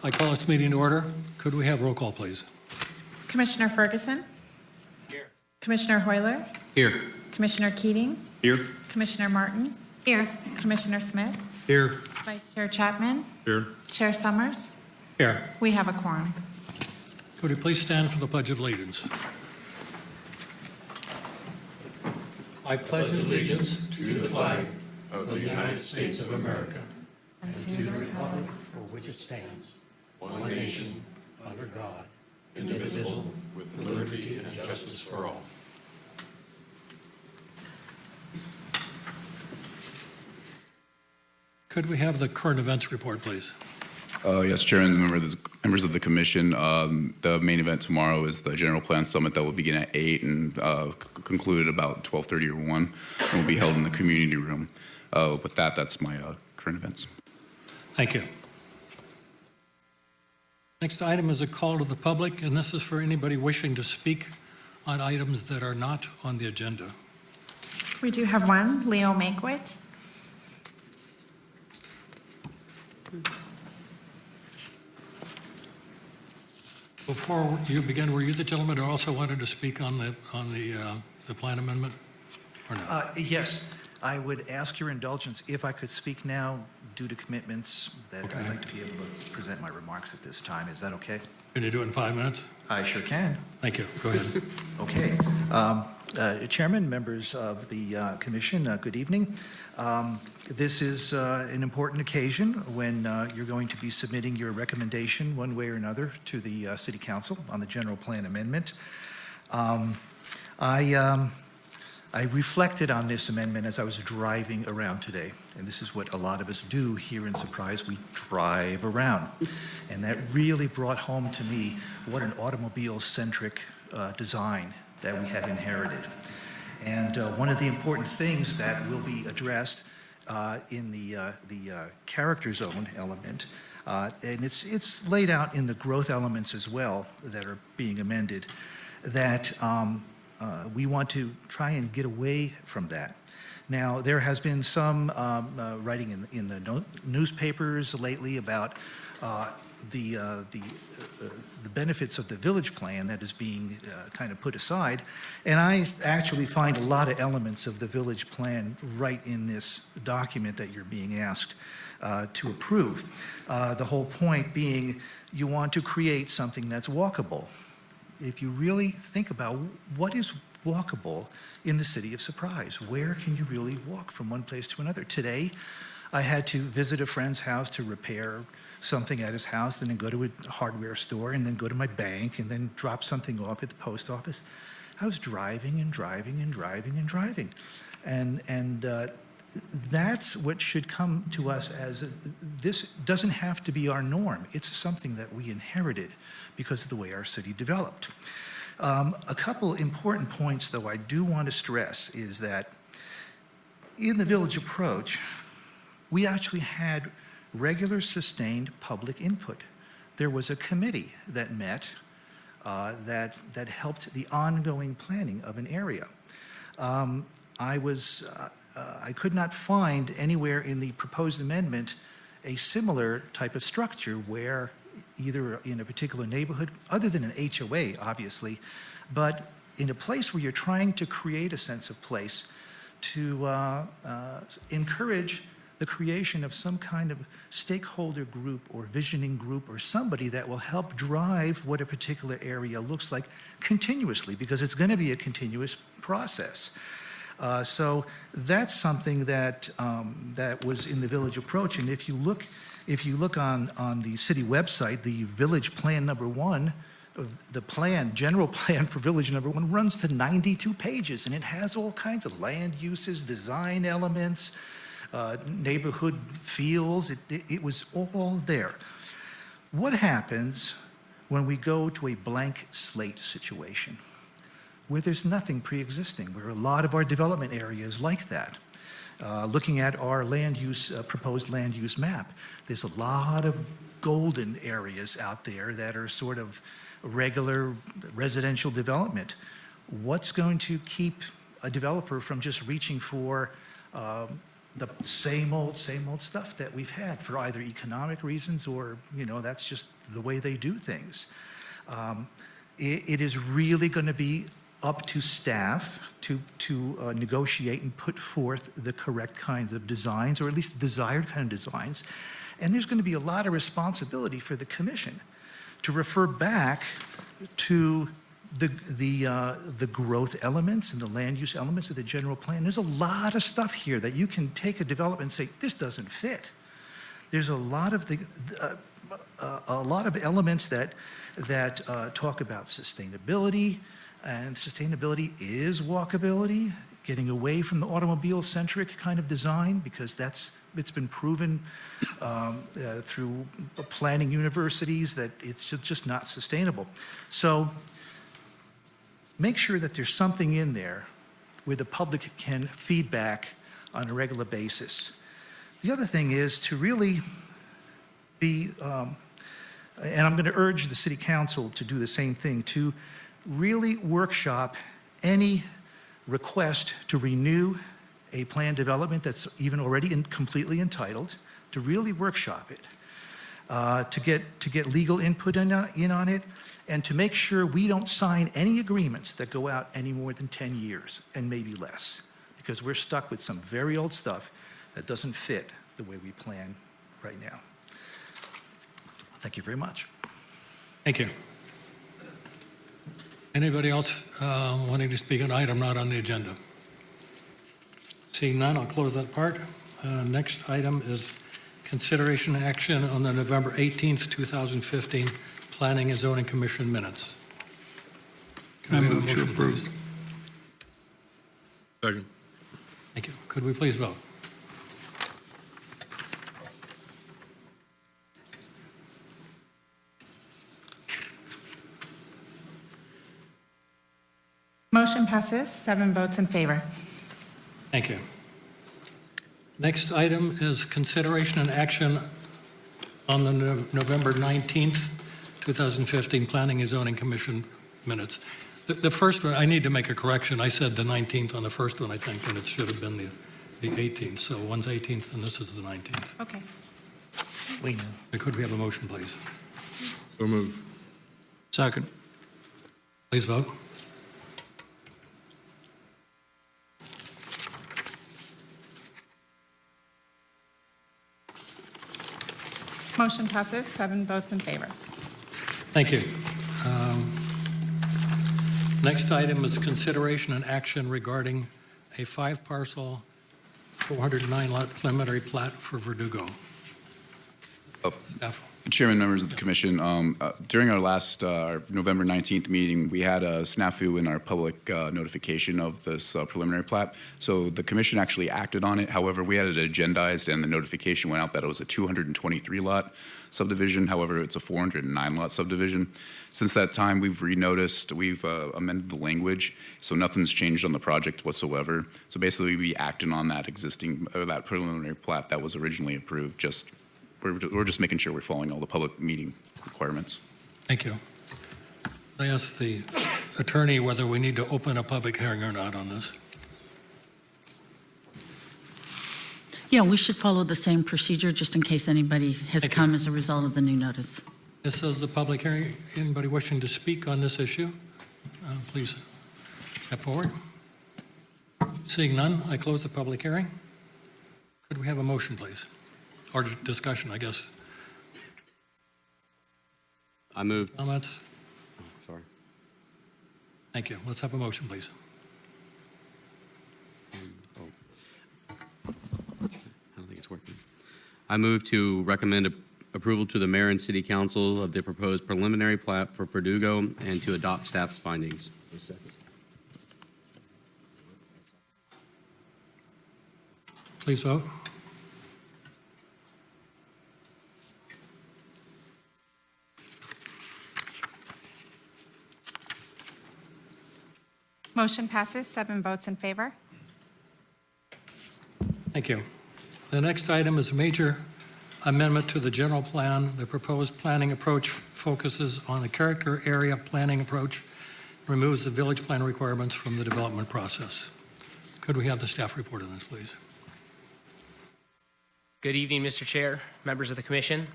I call this meeting to order. Could we have roll call, please? Commissioner Ferguson? Here. Commissioner Hoyler? Here. Commissioner Keating? Here. Commissioner Martin? Here. Commissioner Smith? Here. Vice Chair Chapman? Here. Chair Summers? Here. We have a quorum. Could you please stand for the Pledge of Allegiance? I pledge allegiance to the flag of the United States of America and to the republic for which it stands, one nation, under God, indivisible, with liberty and justice for all. Could we have the current events report, please? Yes, Chairman, members of the Commission. The main event tomorrow is the General Plan Summit that will begin at 8 and conclude at about 12:30 or 1, and will be held in the community room. With that, that's my current events. Thank you. Next item is a call to the public, and this is for anybody wishing to speak on items that are not on the agenda. We do have one, Leo Makewitz. Before you begin, were you the gentleman who also wanted to speak on the plan amendment, or no? Yes, I would ask your indulgence if I could speak now due to commitments that Okay. I'd like to be able to present my remarks at this time. Is that okay? Can you do it in 5 minutes? I sure can. Thank you. Go ahead. Okay. Chairman, members of the Commission, good evening. This is an important occasion when you're going to be submitting your recommendation one way or another to the City Council on the General Plan Amendment. I reflected on this amendment as I was driving around today, and this is what a lot of us do here in Surprise. We drive around, and that really brought home to me what an automobile-centric design that we had inherited. And one of the important things that will be addressed in the character zone element, and it's laid out in the growth elements as well that are being amended, that we want to try and get away from that. Now, there has been some writing in the newspapers lately about the benefits of the village plan that is being kind of put aside, and I actually find a lot of elements of the village plan right in this document that you're being asked to approve. The whole point being you want to create something that's walkable. If you really think about what is walkable in the city of Surprise, where can you really walk from one place to another? Today, I had to visit a friend's house to repair something at his house, and then go to a hardware store, and then go to my bank, and then drop something off at the post office. I was driving and driving and driving and driving. And that's what should come to us as this doesn't have to be our norm. It's something that we inherited because of the way our city developed. A couple important points, though, I do want to stress is that in the village approach, we actually had regular sustained public input. There was a committee that met that helped the ongoing planning of an area. I could not find anywhere in the proposed amendment a similar type of structure where either in a particular neighborhood, other than an HOA, obviously, but in a place where you're trying to create a sense of place to encourage the creation of some kind of stakeholder group or visioning group or somebody that will help drive what a particular area looks like continuously, because it's going to be a continuous process. So that's something that that was in the village approach. And if you look on the city website, the village plan number 1, the plan, general plan for village number 1 runs to 92 pages, and it has all kinds of land uses, design elements, neighborhood feels. It was all there. What happens when we go to a blank slate situation, where there's nothing pre-existing, where a lot of our development area is like that? Looking at our land use, proposed land use map, there's a lot of golden areas out there that are sort of regular residential development. What's going to keep a developer from just reaching for the same old stuff that we've had for either economic reasons or, that's just the way they do things. It is really going to be up to staff to negotiate and put forth the correct kinds of designs, or at least the desired kind of designs. And there's going to be a lot of responsibility for the commission to refer back to the growth elements and the land use elements of the general plan. There's a lot of stuff here that you can take a development and say, this doesn't fit. There's a lot of elements that talk about sustainability, and sustainability is walkability, getting away from the automobile-centric kind of design, because it's been proven through planning universities that it's just not sustainable. So make sure that there's something in there where the public can feedback on a regular basis. The other thing is to really be, and I'm going to urge the City Council to do the same thing, to really workshop any request to renew a planned development that's even already completely entitled, to really workshop it, to get legal input in on it, and to make sure we don't sign any agreements that go out any more than 10 years and maybe less, because we're stuck with some very old stuff that doesn't fit the way we plan right now. Thank you very much. Thank you. Anybody else wanting to speak on an item not on the agenda? Seeing none, I'll close that part. Next item is consideration and action on the November 18th, 2015 Planning and Zoning Commission minutes. I move to approve. Second. Thank you. Could we please vote? Motion passes, 7 votes in favor. Thank you. Next item is consideration and action on the November 19th, 2015 Planning and Zoning Commission minutes. The first one, I need to make a correction. I said the 19th on the first one, I think, and it should have been the 18th. So one's 18th and this is the 19th. Okay. We know. Could we have a motion, please? So move. Second. Please vote. Motion passes, 7 votes in favor. Thank you. Next item is consideration and action regarding a 5-parcel, 409-lot preliminary plat for Verdugo. Staff. Chairman, members of the commission, during our last November 19th meeting, we had a snafu in our public notification of this preliminary plat. So the commission actually acted on it. However, we had it agendized and the notification went out that it was a 223-lot subdivision. However, it's a 409-lot subdivision. Since that time, we've renoticed, we've amended the language, so nothing's changed on the project whatsoever. So basically, we acted on that that preliminary plat that was originally approved. We're just making sure we're following all the public meeting requirements. Thank you. I asked the attorney whether we need to open a public hearing or not on this. Yeah, we should follow the same procedure just in case anybody has Thank you. come as a result of the new notice. This is the public hearing. Anybody wishing to speak on this issue, please step forward. Seeing none, I close the public hearing. Could we have a motion, please? Or discussion, I guess. I move. Comments? Sorry. Thank you. Let's have a motion, please. I don't think it's working. I move to recommend approval to the mayor and city council of the proposed preliminary plat for Verdugo and to adopt staff's findings. Please vote. Motion passes, 7 votes in favor. Thank you. The next item is a major amendment to the general plan. The proposed planning approach focuses on the character area planning approach, removes the village plan requirements from the development process. Could we have the staff report on this, please? Good evening, Mr. Chair, members of the commission.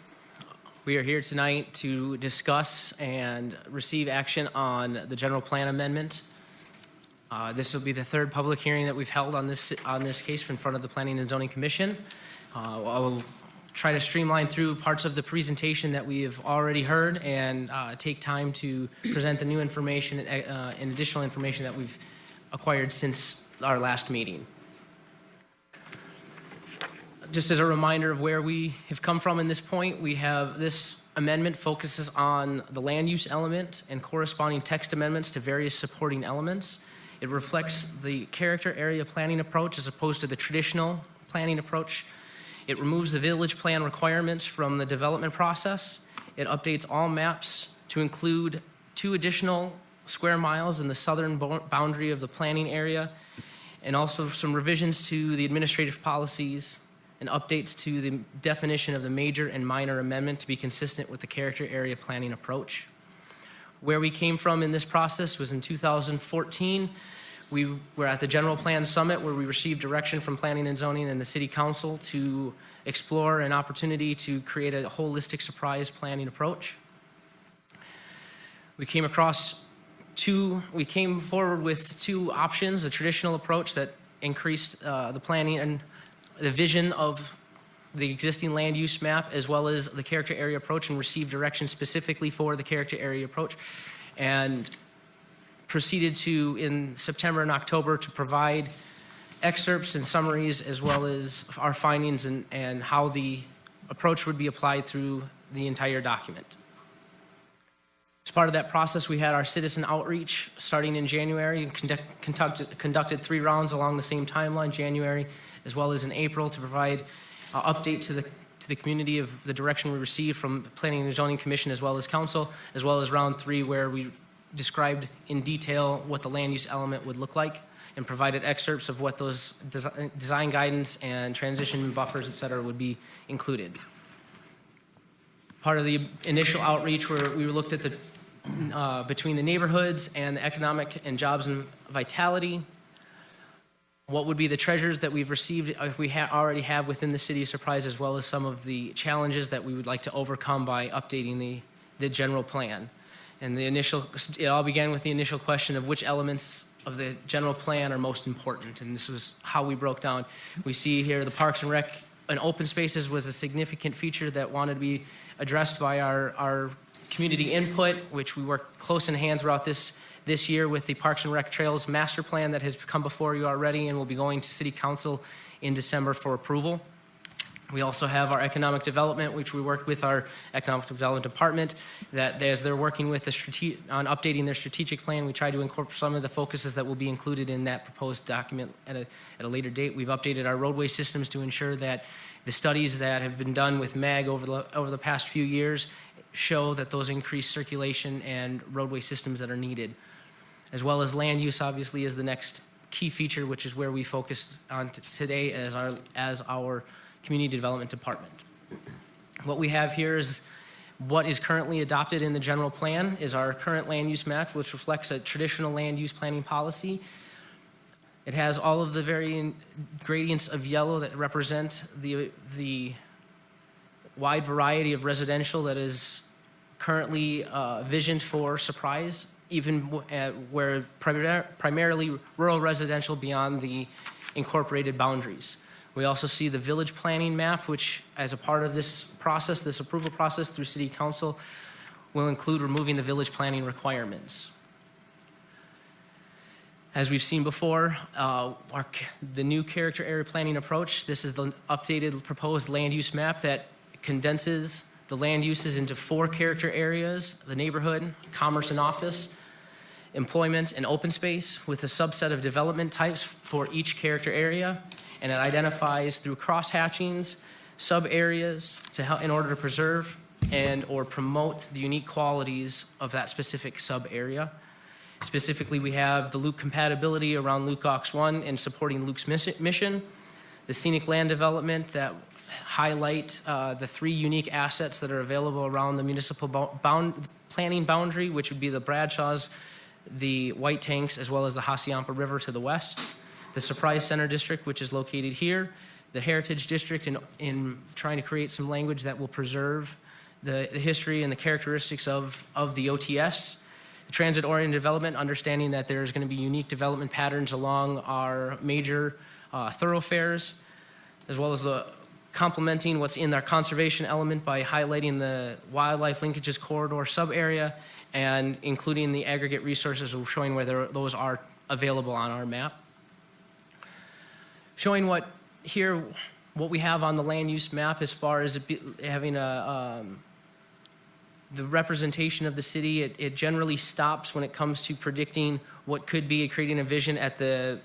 We are here tonight to discuss and receive action on the general plan amendment. This will be the third public hearing that we've held on this case in front of the Planning and Zoning Commission. I'll try to streamline through parts of the presentation that we have already heard and take time to present the new information and additional information that we've acquired since our last meeting. Just as a reminder of where we have come from in this point, we have this amendment focuses on the land use element and corresponding text amendments to various supporting elements. It reflects the character area planning approach as opposed to the traditional planning approach. It removes the village plan requirements from the development process. It updates all maps to include 2 additional square miles in the southern boundary of the planning area, and also some revisions to the administrative policies and updates to the definition of the major and minor amendment to be consistent with the character area planning approach. Where we came from in this process was in 2014. We were at the General Plan Summit where we received direction from Planning and Zoning and the City Council to explore an opportunity to create a holistic surprise planning approach. We came forward with 2 options, a traditional approach that increased the planning and the vision of the existing land use map, as well as the character area approach, and received direction specifically for the character area approach, and proceeded to, in September and October, to provide excerpts and summaries, as well as our findings and how the approach would be applied through the entire document. As part of that process, we had our citizen outreach starting in January and conducted 3 rounds along the same timeline, January as well as in April, to provide update to the community of the direction we received from Planning and Zoning Commission as well as Council, as well as round 3 where we described in detail what the land use element would look like and provided excerpts of what those design guidance and transition buffers, et cetera, would be included. Part of the initial outreach where we looked at the between the neighborhoods and the economic and jobs and vitality, what would be the treasures that we've received, we already have within the city of Surprise, as well as some of the challenges that we would like to overcome by updating the general plan. And it all began with the initial question of which elements of the general plan are most important, and this was how we broke down. We see here the Parks and Rec and open spaces was a significant feature that wanted to be addressed by our community input, which we worked close in hand throughout this year with the Parks and Rec Trails Master Plan that has come before you already and will be going to City Council in December for approval. We also have our economic development, which we worked with our economic development department, that as they're working with on updating their strategic plan, we try to incorporate some of the focuses that will be included in that proposed document at a later date. We've updated our roadway systems to ensure that the studies that have been done with MAG over the past few years show that those increased circulation and roadway systems that are needed, as well as land use obviously is the next key feature, which is where we focused on today as our community development department. What we have here is what is currently adopted in the general plan is our current land use map, which reflects a traditional land use planning policy. It has all of the varying gradients of yellow that represent the wide variety of residential that is currently visioned for Surprise, even where primarily rural residential beyond the incorporated boundaries. We also see the village planning map, which as a part of this process, this approval process through City Council, will include removing the village planning requirements. As we've seen before, the new character area planning approach, this is the updated proposed land use map that condenses the land uses into 4 character areas: the neighborhood, commerce and office, employment, and open space, with a subset of development types for each character area. And it identifies through cross-hatchings, sub-areas in order to preserve and or promote the unique qualities of that specific sub-area. Specifically, we have the Luke compatibility around Luke Aux 1 and supporting Luke's mission, the scenic land development that highlight the 3 unique assets that are available around the municipal planning boundary, which would be the Bradshaws, the White Tanks, as well as the Hassayampa River to the west. The Surprise Center District, which is located here, the Heritage District in trying to create some language that will preserve the history and the characteristics of the OTS. The transit-oriented development, understanding that there's going to be unique development patterns along our major thoroughfares, as well as the complementing what's in our conservation element by highlighting the wildlife linkages corridor sub-area and including the aggregate resources, showing where those are available on our map. Showing what we have on the land use map as far as having the representation of the city. It generally stops when it comes to predicting what could be, creating a vision at the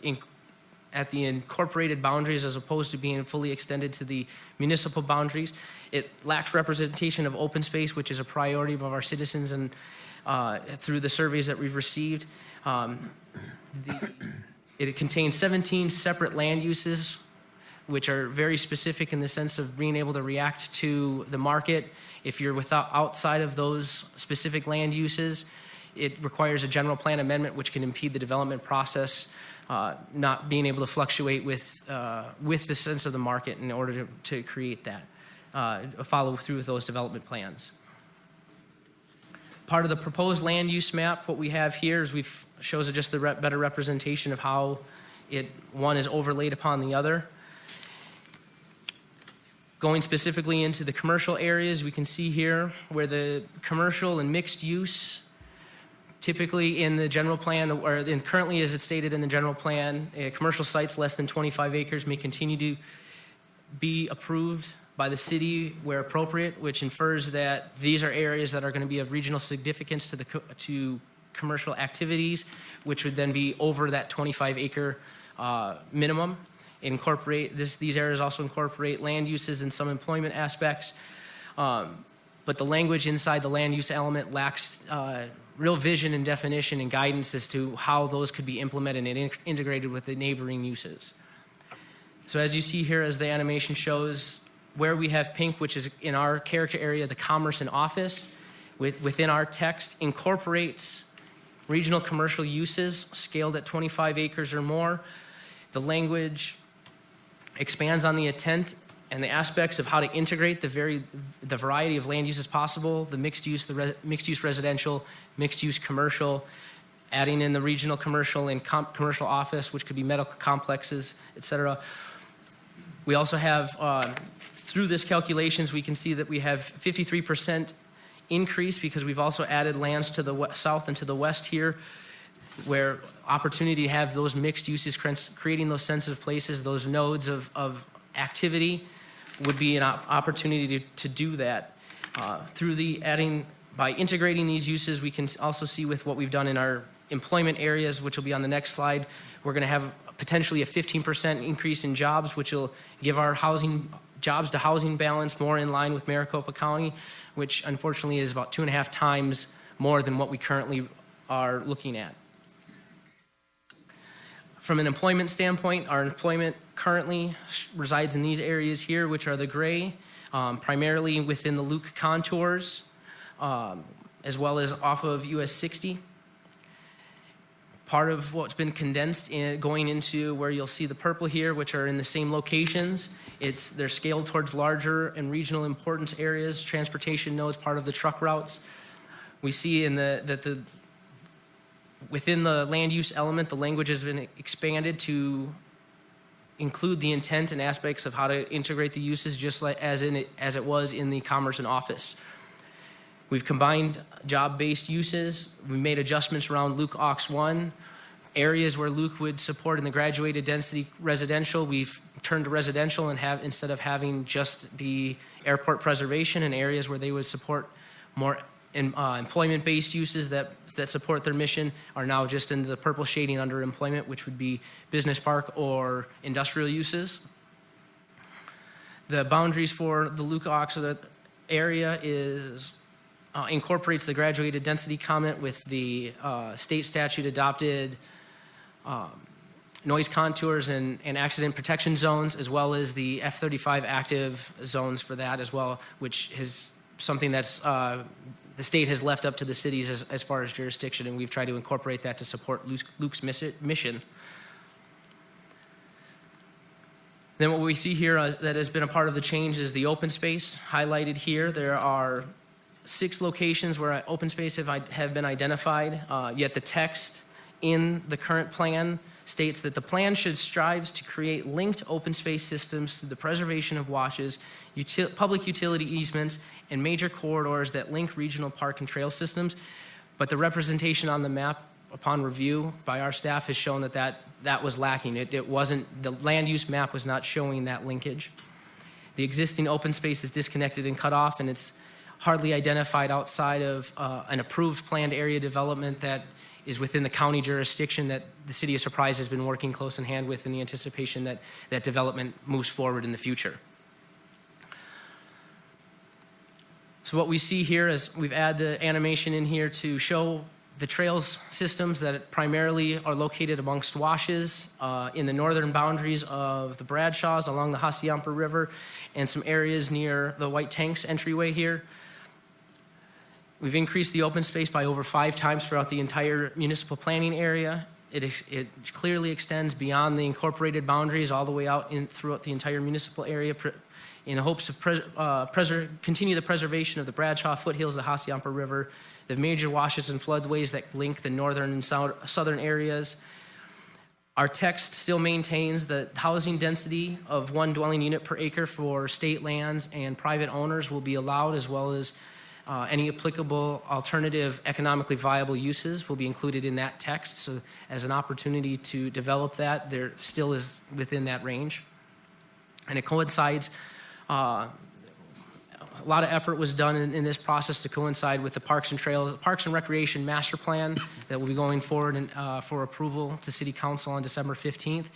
incorporated boundaries as opposed to being fully extended to the municipal boundaries. It lacks representation of open space, which is a priority of our citizens and through the surveys that we've received. It contains 17 separate land uses, which are very specific in the sense of being able to react to the market. If you're outside of those specific land uses, it requires a general plan amendment, which can impede the development process, not being able to fluctuate with the sense of the market in order to create that, follow through with those development plans. Part of the proposed land use map, what we have here is shows just the better representation of how one is overlaid upon the other. Going specifically into the commercial areas, we can see here where the commercial and mixed use, typically in the general plan, or currently as it's stated in the general plan, commercial sites less than 25 acres may continue to be approved by the city where appropriate, which infers that these are areas that are going to be of regional significance to commercial activities, which would then be over that 25-acre minimum. These areas also incorporate land uses and some employment aspects, but the language inside the land use element lacks real vision and definition and guidance as to how those could be implemented and integrated with the neighboring uses. So as you see here, as the animation shows, where we have pink, which is in our character area, the commerce and office, within our text incorporates regional commercial uses scaled at 25 acres or more. The language expands on the intent and the aspects of how to integrate the variety of land uses possible, the mixed use residential, mixed use commercial, adding in the regional commercial and commercial office, which could be medical complexes, et cetera. We also have, through this calculations, we can see that we have 53% increase because we've also added lands to the south and to the west here, where opportunity to have those mixed uses, creating those sensitive places, those nodes of activity would be an opportunity to do that. By integrating these uses, we can also see with what we've done in our employment areas, which will be on the next slide, we're going to have potentially a 15% increase in jobs, which will give our jobs to housing balance more in line with Maricopa County, which unfortunately is about 2.5 times more than what we currently are looking at. From an employment standpoint, our employment currently resides in these areas here, which are the gray, primarily within the Luke contours, as well as off of US 60. Part of what's been condensed going into where you'll see the purple here, which are in the same locations, they're scaled towards larger and regional importance areas, transportation nodes, part of the truck routes. We see within the land use element, the language has been expanded to include the intent and aspects of how to integrate the uses, just like as it was in the commerce and office. We've combined job-based uses. We made adjustments around Luke Aux 1. Areas where Luke would support in the graduated density residential, we've turned to residential and instead of having just the airport preservation, and areas where they would support more employment-based uses that support their mission are now just in the purple shading under employment, which would be business park or industrial uses. The boundaries for the Luke Aux area incorporates the graduated density comment with the state statute adopted noise contours and accident protection zones, as well as the F-35 active zones for that as well, which is something that's the state has left up to the cities as far as jurisdiction, and we've tried to incorporate that to support Luke's mission. Then what we see here that has been a part of the change is the open space highlighted here. There are 6 locations where open space have been identified, yet the text in the current plan states that the plan should strive to create linked open space systems through the preservation of washes, public utility easements, and major corridors that link regional park and trail systems. But the representation on the map upon review by our staff has shown that was lacking. It wasn't, the land use map was not showing that linkage. The existing open space is disconnected and cut off, and it's hardly identified outside of an approved planned area development that is within the county jurisdiction that the City of Surprise has been working close in hand with in the anticipation that that development moves forward in the future. So what we see here is we've added the animation in here to show the trails systems that primarily are located amongst washes in the northern boundaries of the Bradshaws along the Hassayampa River and some areas near the White Tanks entryway here. We've increased the open space by over 5 times throughout the entire municipal planning area. It clearly extends beyond the incorporated boundaries all the way out throughout the entire municipal area in hopes of continue the preservation of the Bradshaw foothills, the Hassayampa River, the major washes and floodways that link the northern and southern areas. Our text still maintains the housing density of 1 dwelling unit per acre for state lands and private owners will be allowed, as well as any applicable alternative economically viable uses will be included in that text. So as an opportunity to develop that, there still is within that range. And it coincides, a lot of effort was done in this process to coincide with the Parks and Recreation Master Plan that will be going forward for approval to City Council on December 15th.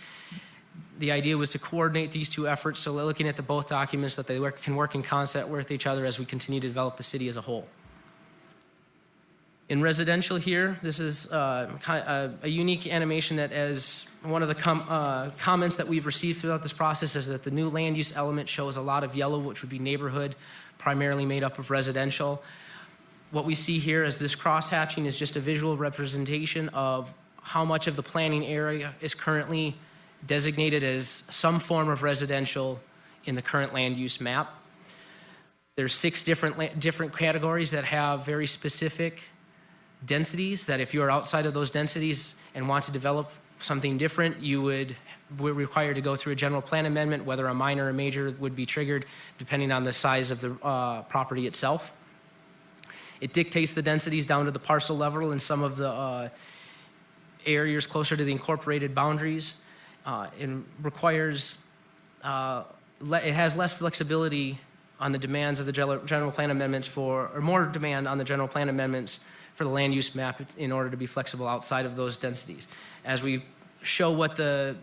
The idea was to coordinate these 2 efforts, so we're looking at both documents that they can work in concert with each other as we continue to develop the city as a whole. In residential here, this is a unique animation that, as one of the comments that we've received throughout this process, is that the new land use element shows a lot of yellow, which would be neighborhood, primarily made up of residential. What we see here is this cross-hatching is just a visual representation of how much of the planning area is currently designated as some form of residential in the current land use map. There's 6 different categories that have very specific densities that if you are outside of those densities and want to develop something different, we're required to go through a general plan amendment, whether a minor or major would be triggered depending on the size of the property itself. It dictates the densities down to the parcel level in some of the areas closer to the incorporated boundaries. It requires, it has less flexibility on the demands of the general plan amendments or more demand on the general plan amendments for the land use map in order to be flexible outside of those densities. As we show what the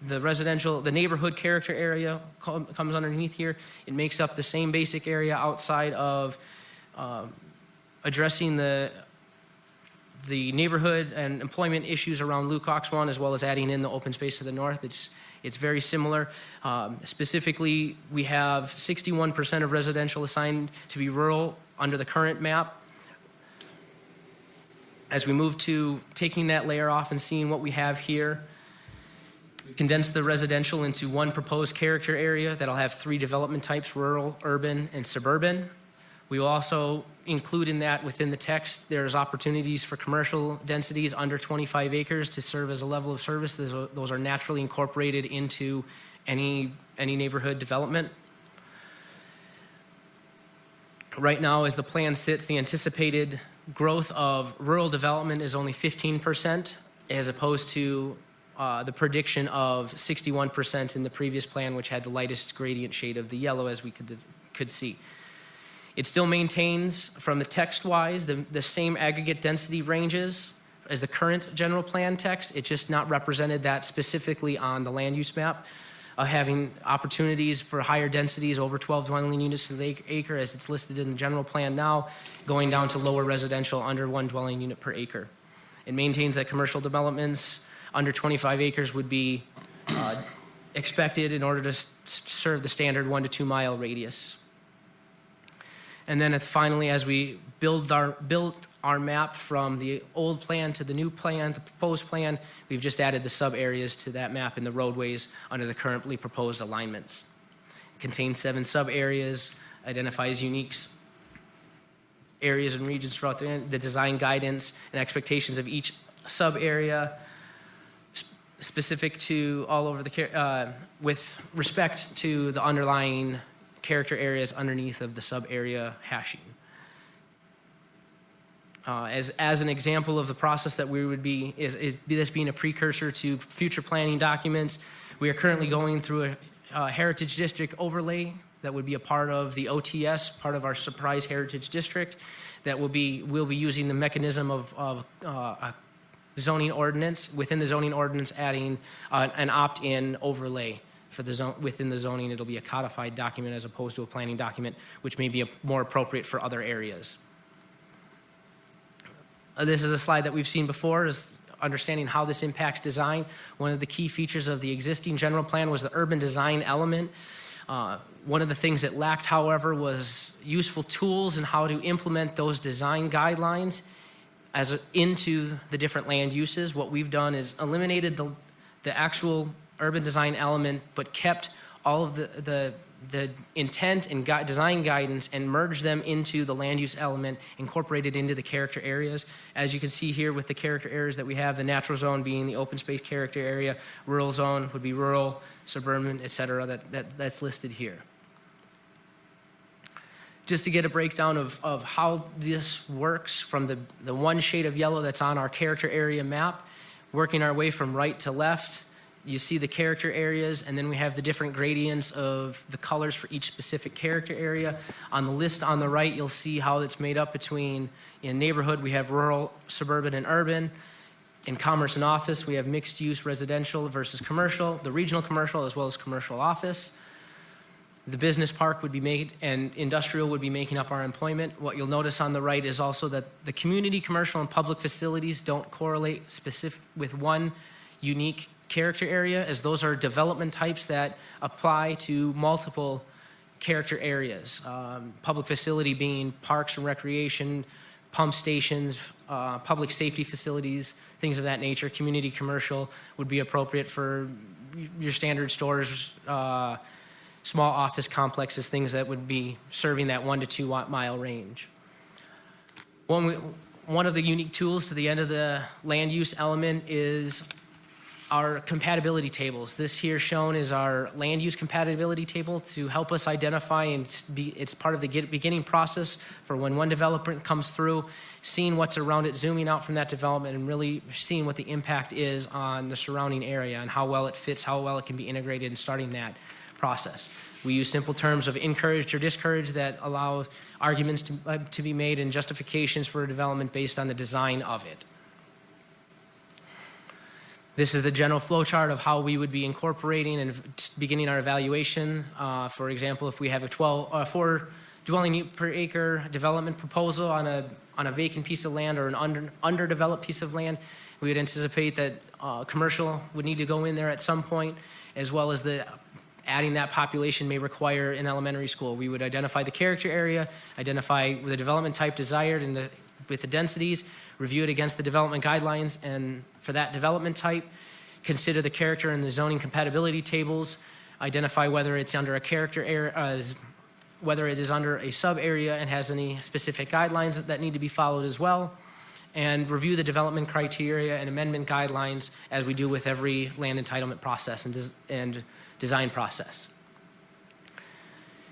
neighborhood character area comes underneath here, it makes up the same basic area outside of addressing the neighborhood and employment issues around Lucox 1, as well as adding in the open space to the north. It's very similar. Specifically, we have 61% of residential assigned to be rural under the current map. As we move to taking that layer off and seeing what we have here, we condense the residential into 1 proposed character area that'll have 3 development types: rural, urban, and suburban. We will also include in that within the text, there's opportunities for commercial densities under 25 acres to serve as a level of service. Those are naturally incorporated into any neighborhood development. Right now, as the plan sits, the anticipated growth of rural development is only 15%, as opposed to the prediction of 61% in the previous plan, which had the lightest gradient shade of the yellow, as we could see. It still maintains, from the text-wise, the same aggregate density ranges as the current general plan text. It's just not represented that specifically on the land use map, having opportunities for higher densities over 12 dwelling units to the acre, as it's listed in the general plan now, going down to lower residential under 1 dwelling unit per acre. It maintains that commercial developments under 25 acres would be expected in order to serve the standard 1 to 2 mile radius. And then finally, as we build our map from the old plan to the new plan, the proposed plan. We've just added the sub-areas to that map and the roadways under the currently proposed alignments. It contains 7 sub-areas, identifies unique areas and regions throughout the design guidance and expectations of each sub-area, specific to all over the, with respect to the underlying character areas underneath of the sub-area hashing. As an example of the process that we would be, is this being a precursor to future planning documents, we are currently going through a Heritage District overlay that would be a part of the OTS, part of our Surprise Heritage District, that we'll be using the mechanism of a zoning ordinance, within the zoning ordinance adding an opt-in overlay for the zone. Within the zoning, it'll be a codified document as opposed to a planning document, which may be more appropriate for other areas. This is a slide that we've seen before, is understanding how this impacts design. One of the key features of the existing general plan was the urban design element. One of the things it lacked, however, was useful tools and how to implement those design guidelines into the different land uses. What we've done is eliminated the actual urban design element, but kept all of the intent and design guidance and merged them into the land use element, incorporated into the character areas. As you can see here with the character areas that we have, the natural zone being the open space character area, rural zone would be rural, suburban, et cetera, that's listed here. Just to get a breakdown of how this works from the one shade of yellow that's on our character area map, working our way from right to left, you see the character areas, and then we have the different gradients of the colors for each specific character area. On the list on the right, you'll see how it's made up between, in neighborhood, we have rural, suburban, and urban. In commerce and office, we have mixed use residential versus commercial, the regional commercial as well as commercial office. The business park would be made, and industrial would be making up our employment. What you'll notice on the right is also that the community, commercial, and public facilities don't correlate specific with one unique character area, as those are development types that apply to multiple character areas. Public facility being parks and recreation, pump stations, public safety facilities, things of that nature. Community commercial would be appropriate for your standard stores, small office complexes, things that would be serving that 1 to 2 mile range. One of the unique tools to the end of the land use element is our compatibility tables. This here shown is our land use compatibility table to help us identify, and it's part of the beginning process for when one development comes through, seeing what's around it, zooming out from that development, and really seeing what the impact is on the surrounding area and how well it fits, how well it can be integrated, and starting that process. We use simple terms of encouraged or discouraged that allow arguments to be made and justifications for a development based on the design of it. This is the general flow chart of how we would be incorporating and beginning our evaluation. For example, if we have a 4 dwelling unit per acre development proposal on a vacant piece of land or an underdeveloped piece of land, we would anticipate that commercial would need to go in there at some point, as well as adding that population may require an elementary school. We would identify the character area, identify the development type desired and with the densities, review it against the development guidelines, and for that development type, consider the character and the zoning compatibility tables, identify whether it's under a character area, whether it is under a sub area and has any specific guidelines that need to be followed as well, and review the development criteria and amendment guidelines as we do with every land entitlement process and design process.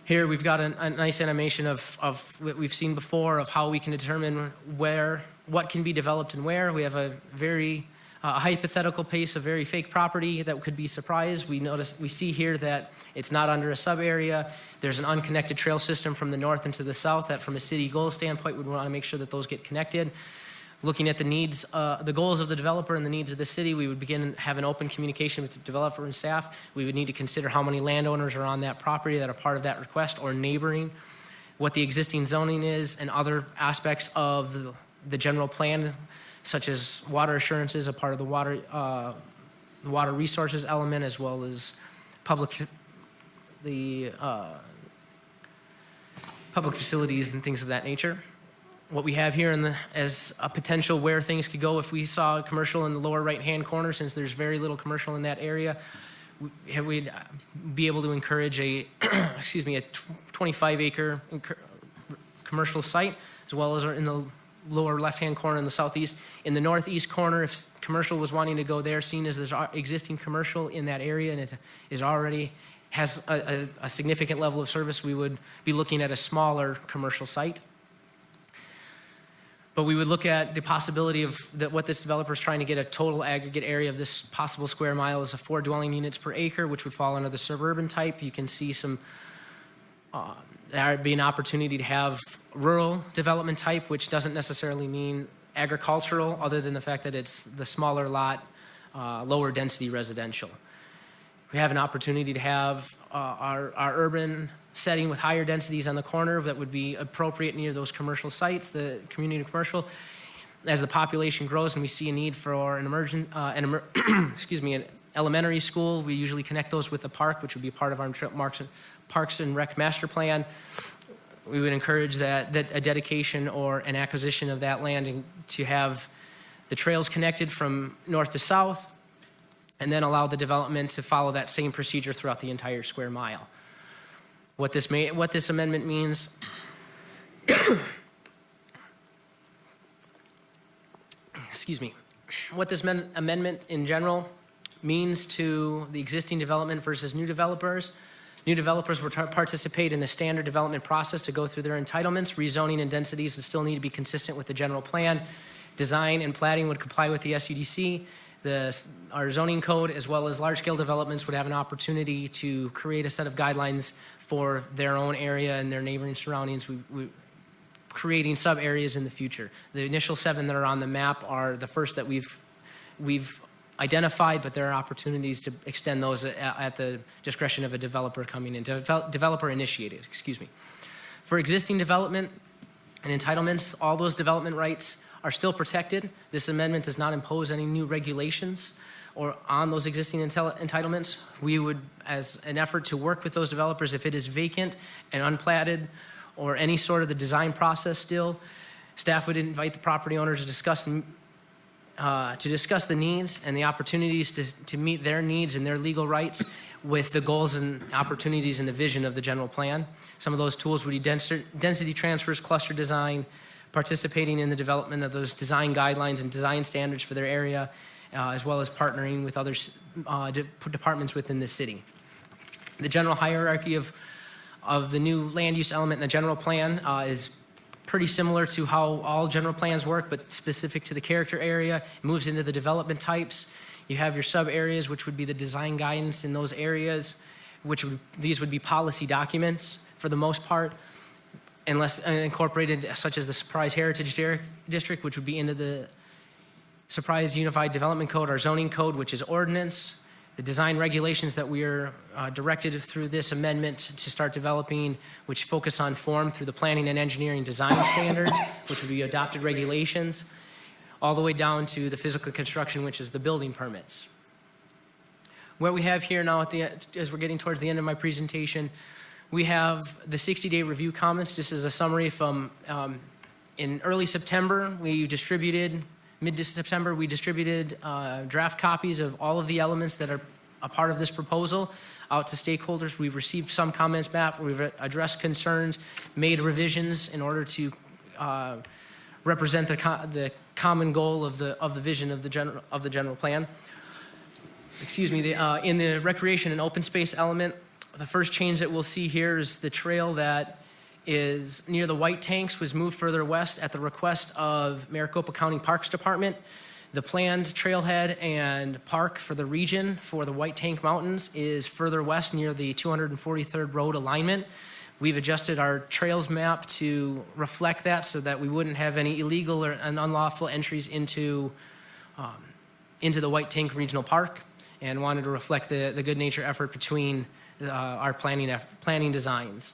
Here we've got a nice animation of what we've seen before of how we can determine what can be developed and where. We have a very hypothetical piece of very fake property that could be surprised. We see here that it's not under a sub area. There's an unconnected trail system from the north and to the south that from a city goal standpoint, we want to make sure that those get connected. Looking at the needs, the goals of the developer and the needs of the city, we would begin to have an open communication with the developer and staff. We would need to consider how many landowners are on that property that are part of that request or neighboring, what the existing zoning is, and other aspects of the general plan, such as water assurances, a part of the water resources element, as well as public facilities and things of that nature. what we have here as a potential where things could go if we saw a commercial in the lower right-hand corner, since there's very little commercial in that area, we'd be able to encourage a 25-acre commercial site, as well as in the lower left-hand corner in the southeast. In the northeast corner, if commercial was wanting to go there, seeing as there's existing commercial in that area and it is already has a significant level of service, we would be looking at a smaller commercial site. But we would look at the possibility of that what this developer is trying to get a total aggregate area of this possible square mile is 4 dwelling units per acre, which would fall under the suburban type. You can see there would be an opportunity to have rural development type, which doesn't necessarily mean agricultural, other than the fact that it's the smaller lot, lower density residential. We have an opportunity to have our urban setting with higher densities on the corner that would be appropriate near those commercial sites, the community commercial. As the population grows and we see a need for an elementary school, we usually connect those with the park, which would be part of our Parks and Rec master plan. We would encourage that a dedication or an acquisition of that land to have the trails connected from north to south, and then allow the development to follow that same procedure throughout the entire square mile. What this amendment means what this amendment in general means to the existing development versus new developers. New developers would participate in a standard development process to go through their entitlements. Rezoning and densities would still need to be consistent with the general plan. Design and platting would comply with the SUDC. Our zoning code, as well as large-scale developments, would have an opportunity to create a set of guidelines for their own area and their neighboring surroundings, creating sub-areas in the future. The initial 7 that are on the map are the first that we've identified, but there are opportunities to extend those at the discretion of a developer coming in, developer initiated, For existing development and entitlements, all those development rights are still protected. This amendment does not impose any new regulations or on those existing entitlements. We would, as an effort to work with those developers, if it is vacant and unplatted or any sort of the design process still, staff would invite the property owners to discuss the needs and the opportunities to meet their needs and their legal rights with the goals and opportunities and the vision of the general plan. Some of those tools would be density transfers, cluster design, participating in the development of those design guidelines and design standards for their area, as well as partnering with other departments within the city. The general hierarchy of the new land use element in the general plan is pretty similar to how all general plans work, but specific to the character area. It moves into the development types. You have your sub areas, which would be the design guidance in those areas, these would be policy documents for the most part, unless incorporated, such as the Surprise Heritage District, which would be into the Surprise Unified Development Code, our zoning code, which is ordinance, the design regulations that we are directed through this amendment to start developing, which focus on form through the planning and engineering design standards, which would be adopted regulations, all the way down to the physical construction, which is the building permits. What we have here now, as we're getting towards the end of my presentation, we have the 60-day review comments. Just as a summary from in early September, mid-September, we distributed draft copies of all of the elements that are a part of this proposal out to stakeholders. We've received some comments back. We've addressed concerns, made revisions in order to represent the common goal of the vision of the general plan. In the recreation and open space element, the first change that we'll see here is the trail that is near the white tanks was moved further west at the request of Maricopa County Parks Department. The planned trailhead and park for the region for the White Tank Mountains is further west near the 243rd Road alignment. We've adjusted our trails map to reflect that so that we wouldn't have any illegal or unlawful entries into the White Tank Regional Park, and wanted to reflect the good nature effort between our planning designs.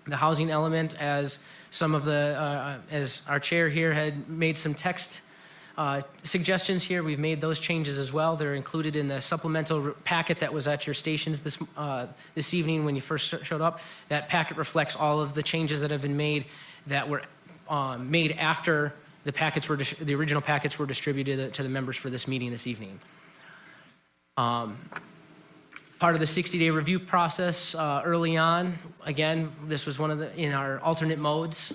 The housing element, as our chair here had made some text suggestions here, we've made those changes as well. They're included in the supplemental packet that was at your stations this evening when you first showed up. That packet reflects all of the changes that have been made that were made after the original packets were distributed to the members for this meeting this evening. Part of the 60-day review process early on, again, this was one of in our alternate modes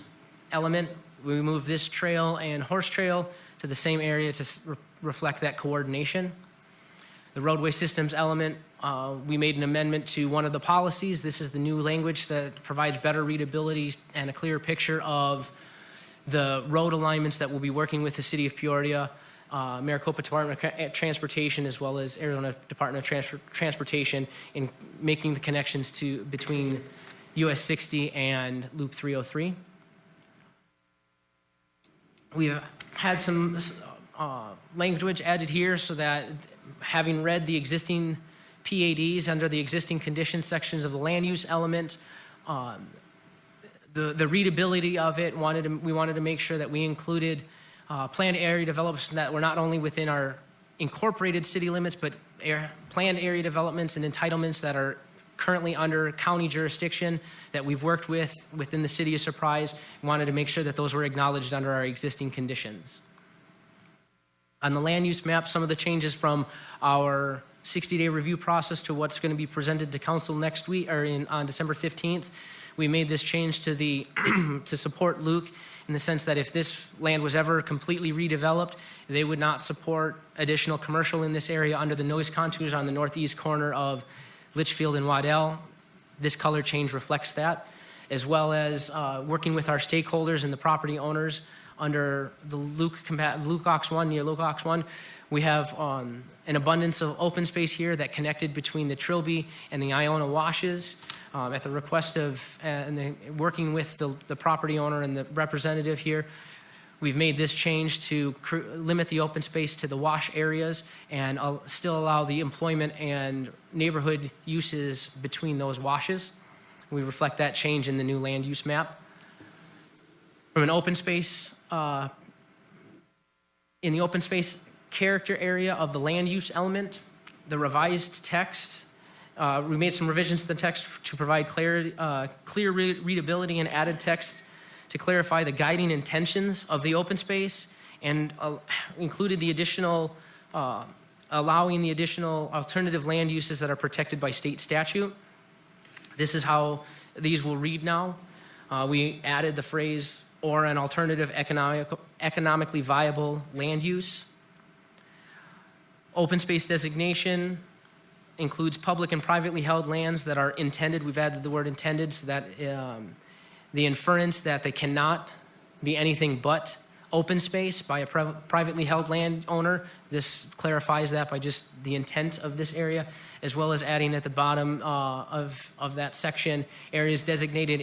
element. We moved this trail and horse trail to the same area to reflect that coordination. The roadway systems element, we made an amendment to one of the policies. This is the new language that provides better readability and a clear picture of the road alignments that we'll be working with the City of Peoria, Maricopa Department of Transportation, as well as Arizona Department of Transportation, in making the connections between US 60 and Loop 303. We've had some language added here so that, having read the existing PADs under the existing condition sections of the land use element, the readability of it, we wanted to make sure that we included planned area developments that were not only within our incorporated city limits, but planned area developments and entitlements that are currently under county jurisdiction that we've worked within the city of Surprise. We wanted to make sure that those were acknowledged under our existing conditions. On the land use map, some of the changes from our 60-day review process to what's going to be presented to council next week or on December 15th. We made this change to to support Luke in the sense that if this land was ever completely redeveloped, they would not support additional commercial in this area under the noise contours on the northeast corner of Litchfield and Waddell. This color change reflects that, as well as working with our stakeholders and the property owners under the Luke Ox 1, near Luke Ox 1. We have an abundance of open space here that connected between the Trilby and the Iona washes. At the request of, working with the property owner and the representative here, we've made this change to limit the open space to the wash areas and still allow the employment and neighborhood uses between those washes. We reflect that change in the new land use map. From an open space, in the open space character area of the land use element, the revised text, we made some revisions to the text to provide clear readability and added text to clarify the guiding intentions of the open space, and included the additional, allowing the additional alternative land uses that are protected by state statute. This is how these will read now. We added the phrase, or an alternative economically viable land use. Open space designation includes public and privately held lands that are intended. We've added the word intended so that the inference that they cannot be anything but open space by a privately held landowner. This clarifies that by just the intent of this area, as well as adding at the bottom of that section, areas designated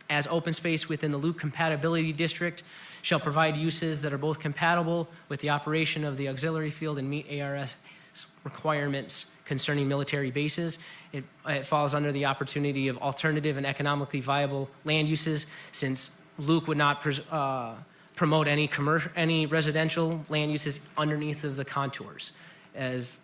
as open space within the Luke Compatibility District shall provide uses that are both compatible with the operation of the auxiliary field and meet ARS requirements concerning military bases. It falls under the opportunity of alternative and economically viable land uses, since Luke would not promote any residential land uses underneath of the contours. As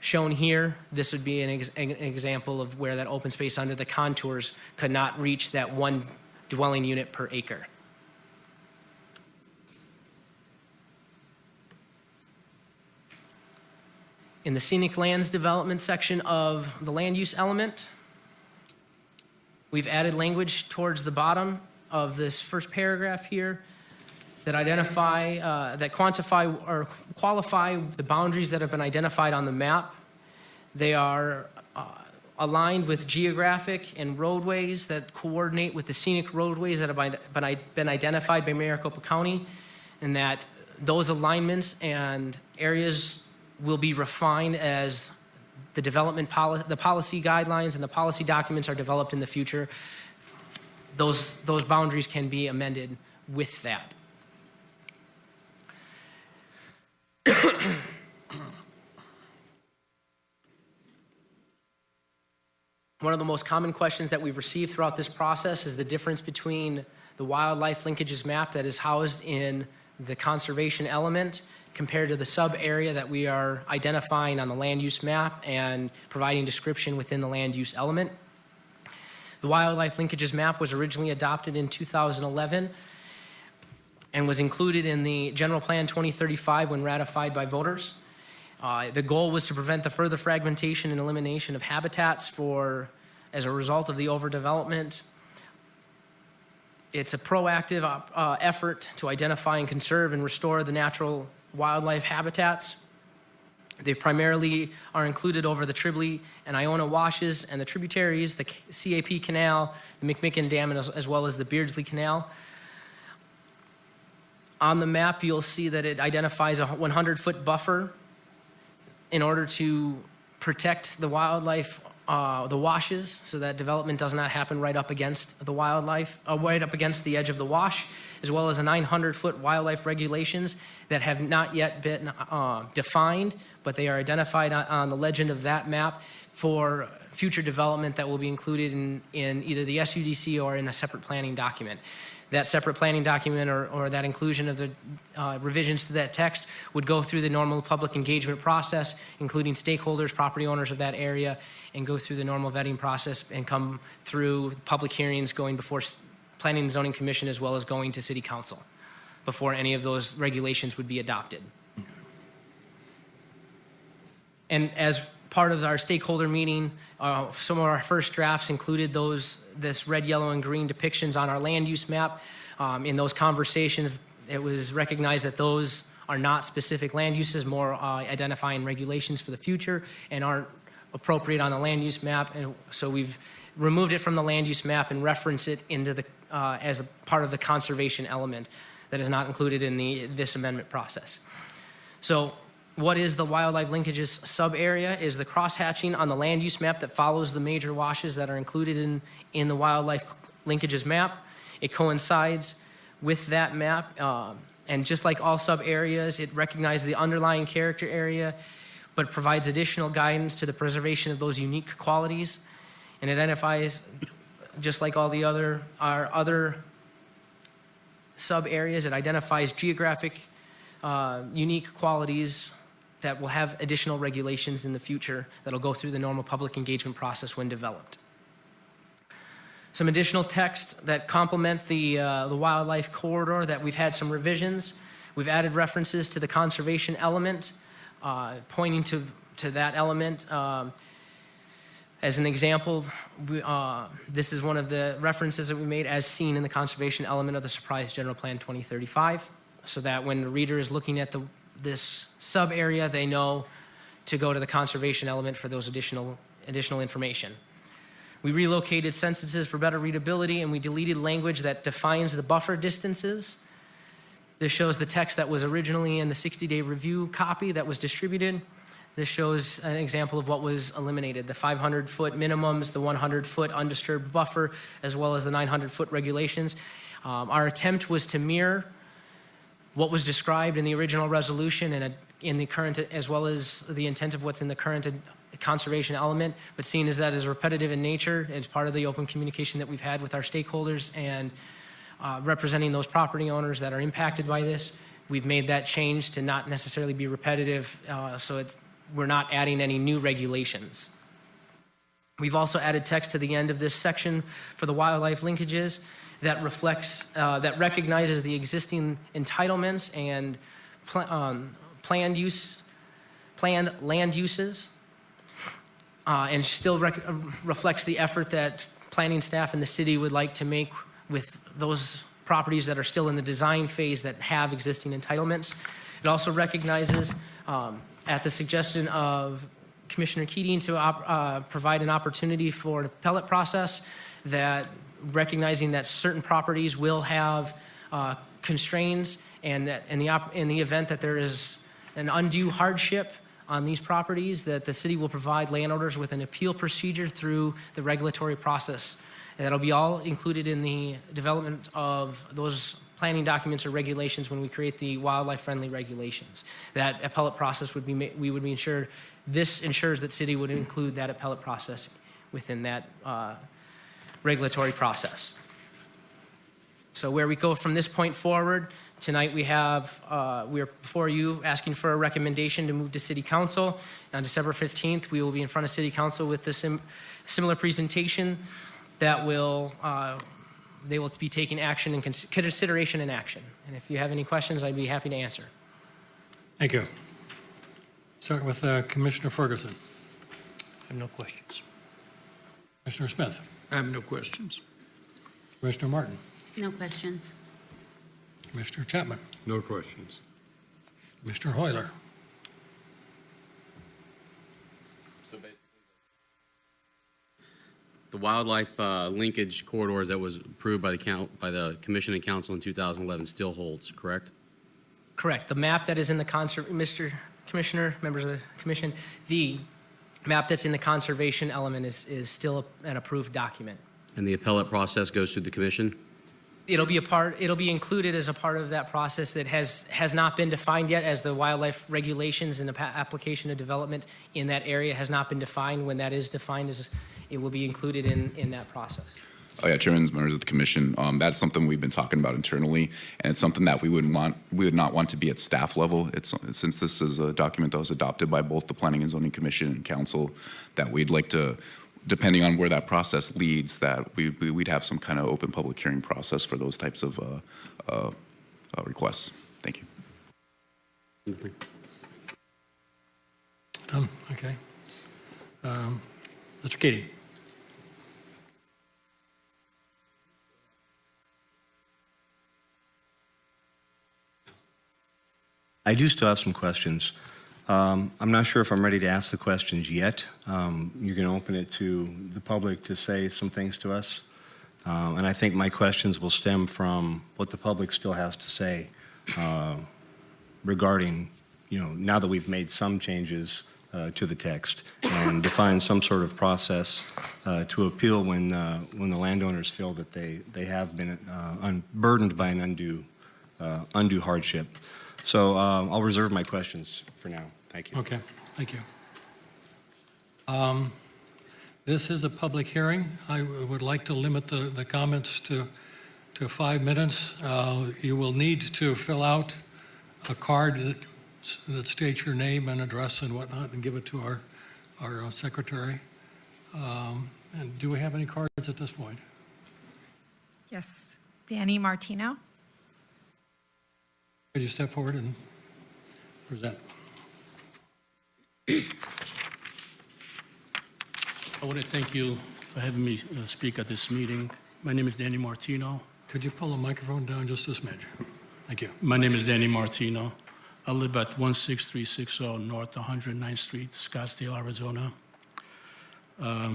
shown here, this would be an example of where that open space under the contours could not reach that one dwelling unit per acre. In the scenic lands development section of the land use element, we've added language towards the bottom of this first paragraph here that quantify or qualify the boundaries that have been identified on the map. They are aligned with geographic and roadways that coordinate with the scenic roadways that have been identified by Maricopa County, and that those alignments and areas will be refined as the the policy guidelines and the policy documents are developed in the future. Those boundaries can be amended with that. One of the most common questions that we've received throughout this process is the difference between the wildlife linkages map that is housed in the conservation element compared to the sub area that we are identifying on the land use map and providing description within the land use element. The wildlife linkages map was originally adopted in 2011 and was included in the General Plan 2035 when ratified by voters. The goal was to prevent the further fragmentation and elimination of habitats as a result of the overdevelopment. It's a proactive effort to identify and conserve and restore the natural wildlife habitats. They primarily are included over the Tribbley and Iona washes and the tributaries, the CAP Canal, the McMicken Dam, as well as the Beardsley Canal. On the map, you'll see that it identifies a 100-foot buffer in order to protect the wildlife, the washes, so that development does not happen right up against the wildlife, right up against the edge of the wash, as well as a 900-foot wildlife regulations that have not yet been defined, but they are identified on the legend of that map for future development that will be included in either the SUDC or in a separate planning document. That separate planning document or that inclusion of the revisions to that text would go through the normal public engagement process, including stakeholders, property owners of that area, and go through the normal vetting process and come through public hearings going before Planning and Zoning Commission as well as going to City Council before any of those regulations would be adopted. And as part of our stakeholder meeting, some of our first drafts included this red, yellow, and green depictions on our land use map. In those conversations, it was recognized that those are not specific land uses, more identifying regulations for the future and aren't appropriate on the land use map. And so we've removed it from the land use map and referenced it into the as a part of the conservation element that is not included in this amendment process. So what is the wildlife linkages sub-area is the cross-hatching on the land use map that follows the major washes that are included in the wildlife linkages map. It coincides with that map, and just like all sub-areas, it recognizes the underlying character area, but provides additional guidance to the preservation of those unique qualities, and identifies, just like all our other sub-areas, it identifies geographic unique qualities that will have additional regulations in the future that'll go through the normal public engagement process when developed. Some additional text that complement the wildlife corridor that we've had some revisions. We've added references to the conservation element, pointing to that element. As an example, this is one of the references that we made as seen in the conservation element of the Surprise General Plan 2035, so that when the reader is looking at this sub-area, they know to go to the conservation element for those additional information. We relocated sentences for better readability, and we deleted language that defines the buffer distances. This shows the text that was originally in the 60-day review copy that was distributed. This shows an example of what was eliminated: the 500-foot minimums, the 100-foot undisturbed buffer, as well as the 900-foot regulations. Our attempt was to mirror what was described in the original resolution and in the current, as well as the intent of what's in the current conservation element, but seeing as that is repetitive in nature, it's part of the open communication that we've had with our stakeholders and representing those property owners that are impacted by this, we've made that change to not necessarily be repetitive, so we're not adding any new regulations. We've also added text to the end of this section for the wildlife linkages that reflects, that recognizes the existing entitlements and planned land uses, and still reflects the effort that planning staff and the city would like to make with those properties that are still in the design phase that have existing entitlements. It also recognizes, at the suggestion of Commissioner Keating, to provide an opportunity for an appellate process, that recognizing that certain properties will have constraints, and that in the event that there is an undue hardship on these properties, that the city will provide landowners with an appeal procedure through the regulatory process. And that'll be all included in the development of those planning documents or regulations when we create the wildlife-friendly regulations. That appellate process would be, this ensures that city would include that appellate process within that regulatory process. So where we go from this point forward, tonight we are before you asking for a recommendation to move to City Council. On December 15th, we will be in front of City Council with this similar presentation that will they will be taking action and consideration and action. And if you have any questions, I'd be happy to answer. Thank you. Start with Commissioner Ferguson. I have no questions. Commissioner Smith. I have no questions. Commissioner Martin. No questions. Commissioner Chapman. No questions. Mr. Hoyler. The wildlife linkage corridors that was approved by the Commission and Council in 2011 still holds, correct? Correct. The map that is in the Mr. Commissioner, members of the Commission, the map that's in the conservation element is still an approved document. And the appellate process goes through the Commission? It'll be included as a part of that process that has not been defined yet, as the wildlife regulations and the application of development in that area has not been defined. When that is defined, it will be included in that process. Oh yeah, Chairman, members of the Commission, that's something we've been talking about internally, and it's something that we would not want to be at staff level. Since this is a document that was adopted by both the Planning and Zoning Commission and Council, that we'd like to, depending on where that process leads, that we'd have some kind of open public hearing process for those types of requests. Thank you. Done. Okay. Mr. Keating. I do still have some questions. I'm not sure if I'm ready to ask the questions yet. You're going to open it to the public to say some things to us. And I think my questions will stem from what the public still has to say regarding, now that we've made some changes to the text and defined some sort of process to appeal when the landowners feel that they have been burdened by an undue hardship. So I'll reserve my questions for now. Thank you. Okay, thank you. This is a public hearing. I would like to limit the comments to 5 minutes. You will need to fill out a card that states your name and address and whatnot and give it to our secretary. And do we have any cards at this point? Yes. Danny Martino. Could you step forward and present? I want to thank you for having me speak at this meeting. My name is Danny Martino. Could you pull the microphone down just a smidge? Thank you. My name is Danny Martino. I live at 16360 North 109th Street, Scottsdale, Arizona. I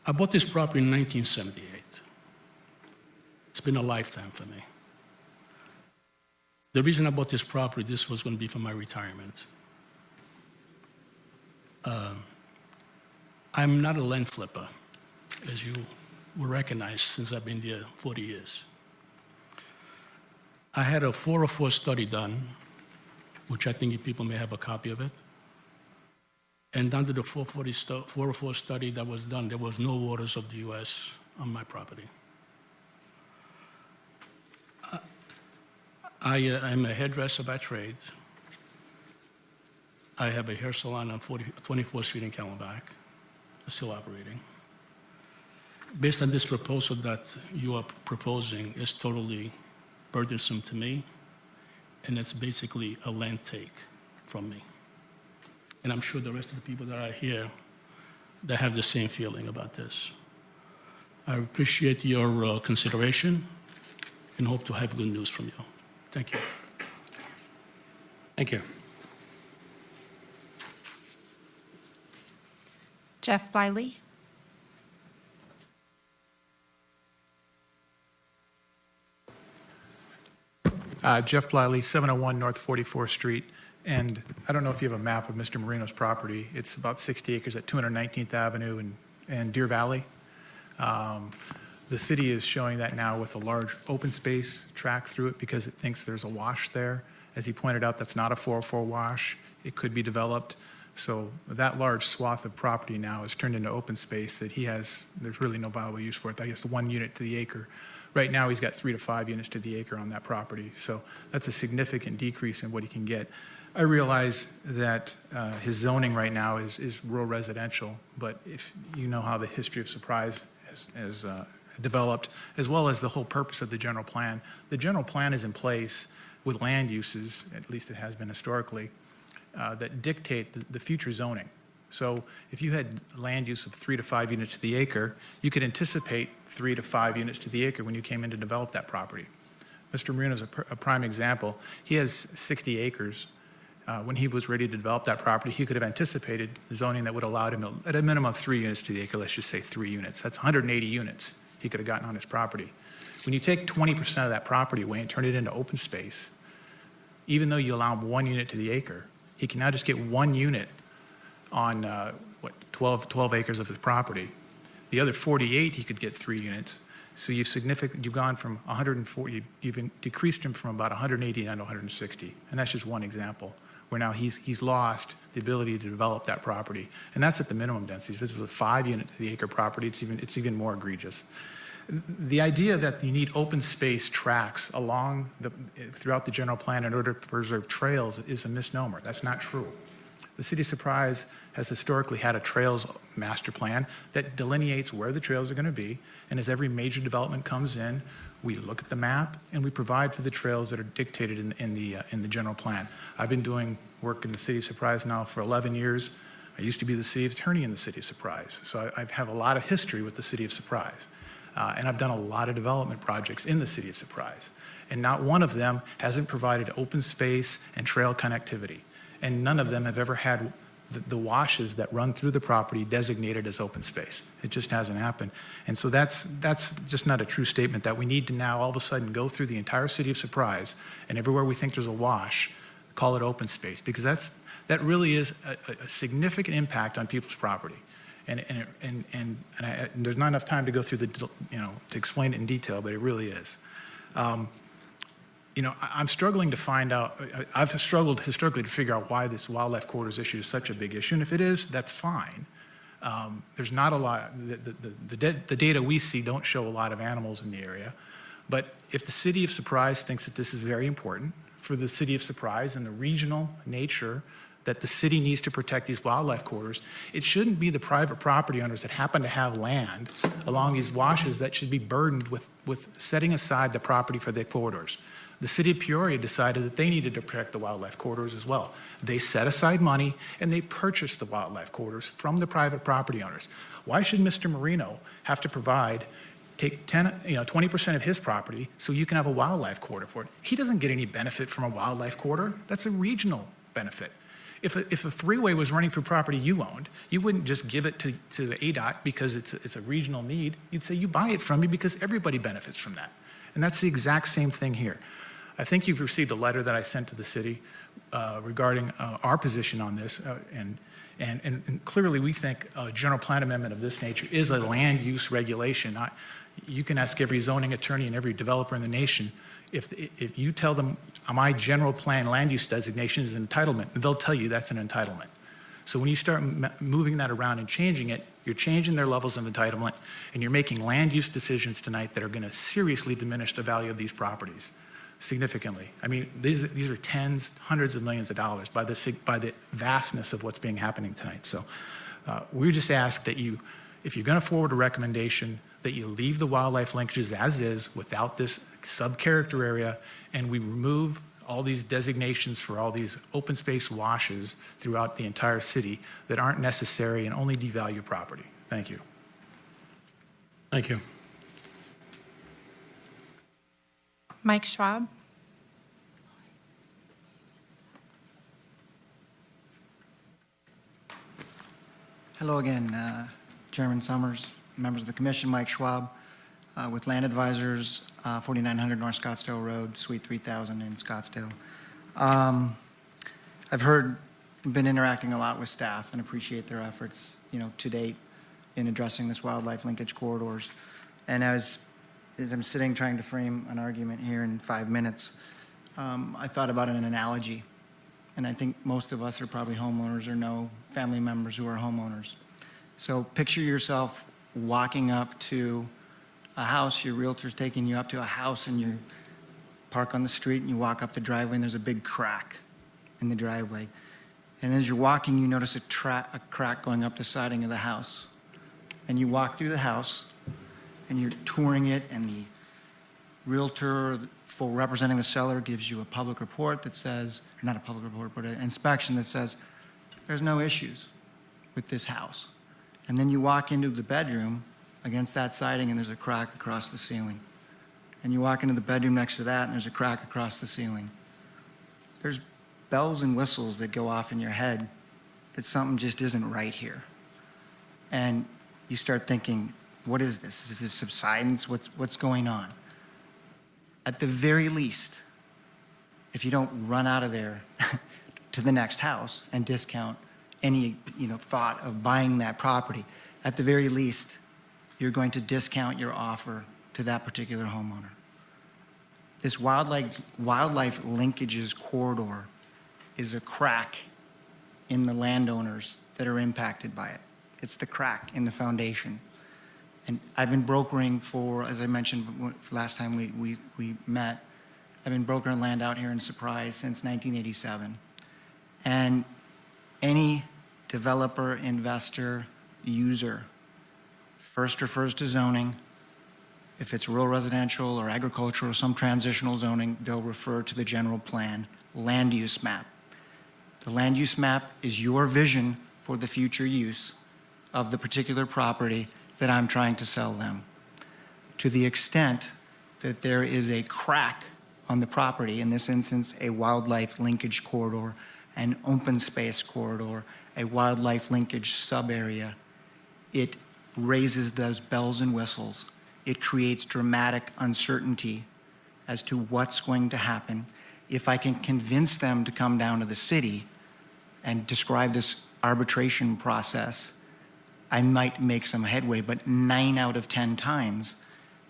bought this property in 1978. It's been a lifetime for me. The reason I bought this property, this was going to be for my retirement. I'm not a land flipper, as you will recognize since I've been there 40 years. I had a 404 study done, which I think you people may have a copy of it. And under the 404 study that was done, there was no waters of the U.S. on my property. I'm a hairdresser by trade. I have a hair salon on 24th Street in Camelback, still operating. Based on this proposal that you are proposing, is totally burdensome to me, and it's basically a land take from me. And I'm sure the rest of the people that are here that have the same feeling about this. I appreciate your consideration and hope to have good news from you. Thank you. Thank you. Jeff Bliley. Jeff Bliley, 701 North 44th Street. And I don't know if you have a map of Mr. Marino's property. It's about 60 acres at 219th Avenue and Deer Valley. The city is showing that now with a large open space track through it because it thinks there's a wash there. As he pointed out, that's not a 404 wash. It could be developed. So that large swath of property now is turned into open space that there's really no viable use for it. I guess 1 unit to the acre. Right now, he's got 3 to 5 units to the acre on that property. So that's a significant decrease in what he can get. I realize that his zoning right now is rural residential, but if you know how the history of Surprise has developed, as well as the whole purpose of the general plan. The general plan is in place with land uses, at least it has been historically, that dictate the future zoning. So if you had land use of 3 to 5 units to the acre, you could anticipate 3 to 5 units to the acre when you came in to develop that property. Mr. Marino is a prime example. He has 60 acres. When he was ready to develop that property, he could have anticipated zoning that would allow him at a minimum of 3 units to the acre, let's just say 3 units. That's 180 units he could have gotten on his property. When you take 20% of that property away and turn it into open space, even though you allow him 1 unit to the acre, he can now just get 1 unit on 12 acres of his property. The other 48, he could get 3 units. So you've gone from 140, you've decreased him from about 180 down to 160. And that's just one example where now he's lost the ability to develop that property. And that's at the minimum density. If this was a 5 unit to the acre property, it's even more egregious. The idea that you need open space tracts throughout the general plan in order to preserve trails is a misnomer. That's not true. The City of Surprise has historically had a trails master plan that delineates where the trails are going to be, and as every major development comes in, we look at the map and we provide for the trails that are dictated in the general plan. I've been doing work in the City of Surprise now for 11 years. I used to be the city attorney in the City of Surprise, so I have a lot of history with the City of Surprise. And I've done a lot of development projects in the City of Surprise. And not one of them hasn't provided open space and trail connectivity. And none of them have ever had the washes that run through the property designated as open space. It just hasn't happened. And so that's just not a true statement that we need to now all of a sudden go through the entire City of Surprise and everywhere we think there's a wash, call it open space, because that really is a significant impact on people's property. And there's not enough time to go through to explain it in detail, but it really is. I'm struggling to find out, I've struggled historically to figure out why this wildlife corridors issue is such a big issue. And if it is, that's fine. There's not a lot, the data we see don't show a lot of animals in the area. But if the City of Surprise thinks that this is very important for the City of Surprise and the regional nature that the city needs to protect these wildlife corridors, it shouldn't be the private property owners that happen to have land along these washes that should be burdened with setting aside the property for their corridors. The City of Peoria decided that they needed to protect the wildlife corridors as well. They set aside money and they purchased the wildlife corridors from the private property owners. Why should Mr. Marino have to take 20% of his property so you can have a wildlife corridor for it? He doesn't get any benefit from a wildlife corridor. That's a regional benefit. If a freeway was running through property you owned, you wouldn't just give it to ADOT because it's a regional need. You'd say, you buy it from me because everybody benefits from that. And that's the exact same thing here. I think you've received a letter that I sent to the city regarding our position on this. And clearly we think a general plan amendment of this nature is a land use regulation. You can ask every zoning attorney and every developer in the nation, if you tell them my general plan land use designation is an entitlement, they'll tell you that's an entitlement. So when you start moving that around and changing it, you're changing their levels of entitlement, and you're making land use decisions tonight that are going to seriously diminish the value of these properties significantly. I mean, these are tens, hundreds of millions of dollars by the vastness of what's happening tonight. So we just ask that if you're going to forward a recommendation, that you leave the wildlife linkages as is without this sub-character area, and we remove all these designations for all these open space washes throughout the entire city that aren't necessary and only devalue property. Thank you. Thank you. Mike Schwab. Hello again, Chairman Summers, members of the Commission, Mike Schwab with Land Advisors, 4900 North Scottsdale Road, Suite 3000 in Scottsdale. I've been interacting a lot with staff and appreciate their efforts, to date in addressing this wildlife linkage corridors. And as I'm sitting trying to frame an argument here in 5 minutes, I thought about an analogy. And I think most of us are probably homeowners or know family members who are homeowners. So picture yourself walking up to a house, your realtor's taking you up to a house, and you park on the street and you walk up the driveway and there's a big crack in the driveway. And as you're walking, you notice a crack going up the siding of the house. And you walk through the house and you're touring it, and the realtor for representing the seller gives you a public report that says, not a public report, but an inspection that says, there's no issues with this house. And then you walk into the bedroom against that siding, and there's a crack across the ceiling. And you walk into the bedroom next to that, and there's a crack across the ceiling. There's bells and whistles that go off in your head that something just isn't right here. And you start thinking, what is this? Is this subsidence? What's going on? At the very least, if you don't run out of there to the next house and discount any thought of buying that property, at the very least, you're going to discount your offer to that particular homeowner. This wildlife linkages corridor is a crack in the landowners that are impacted by it. It's the crack in the foundation. And I've been brokering for, as I mentioned last time we met, I've been brokering land out here in Surprise since 1987. And any developer, investor, user first refers to zoning. If it's rural residential or agricultural or some transitional zoning, they'll refer to the general plan, land use map. The land use map is your vision for the future use of the particular property that I'm trying to sell them. To the extent that there is a crack on the property, in this instance, a wildlife linkage corridor, an open space corridor, a wildlife linkage sub-area, it raises those bells and whistles. It creates dramatic uncertainty as to what's going to happen. If I can convince them to come down to the city and describe this arbitration process, I might make some headway, but 9 out of 10 times,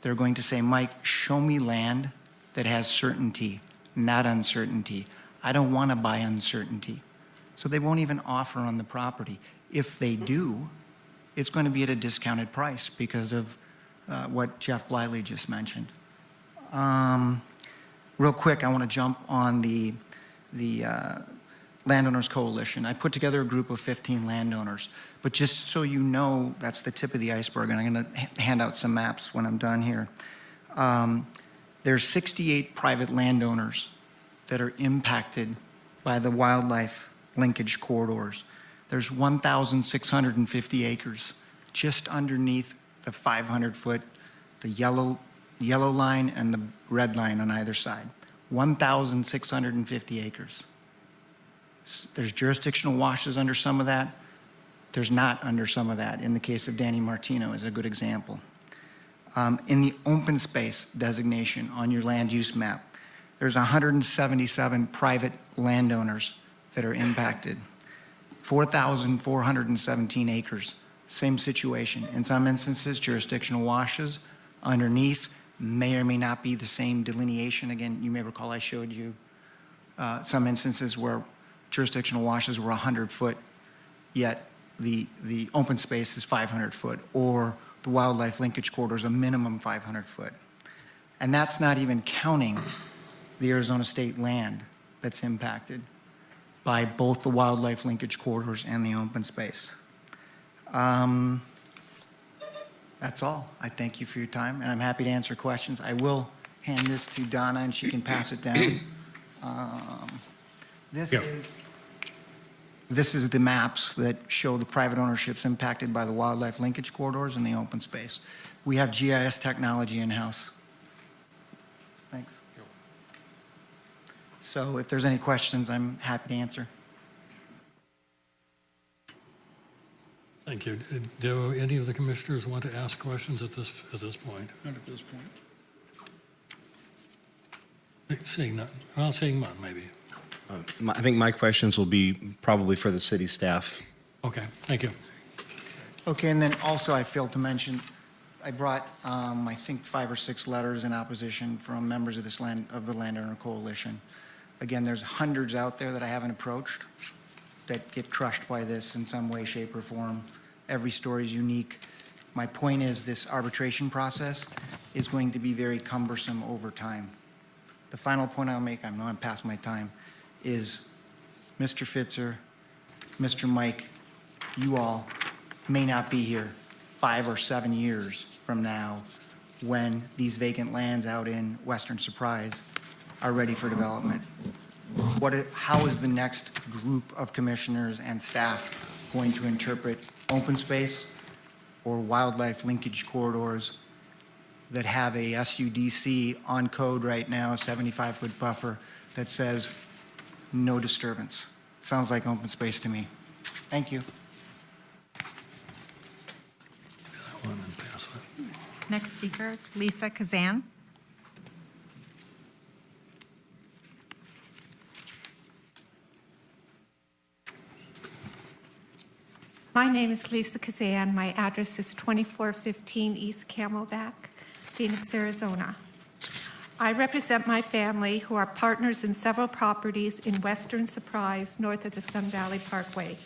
they're going to say, Mike, show me land that has certainty, not uncertainty. I don't want to buy uncertainty. So they won't even offer on the property. If they do, it's going to be at a discounted price because of what Jeff Bliley just mentioned. Real quick, I want to jump on the Landowners Coalition. I put together a group of 15 landowners, but just so you know, that's the tip of the iceberg, and I'm going to hand out some maps when I'm done here. There's 68 private landowners that are impacted by the wildlife linkage corridors. There's 1,650 acres just underneath the 500-foot, the yellow line and the red line on either side. 1,650 acres. There's jurisdictional washes under some of that. There's not under some of that. In the case of Danny Martino is a good example. In the open space designation on your land use map, there's 177 private landowners that are impacted. 4,417 acres, same situation. In some instances, jurisdictional washes underneath may or may not be the same delineation. Again, you may recall I showed you some instances where jurisdictional washes were 100 foot, yet the open space is 500 foot, or the wildlife linkage corridor is a minimum 500 foot. And that's not even counting the Arizona state land that's impacted by both the wildlife linkage corridors and the open space. That's all. I thank you for your time, and I'm happy to answer questions. I will hand this to Donna, and she can pass it down. This is the maps that show the private ownerships impacted by the wildlife linkage corridors and the open space. We have GIS technology in-house. Thanks. So if there's any questions, I'm happy to answer. Thank you. Do any of the commissioners want to ask questions at this point? Not at this point. Seeing none. Well, seeing none, maybe. I think my questions will be probably for the city staff. Okay, thank you. Okay, and then also I failed to mention, I brought, I think 5 or 6 letters in opposition from members of the Landowner Coalition. Again, there's hundreds out there that I haven't approached that get crushed by this in some way, shape, or form. Every story is unique. My point is this arbitration process is going to be very cumbersome over time. The final point I'll make, I know I'm past my time, is Mr. Fitzer, Mr. Mike, you all may not be here 5 or 7 years from now when these vacant lands out in Western Surprise are ready for development? How is the next group of commissioners and staff going to interpret open space or wildlife linkage corridors that have a SUDC on code right now, a 75-foot buffer that says no disturbance? Sounds like open space to me. Thank you. Next speaker, Lisa Kazan. My name is Lisa Kazan. My address is 2415 East Camelback, Phoenix, Arizona. I represent my family, who are partners in several properties in Western Surprise, north of the Sun Valley Parkway.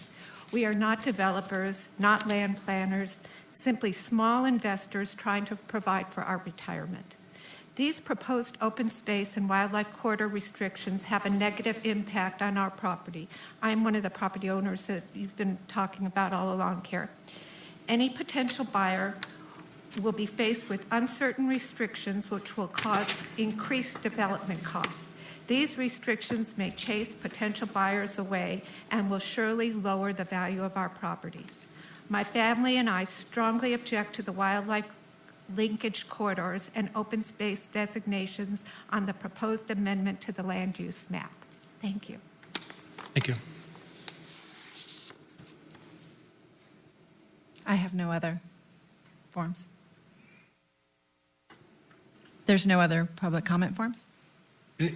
We are not developers, not land planners, simply small investors trying to provide for our retirement. These proposed open space and wildlife corridor restrictions have a negative impact on our property. I'm one of the property owners that you've been talking about all along here. Any potential buyer will be faced with uncertain restrictions which will cause increased development costs. These restrictions may chase potential buyers away and will surely lower the value of our properties. My family and I strongly object to the wildlife linkage corridors and open space designations on the proposed amendment to the land use map. Thank you. Thank you. I have no other forms. There's no other public comment forms?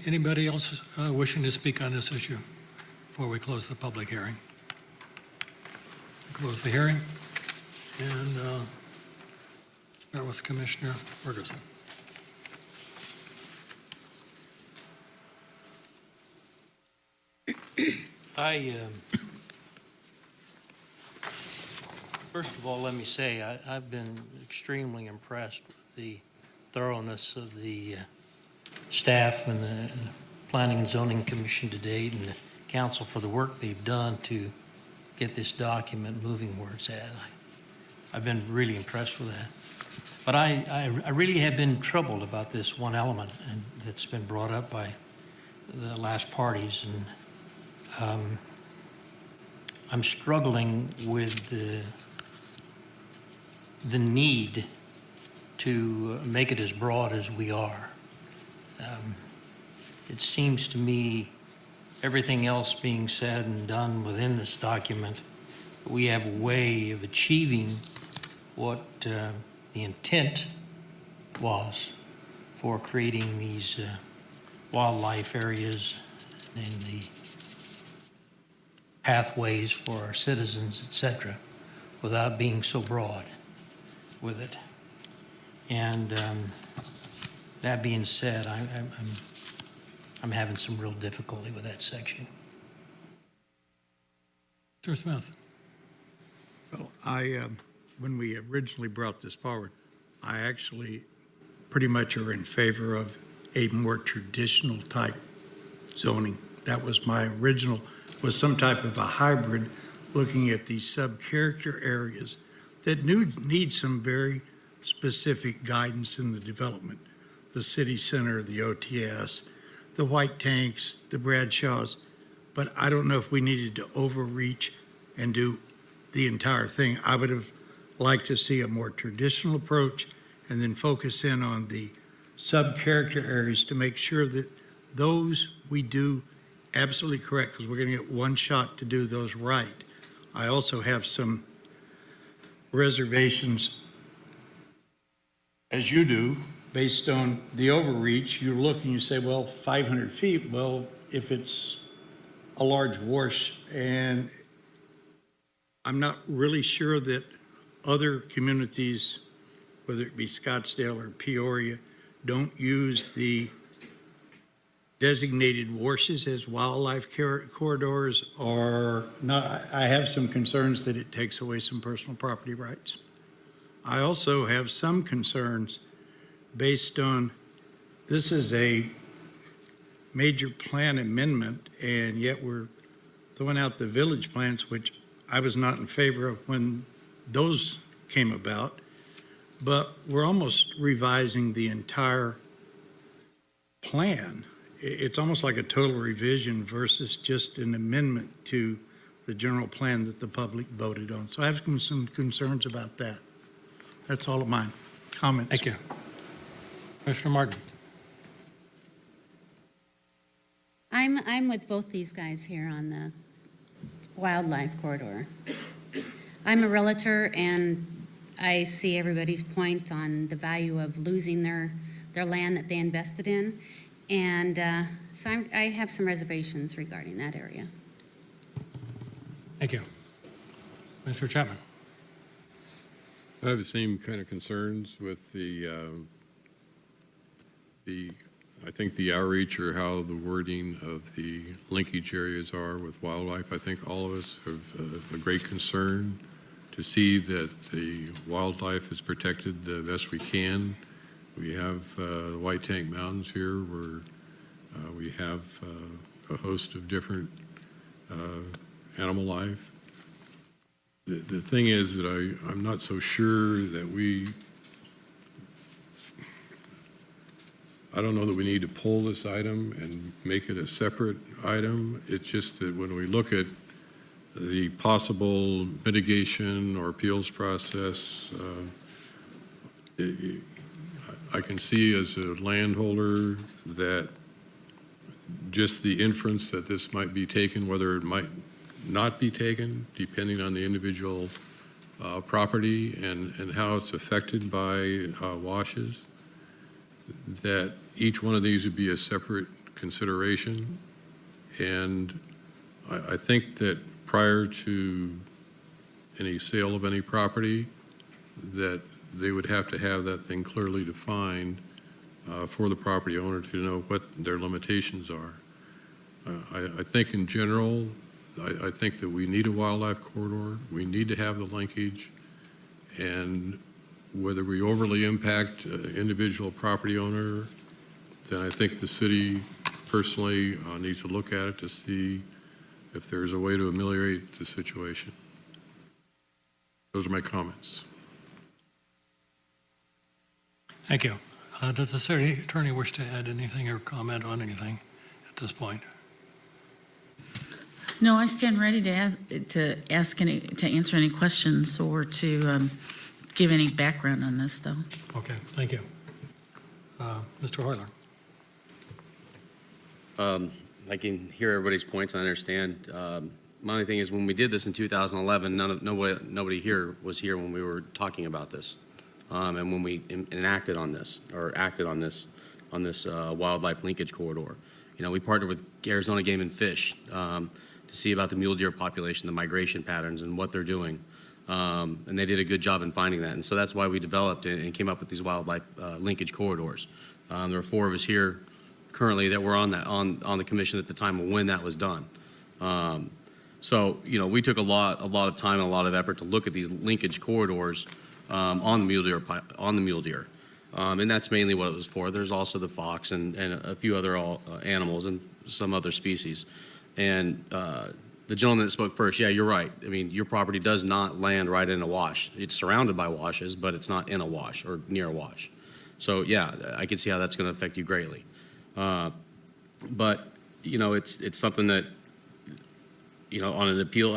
Anybody else wishing to speak on this issue before we close the public hearing? Close the hearing and start with Commissioner Ferguson. First of all, let me say I've been extremely impressed with the thoroughness of the staff and the Planning and Zoning Commission to date, and the council for the work they've done to get this document moving where it's at. I've been really impressed with that. But I really have been troubled about this one element and that's been brought up by the last parties, and I'm struggling with the need to make it as broad as we are. It seems to me, everything else being said and done within this document, we have a way of achieving what the intent was for creating these wildlife areas and the pathways for our citizens, etc., without being so broad with it. And that being said, I'm having some real difficulty with that section. Mr. Smith. Well, when we originally brought this forward, I actually pretty much are in favor of a more traditional type zoning. That was my original, was some type of a hybrid, looking at these sub-character areas that need some very specific guidance in the development. The city center, the OTS, the white tanks, the Bradshaws, but I don't know if we needed to overreach and do the entire thing. I would have liked to see a more traditional approach and then focus in on the sub-character areas to make sure that those we do absolutely correct, because we're going to get one shot to do those right. I also have some reservations, as you do, based on the overreach. You look and you say, well, 500 feet, well, if it's a large wash, and I'm not really sure that other communities, whether it be Scottsdale or Peoria, don't use the designated washes as wildlife corridors, or not. I have some concerns that it takes away some personal property rights. I also have some concerns based on, this is a major plan amendment, and yet we're throwing out the village plans, which I was not in favor of when those came about. but we're almost revising the entire plan. It's almost like a total revision versus just an amendment to the general plan that the public voted on. So I have some concerns about that. That's all of my comments. Thank you. Commissioner Martin. I'm with both these guys here on the wildlife corridor. I'm a realtor, and I see everybody's point on the value of losing their land that they invested in. And so I have some reservations regarding that area. Thank you. Mr. Chapman. I have the same kind of concerns with I think the outreach or how the wording of the linkage areas are with wildlife. I think all of us have a great concern to see that the wildlife is protected the best we can. We have the White Tank Mountains here where we have a host of different animal life. The thing is that I'm not so sure that I don't know that we need to pull this item and make it a separate item. It's just that when we look at the possible mitigation or appeals process, I can see as a landholder that just the inference that this might be taken, whether it might not be taken, depending on the individual property and how it's affected by washes, that each one of these would be a separate consideration. And I think that prior to any sale of any property, that they would have to have that thing clearly defined for the property owner to know what their limitations are. I think in general, I think that we need a wildlife corridor. We need to have the linkage, and whether we overly impact individual property owner, then I think the city personally needs to look at it to see if there's a way to ameliorate the situation. Those are my comments. Thank you. Does the city attorney wish to add anything or comment on anything at this point? No, I stand ready to answer any questions or to give any background on this, though. Okay, thank you. Mr. Hoyler. I can hear everybody's points. I understand. My only thing is, when we did this in 2011, nobody here was here when we were talking about this, and when we enacted on this or acted on this wildlife linkage corridor. You know, we partnered with Arizona Game and Fish to see about the mule deer population, the migration patterns, and what they're doing. And they did a good job in finding that. And so that's why we developed and came up with these wildlife linkage corridors. There were 4 of us here currently that were on the commission at the time of when that was done. So, you know, we took a lot of time and a lot of effort to look at these linkage corridors on the mule deer. And that's mainly what it was for. There's also the fox and a few other animals and some other species. And the gentleman that spoke first, yeah, you're right. I mean, your property does not land right in a wash. It's surrounded by washes, but it's not in a wash or near a wash. So, yeah, I can see how that's going to affect you greatly. But, you know, it's something that, you know, on an appeal,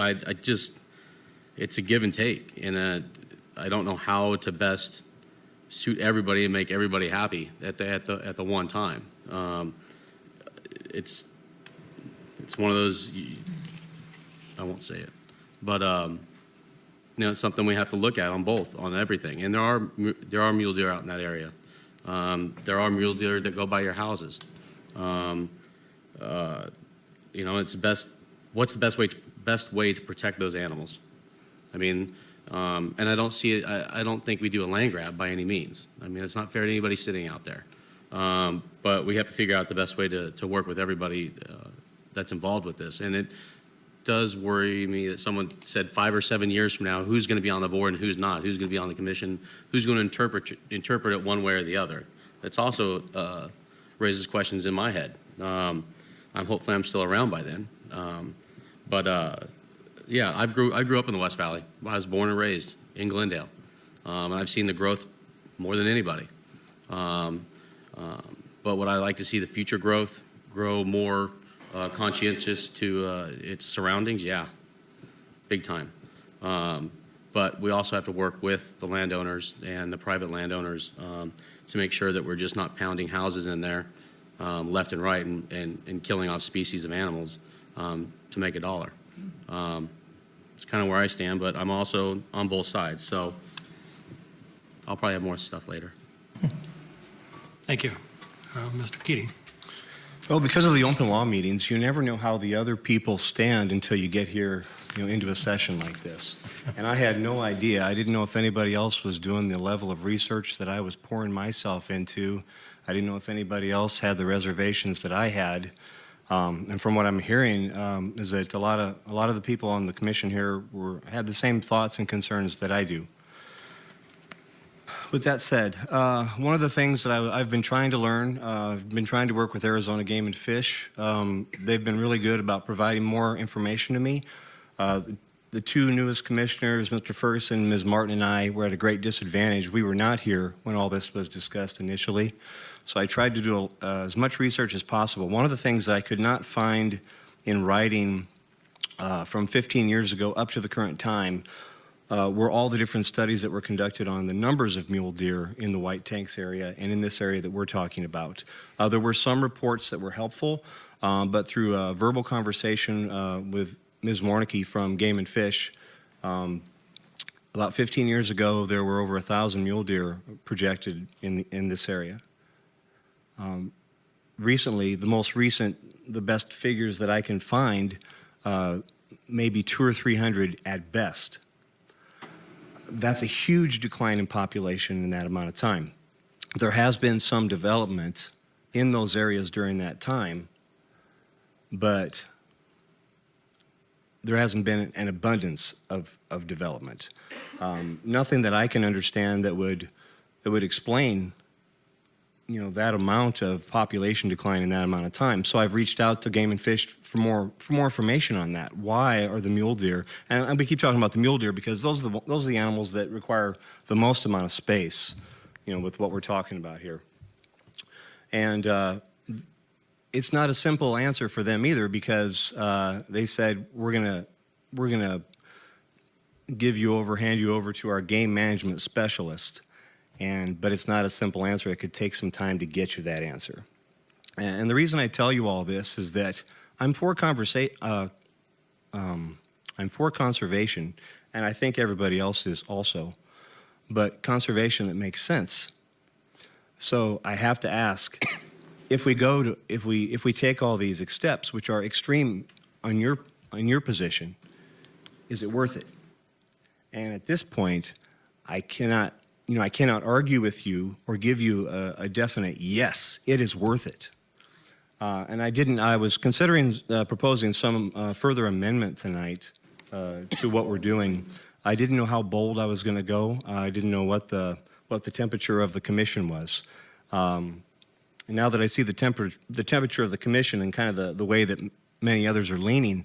it's a give and take. And I don't know how to best suit everybody and make everybody happy at the one time. It's one of those, I won't say it, but you know, it's something we have to look at on everything. And there are mule deer out in that area. There are mule deer that go by your houses. You know, what's the best way to protect those animals? I mean, and I don't see it. I don't think we do a land grab by any means. I mean, it's not fair to anybody sitting out there. But we have to figure out the best way to work with everybody that's involved with this. And it does worry me that someone said 5 or 7 years from now, who's going to be on the board and who's not? Who's going to be on the commission? Who's going to interpret it one way or the other? That's also raises questions in my head. Hopefully I'm still around by then. Yeah, I grew up in the West Valley. I was born and raised in Glendale. And I've seen the growth more than anybody. But would I like to see the future growth grow more conscientious to its surroundings? Yeah, big time. But we also have to work with the landowners and the private landowners to make sure that we're just not pounding houses in there left and right and killing off species of animals to make a dollar. It's kind of where I stand, but I'm also on both sides. So I'll probably have more stuff later. Thank you. Mr. Keating. Well, because of the open law meetings, you never know how the other people stand until you get here, into a session like this. And I had no idea. I didn't know if anybody else was doing the level of research that I was pouring myself into. I didn't know if anybody else had the reservations that I had. And from what I'm hearing, is that a lot of the people on the commission here had the same thoughts and concerns that I do. With that said, one of the things that I've been trying to learn, I've been trying to work with Arizona Game and Fish. They've been really good about providing more information to me. The two newest commissioners, Mr. Ferguson and Ms. Martin, and I were at a great disadvantage. We were not here when all this was discussed initially. So I tried to do as much research as possible. One of the things that I could not find in writing from 15 years ago up to the current time were all the different studies that were conducted on the numbers of mule deer in the White Tanks area and in this area that we're talking about. There were some reports that were helpful, but through a verbal conversation with Ms. Warnicki from Game and Fish, about 15 years ago, there were over 1,000 mule deer projected in this area. Recently, the best figures that I can find, maybe 200 or 300 at best. That's a huge decline in population in that amount of time. There has been some development in those areas during that time, but there hasn't been an abundance of development. Nothing that I can understand that would explain that amount of population decline in that amount of time. So I've reached out to Game and Fish for more information on that. Why are the mule deer, and we keep talking about the mule deer because those are the animals that require the most amount of space, with what we're talking about here. And it's not a simple answer for them either because they said we're gonna hand you over to our game management specialist. But it's not a simple answer. It could take some time to get you that answer. And the reason I tell you all this is that I'm for conservation, and I think everybody else is also, but conservation that makes sense. So I have to ask, if we take all these steps, which are extreme on your position, is it worth it? And at this point, I cannot argue with you or give you a definite yes, it is worth it. And I was considering proposing some further amendment tonight to what we're doing. I didn't know how bold I was going to go. I didn't know what the temperature of the commission was. And now that I see the temperature of the commission and kind of the way that many others are leaning,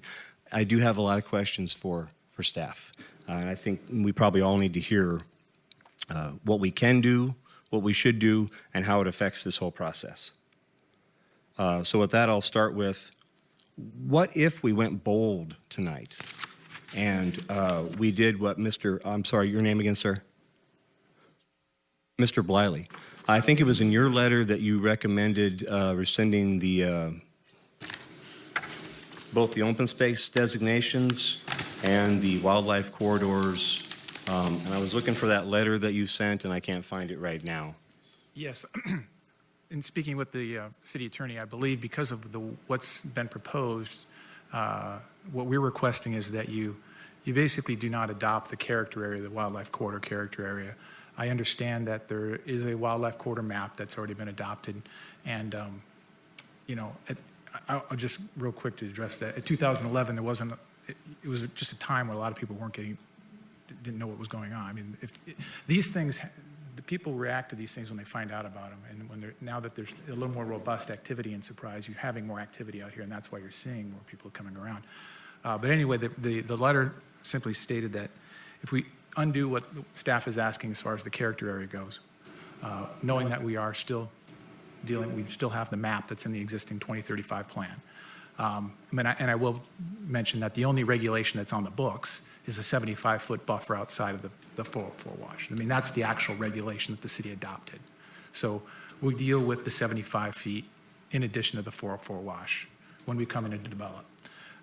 I do have a lot of questions for staff. And I think we probably all need to hear what we can do, what we should do, and how it affects this whole process. So with that, I'll start with, what if we went bold tonight and we did what I'm sorry, your name again, sir? Mr. Bliley. I think it was in your letter that you recommended rescinding both the open space designations and the wildlife corridors. And I was looking for that letter that you sent, and I can't find it right now. Yes. In speaking with the city attorney, I believe because of what's been proposed, what we're requesting is that you basically do not adopt the character area, the wildlife corridor character area. I understand that there is a wildlife corridor map that's already been adopted, and I'll just real quick to address that. In 2011, it was just a time when a lot of people didn't know what was going on. I mean, these things, the people react to these things when they find out about them, and now that there's a little more robust activity and Surprise, you're having more activity out here, and that's why you're seeing more people coming around. But anyway, the letter simply stated that if we undo what staff is asking as far as the character area goes, knowing that we are still we still have the map that's in the existing 2035 plan. And I will mention that the only regulation that's on the books is a 75-foot buffer outside of the 404 wash. I mean, that's the actual regulation that the city adopted. So we deal with the 75 feet in addition to the 404 wash when we come in to develop.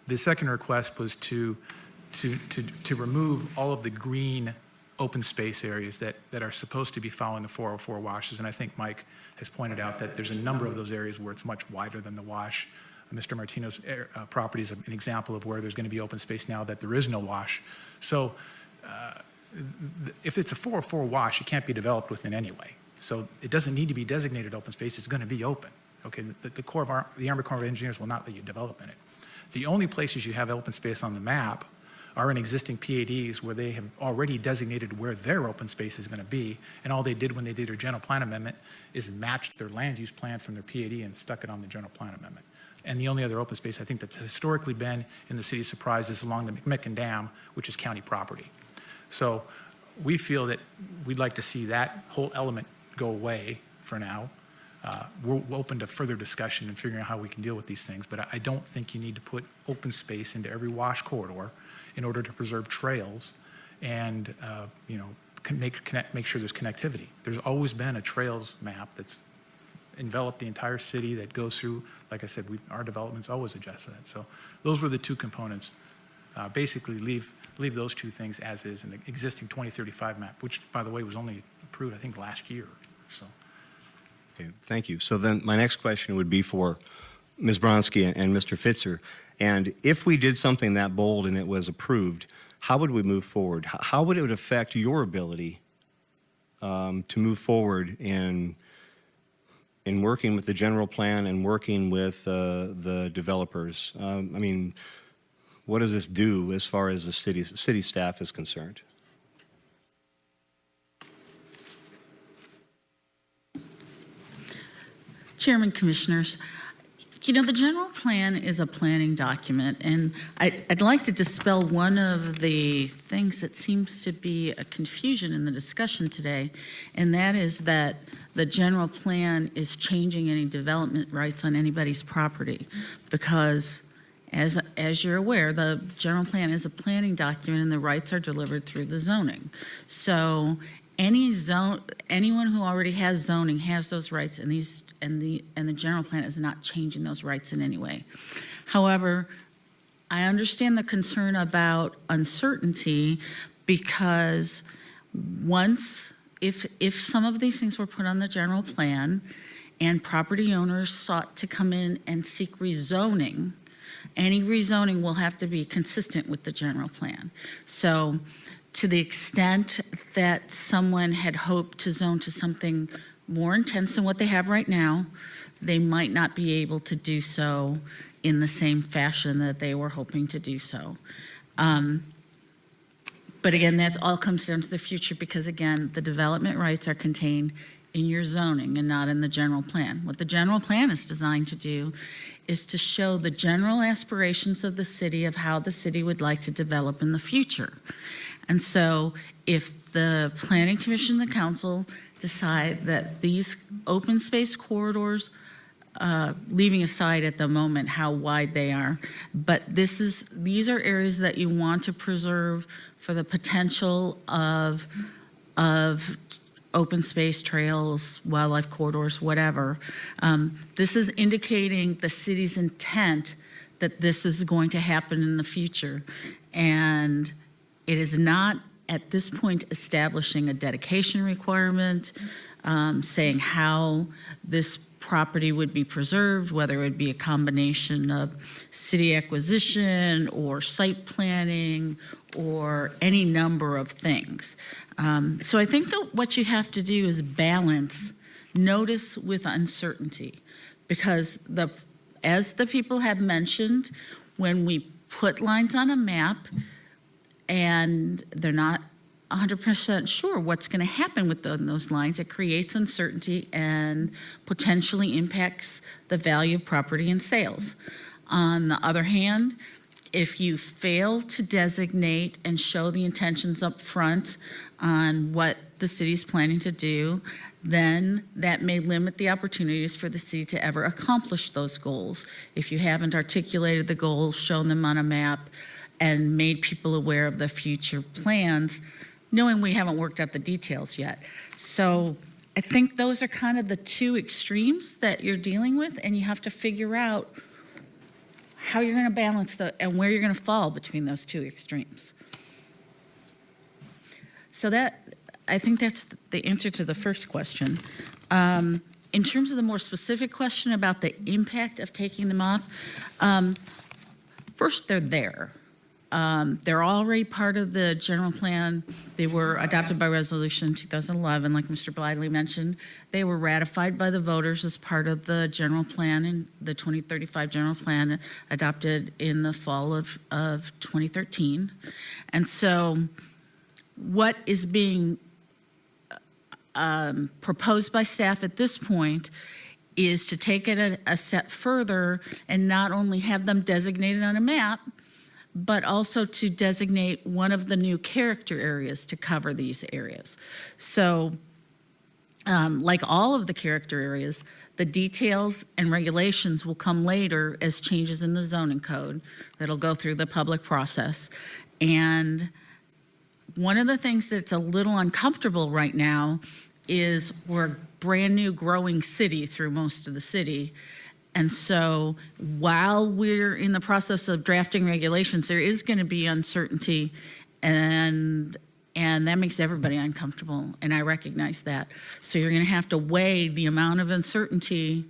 The second request was to remove all of the green open space areas that are supposed to be following the 404 washes. And I think Mike has pointed out that there's a number of those areas where it's much wider than the wash. Mr. Martino's property is an example of where there's going to be open space now that there is no wash. So if it's a 404 wash, it can't be developed within anyway. So it doesn't need to be designated open space. It's going to be open. Okay, the Army Corps of Engineers will not let you develop in it. The only places you have open space on the map are in existing PADs where they have already designated where their open space is going to be, and all they did when they did their general plan amendment is matched their land use plan from their PAD and stuck it on the general plan amendment. And the only other open space I think that's historically been in the city of Surprise is along the McMicken Dam, which is county property. So we feel that we'd like to see that whole element go away for now. We're open to further discussion and figuring out how we can deal with these things, but I don't think you need to put open space into every wash corridor in order to preserve trails and make sure there's connectivity. There's always been a trails map that's enveloped the entire city that goes through. Like I said, our development's always adjusted that. So those were the two components. Basically, leave those two things as is in the existing 2035 map, which, by the way, was only approved, I think, last year. So. Okay, thank you. So then my next question would be for Ms. Bronski and Mr. Fitzer. And if we did something that bold and it was approved, how would we move forward? How would it affect your ability to move forward in working with the general plan and working with the developers? I mean, what does this do as far as the city staff is concerned? Chairman, Commissioners, you know, the general plan is a planning document, and I'd like to dispel one of the things that seems to be a confusion in the discussion today, and that is that the general plan is changing any development rights on anybody's property, because as you're aware, the general plan is a planning document and the rights are delivered through the zoning. So anyone who already has zoning has those rights, and the general plan is not changing those rights in any way. However, I understand the concern about uncertainty, because if some of these things were put on the general plan and property owners sought to come in and seek rezoning, any rezoning will have to be consistent with the general plan. So to the extent that someone had hoped to zone to something more intense than what they have right now, they might not be able to do so in the same fashion that they were hoping to do so. But again, that all comes down to the future, because again, the development rights are contained in your zoning and not in the general plan. What the general plan is designed to do is to show the general aspirations of the city of how the city would like to develop in the future. And so if the Planning Commission and the Council decide that these open space corridors, leaving aside at the moment how wide they are, but these are areas that you want to preserve for the potential of open space trails, wildlife corridors, whatever. This is indicating the city's intent that this is going to happen in the future. And it is not at this point establishing a dedication requirement, saying how this property would be preserved, whether it would be a combination of city acquisition or site planning or any number of things. So I think that what you have to do is balance notice with uncertainty, because as the people have mentioned, when we put lines on a map and they're not 100% sure what's going to happen with those lines, it creates uncertainty and potentially impacts the value of property and sales. On the other hand, if you fail to designate and show the intentions up front on what the city's planning to do, then that may limit the opportunities for the city to ever accomplish those goals. If you haven't articulated the goals, shown them on a map, and made people aware of the future plans, knowing we haven't worked out the details yet. So I think those are kind of the two extremes that you're dealing with, and you have to figure out how you're going to balance and where you're going to fall between those two extremes. So I think that's the answer to the first question. In terms of the more specific question about the impact of taking them off, first, they're there. They're already part of the general plan. They were adopted by resolution in 2011, like Mr. Bliley mentioned. They were ratified by the voters as part of the general plan, and the 2035 general plan adopted in the fall of 2013. And so what is being proposed by staff at this point is to take it a step further and not only have them designated on a map, but also to designate one of the new character areas to cover these areas. So like all of the character areas, the details and regulations will come later as changes in the zoning code that'll go through the public process. And one of the things that's a little uncomfortable right now is we're a brand new growing city through most of the city. And so while we're in the process of drafting regulations, there is going to be uncertainty, and that makes everybody uncomfortable, and I recognize that. So you're going to have to weigh the amount of uncertainty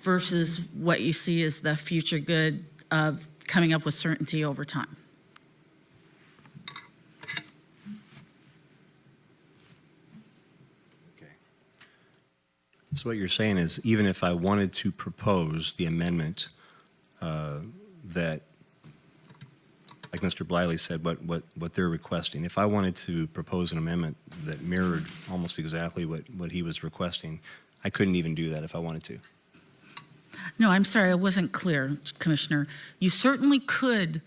versus what you see as the future good of coming up with certainty over time. So what you're saying is, even if I wanted to propose the amendment that, like Mr. Bliley said, what they're requesting, if I wanted to propose an amendment that mirrored almost exactly what he was requesting, I couldn't even do that if I wanted to. No, I'm sorry, I wasn't clear, Commissioner. You certainly could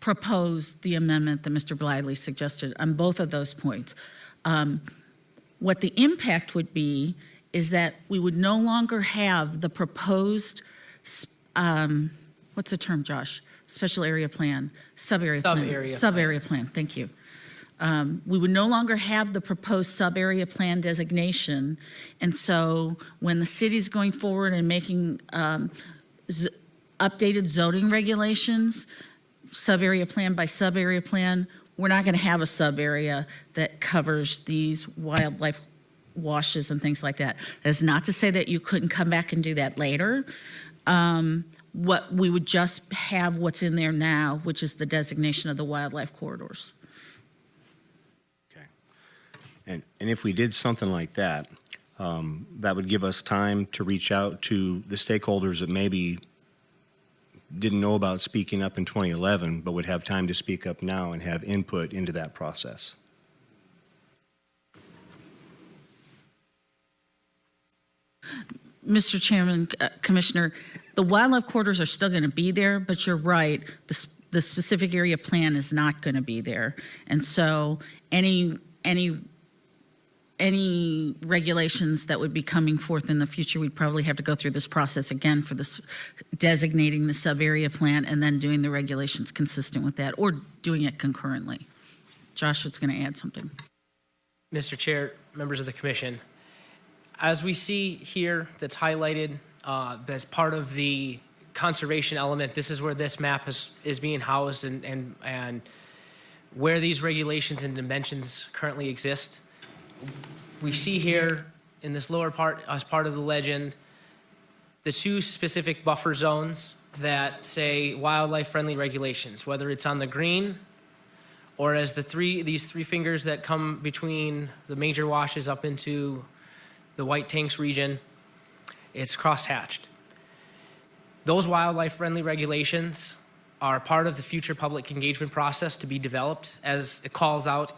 propose the amendment that Mr. Bliley suggested on both of those points. What the impact would be is that we would no longer have the proposed, what's the term, Josh? Special area plan, sub-area plan, thank you. We would no longer have the proposed sub-area plan designation, and so when the city's going forward and making updated zoning regulations, sub-area plan by sub-area plan, we're not gonna have a sub-area that covers these wildlife washes and things like that. That is not to say that you couldn't come back and do that later. What we would just have what's in there now, which is the designation of the wildlife corridors. Okay. And if we did something like that, that would give us time to reach out to the stakeholders that maybe didn't know about speaking up in 2011, but would have time to speak up now and have input into that process. Mr. Chairman, Commissioner, the wildlife corridors are still going to be there, but you're right, the specific area plan is not going to be there. And so any regulations that would be coming forth in the future, we'd probably have to go through this process again for this designating the sub-area plan and then doing the regulations consistent with that, or doing it concurrently. Josh was going to add something. Mr. Chair, members of the commission, as we see here that's highlighted as part of the conservation element, this is where this map is being housed and where these regulations and dimensions currently exist. We see here in this lower part, as part of the legend, the two specific buffer zones that say wildlife-friendly regulations, whether it's on the green or as these three fingers that come between the major washes up into the White Tanks region, it's cross-hatched. Those wildlife-friendly regulations are part of the future public engagement process to be developed, as it calls out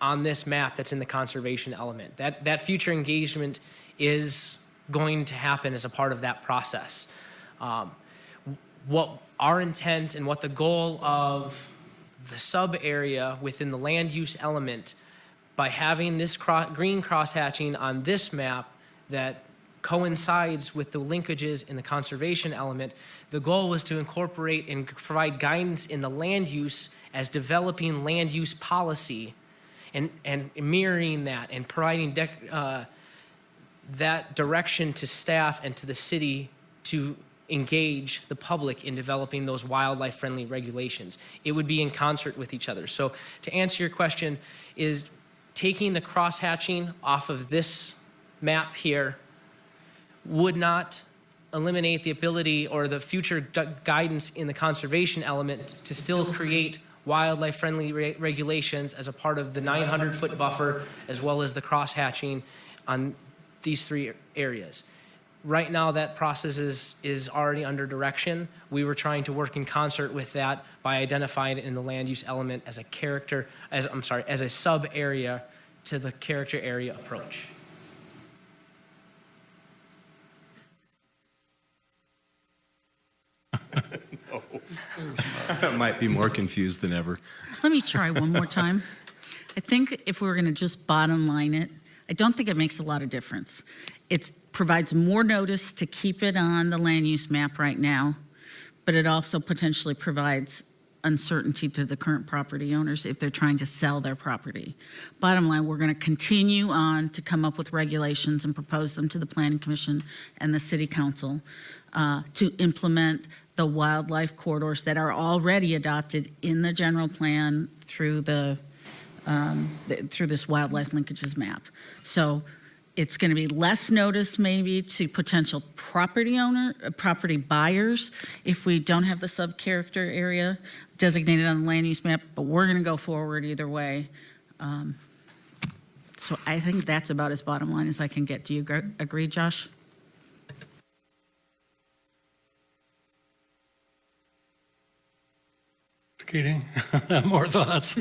on this map that's in the conservation element. That future engagement is going to happen as a part of that process. What our intent and what the goal of the sub area within the land use element by having this green crosshatching on this map that coincides with the linkages in the conservation element, the goal was to incorporate and provide guidance in the land use as developing land use policy and mirroring that and providing that direction to staff and to the city to engage the public in developing those wildlife-friendly regulations. It would be in concert with each other. So to answer your question, is taking the crosshatching off of this map here would not eliminate the ability or the future guidance in the conservation element to still create wildlife-friendly regulations as a part of the 900-foot buffer, as well as the crosshatching on these three areas. Right now, that process is already under direction. We were trying to work in concert with that by identifying it in the land use element as a sub area to the character area approach. I might be more confused than ever. Let me try one more time. I think if we were going to just bottom line it, I don't think it makes a lot of difference. It provides more notice to keep it on the land use map right now, but it also potentially provides uncertainty to the current property owners if they're trying to sell their property. Bottom line, we're going to continue on to come up with regulations and propose them to the Planning Commission and the City Council to implement the wildlife corridors that are already adopted in the general plan through through this wildlife linkages map. So it's going to be less notice maybe to potential property buyers if we don't have the sub-character area designated on the land use map, but we're going to go forward either way. So I think that's about as bottom line as I can get. Do you agree, Josh? Keating, more thoughts?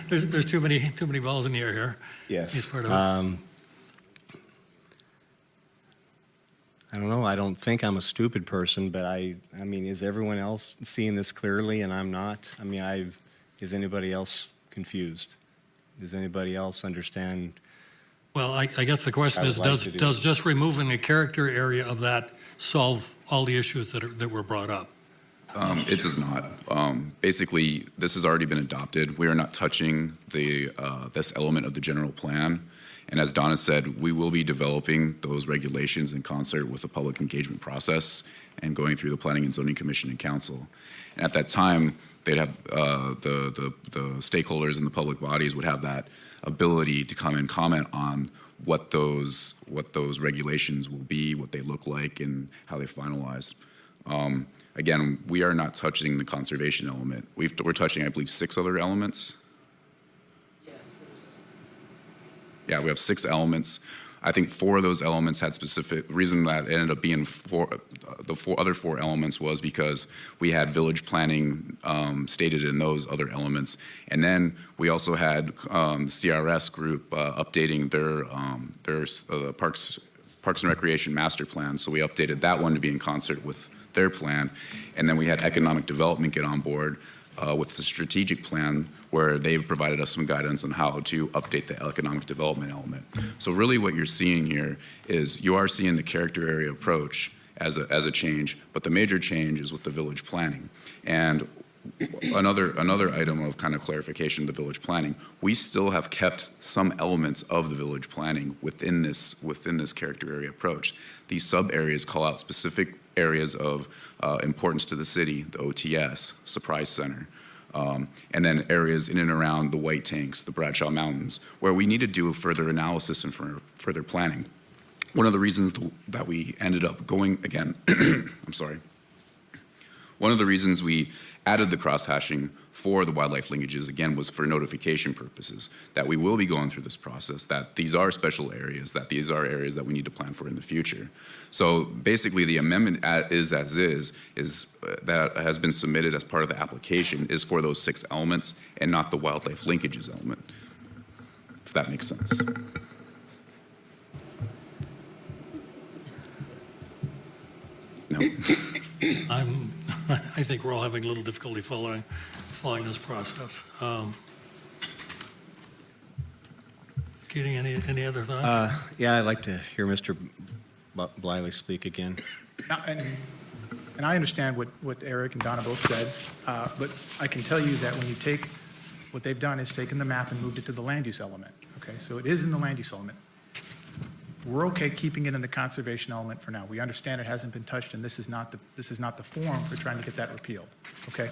There's too many balls in the air here. Yes. Part of I don't know. I don't think I'm a stupid person, but I mean, is everyone else seeing this clearly and I'm not? I mean, is anybody else confused? Does anybody else understand? Well, I guess the question is, does just removing a character area of that solve all the issues that were brought up? It does not. Basically, this has already been adopted. We are not touching this element of the general plan. And as Donna said, we will be developing those regulations in concert with the public engagement process and going through the Planning and Zoning Commission and Council. And at that time, they'd have the stakeholders and the public bodies would have that ability to come and comment on what those regulations will be, what they look like, and how they finalize. Again, we are not touching the conservation element. We're touching, I believe, 6 other elements. Yeah, we have 6 elements. I think 4 of those elements had specific reason that it ended up being 4. The other 4 elements was because we had village planning stated in those other elements, and then we also had the CRS group updating their Parks and Recreation master plan. So we updated that one to be in concert with their plan, and then we had economic development get on board with the strategic plan, where they've provided us some guidance on how to update the economic development element. So really what you're seeing here is you are seeing the character area approach as a change, but the major change is with the village planning. And another item of kind of clarification of the village planning, we still have kept some elements of the village planning within this character area approach. These sub areas call out specific areas of importance to the city, the OTS, Surprise Center, and then areas in and around the White Tanks, the Bradshaw Mountains, where we need to do further analysis and further planning. One of the reasons that we ended up going, again, I'm sorry. One of the reasons we added the cross-hashing for the wildlife linkages, again, was for notification purposes, that we will be going through this process, that these are special areas, that these are areas that we need to plan for in the future. So basically the amendment that has been submitted as part of the application is for those 6 elements and not the wildlife linkages element, if that makes sense. No. I think we're all having a little difficulty following this process. Keating, any other thoughts? Yeah, I'd like to hear Mr. Bliley speak again. Now, and I understand what Eric and Donna both said, but I can tell you that when you take, what they've done is taken the map and moved it to the land use element, okay? So it is in the land use element. We're okay keeping it in the conservation element for now. We understand it hasn't been touched, and this is not the forum for trying to get that repealed, okay?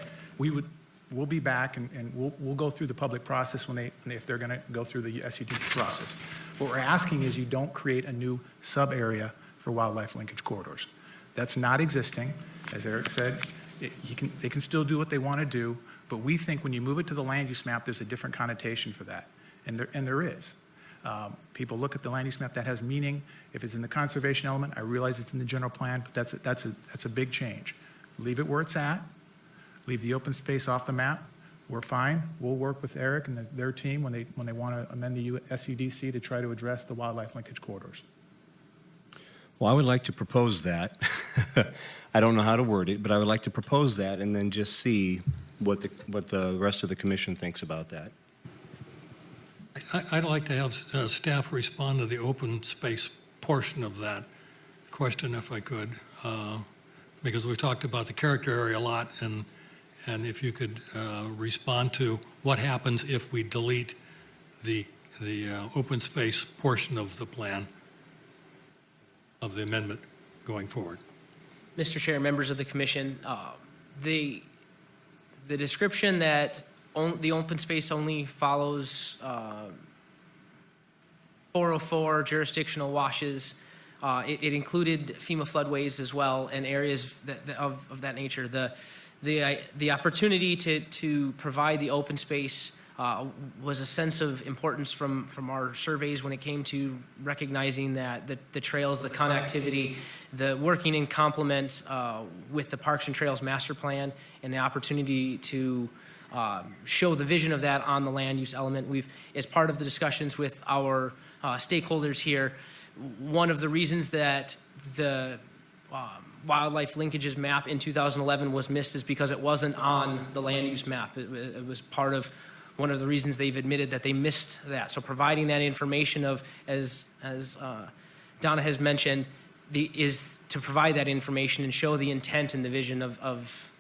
We'll be back, and we'll go through the public process if they're gonna go through the SUDC process. What we're asking is you don't create a new sub-area for wildlife linkage corridors. That's not existing. As Eric said, they can still do what they want to do, but we think when you move it to the land use map, there's a different connotation for that, and there is. People look at the land use map, that has meaning. If it's in the conservation element, I realize it's in the general plan, but that's a big change. Leave it where it's at. Leave the open space off the map. We're fine. We'll work with Eric and their team when they want to amend the SUDC to try to address the wildlife linkage corridors. Well, I would like to propose that. I don't know how to word it, but I would like to propose that and then just see what the rest of the commission thinks about that. I'd like to have staff respond to the open space portion of that question, if I could, because we talked about the character area a lot, and if you could respond to what happens if we delete the open space portion of the plan, of the amendment going forward. Mr. Chair, members of the commission, the description that the open space only follows 404 jurisdictional washes, it included FEMA floodways as well and areas of that nature. The opportunity to provide the open space was a sense of importance from our surveys when it came to recognizing that the trails, the connectivity, the working in complement with the Parks and Trails Master Plan, and the opportunity to show the vision of that on the land use element. We've, as part of the discussions with our stakeholders here, one of the reasons that the wildlife linkages map in 2011 was missed is because it wasn't on the land use map. It was part of one of the reasons they've admitted that they missed that. So providing that information of, as Donna has mentioned, is to provide that information and show the intent and the vision of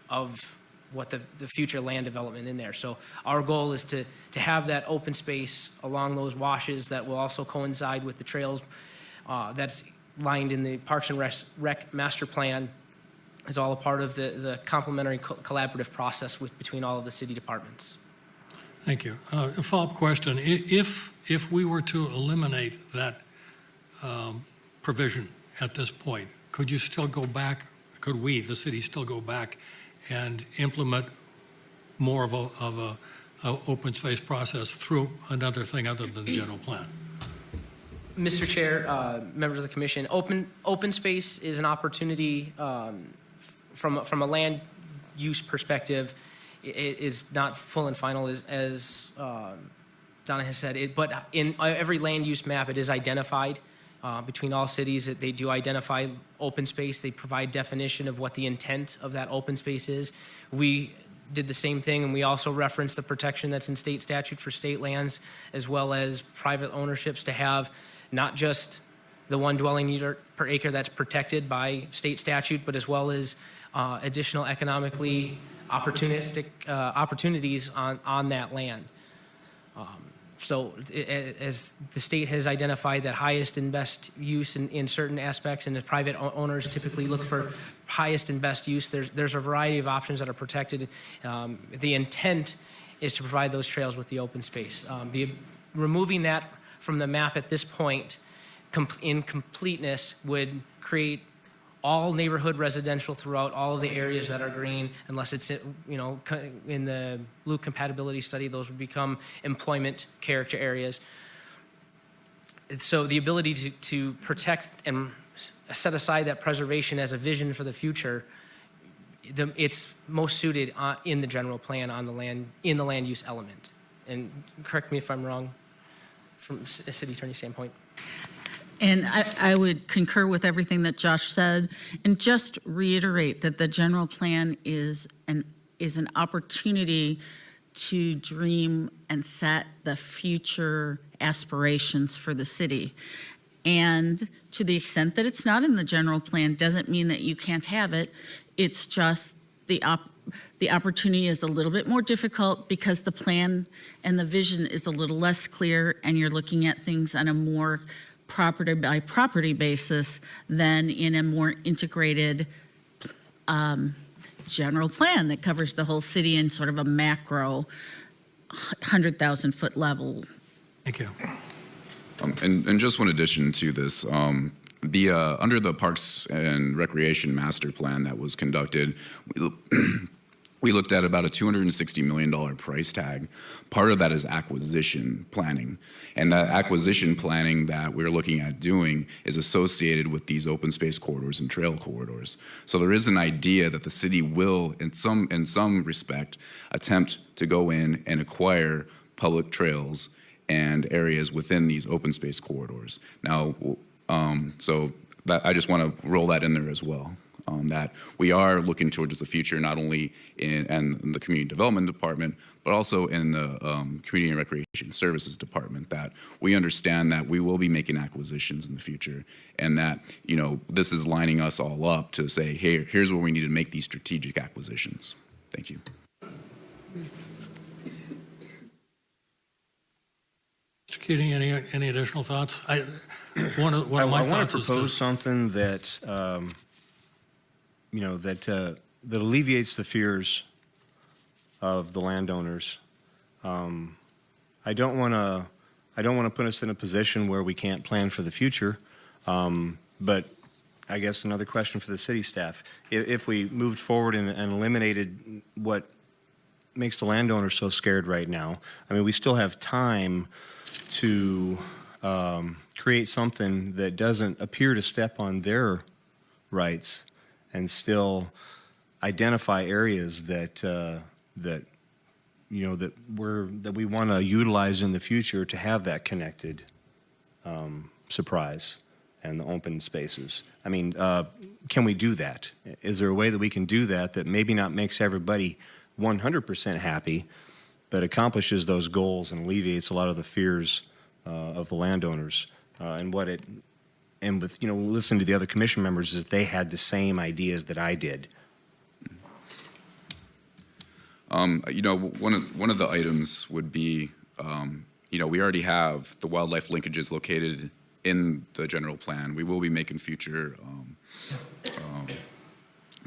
what the future land development in there. So our goal is to have that open space along those washes that will also coincide with the trails that's lined in the Parks and Rec Master Plan, is all a part of the complementary collaborative process between all of the city departments. Thank you. A follow-up question. If we were to eliminate that provision at this point, could you still go back, could we, the city, still go back and implement more of a open space process through another thing other than the general plan? Mr. Chair, members of the commission, open space is an opportunity from a land use perspective. It is not full and final as Donna has said, but in every land use map it is identified between all cities. They do identify open space. They provide definition of what the intent of that open space is. We did the same thing, and we also referenced the protection that's in state statute for state lands, as well as private ownerships, to have not just the one dwelling unit per acre that's protected by state statute, but as well as additional economically opportunistic opportunities on that land. So as the state has identified that highest and best use in certain aspects, and the private owners typically look for highest and best use, there's a variety of options that are protected. The intent is to provide those trails with the open space. Removing that from the map at this point in completeness would create all neighborhood residential throughout all of the areas that are green, unless it's, in the blue compatibility study, those would become employment character areas. So the ability to protect and set aside that preservation as a vision for the future, it's most suited in the general plan in the land use element. And correct me if I'm wrong from a city attorney standpoint. And I would concur with everything that Josh said, and just reiterate that the general plan is an opportunity to dream and set the future aspirations for the city. And to the extent that it's not in the general plan doesn't mean that you can't have it. It's just the opportunity is a little bit more difficult because the plan and the vision is a little less clear, and you're looking at things on a more property by property basis than in a more integrated general plan that covers the whole city in sort of a macro 100,000 foot level. Thank you. And just one addition to this, under the Parks and Recreation Master Plan that was conducted, we looked at about a $260 million price tag. Part of that is acquisition planning. And that acquisition planning that we're looking at doing is associated with these open space corridors and trail corridors. So there is an idea that the city will, in some respect, attempt to go in and acquire public trails and areas within these open space corridors. Now, so that I just want to roll that in there as well. That we are looking towards the future, not only in the Community Development Department, but also in the Community and Recreation Services Department, that we understand that we will be making acquisitions in the future, and that, you know, this is lining us all up to say, hey, here's where we need to make these strategic acquisitions. Thank you. Mr. Keating, any additional thoughts? One of my thoughts is I want to propose something that that alleviates the fears of the landowners. I don't want to put us in a position where we can't plan for the future. But I guess another question for the city staff: if we moved forward and eliminated what makes the landowners so scared right now, I mean, we still have time to create something that doesn't appear to step on their rights, and still identify areas that we want to utilize in the future to have that connected surprise and the open spaces. I mean, can we do that? Is there a way that we can do that that maybe not makes everybody 100% happy, but accomplishes those goals and alleviates a lot of the fears of the landowners? And with, listening to the other commission members, is they had the same ideas that I did. One of the items would be, we already have the wildlife linkages located in the general plan. We will be making future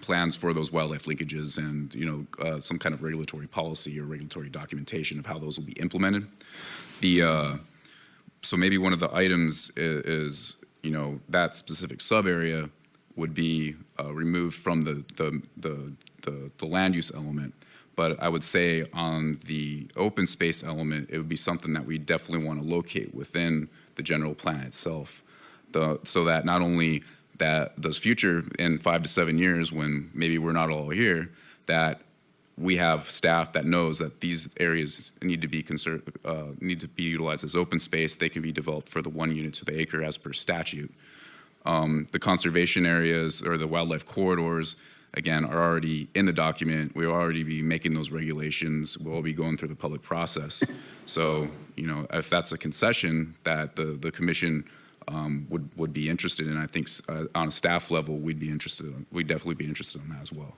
plans for those wildlife linkages, and some kind of regulatory policy or regulatory documentation of how those will be implemented. So maybe one of the items is that specific sub area would be removed from the land use element. But I would say on the open space element, it would be something that we definitely want to locate within the general plan itself, so that not only that those future in 5 to 7 years, when maybe we're not all here, that we have staff that knows that these areas need to be utilized as open space. They can be developed for the 1 unit to the acre as per statute. The conservation areas or the wildlife corridors, again, are already in the document. We'll already be making those regulations. We'll be going through the public process. So, if that's a concession that the commission would be interested in, I think on a staff level, we'd definitely be interested in that as well.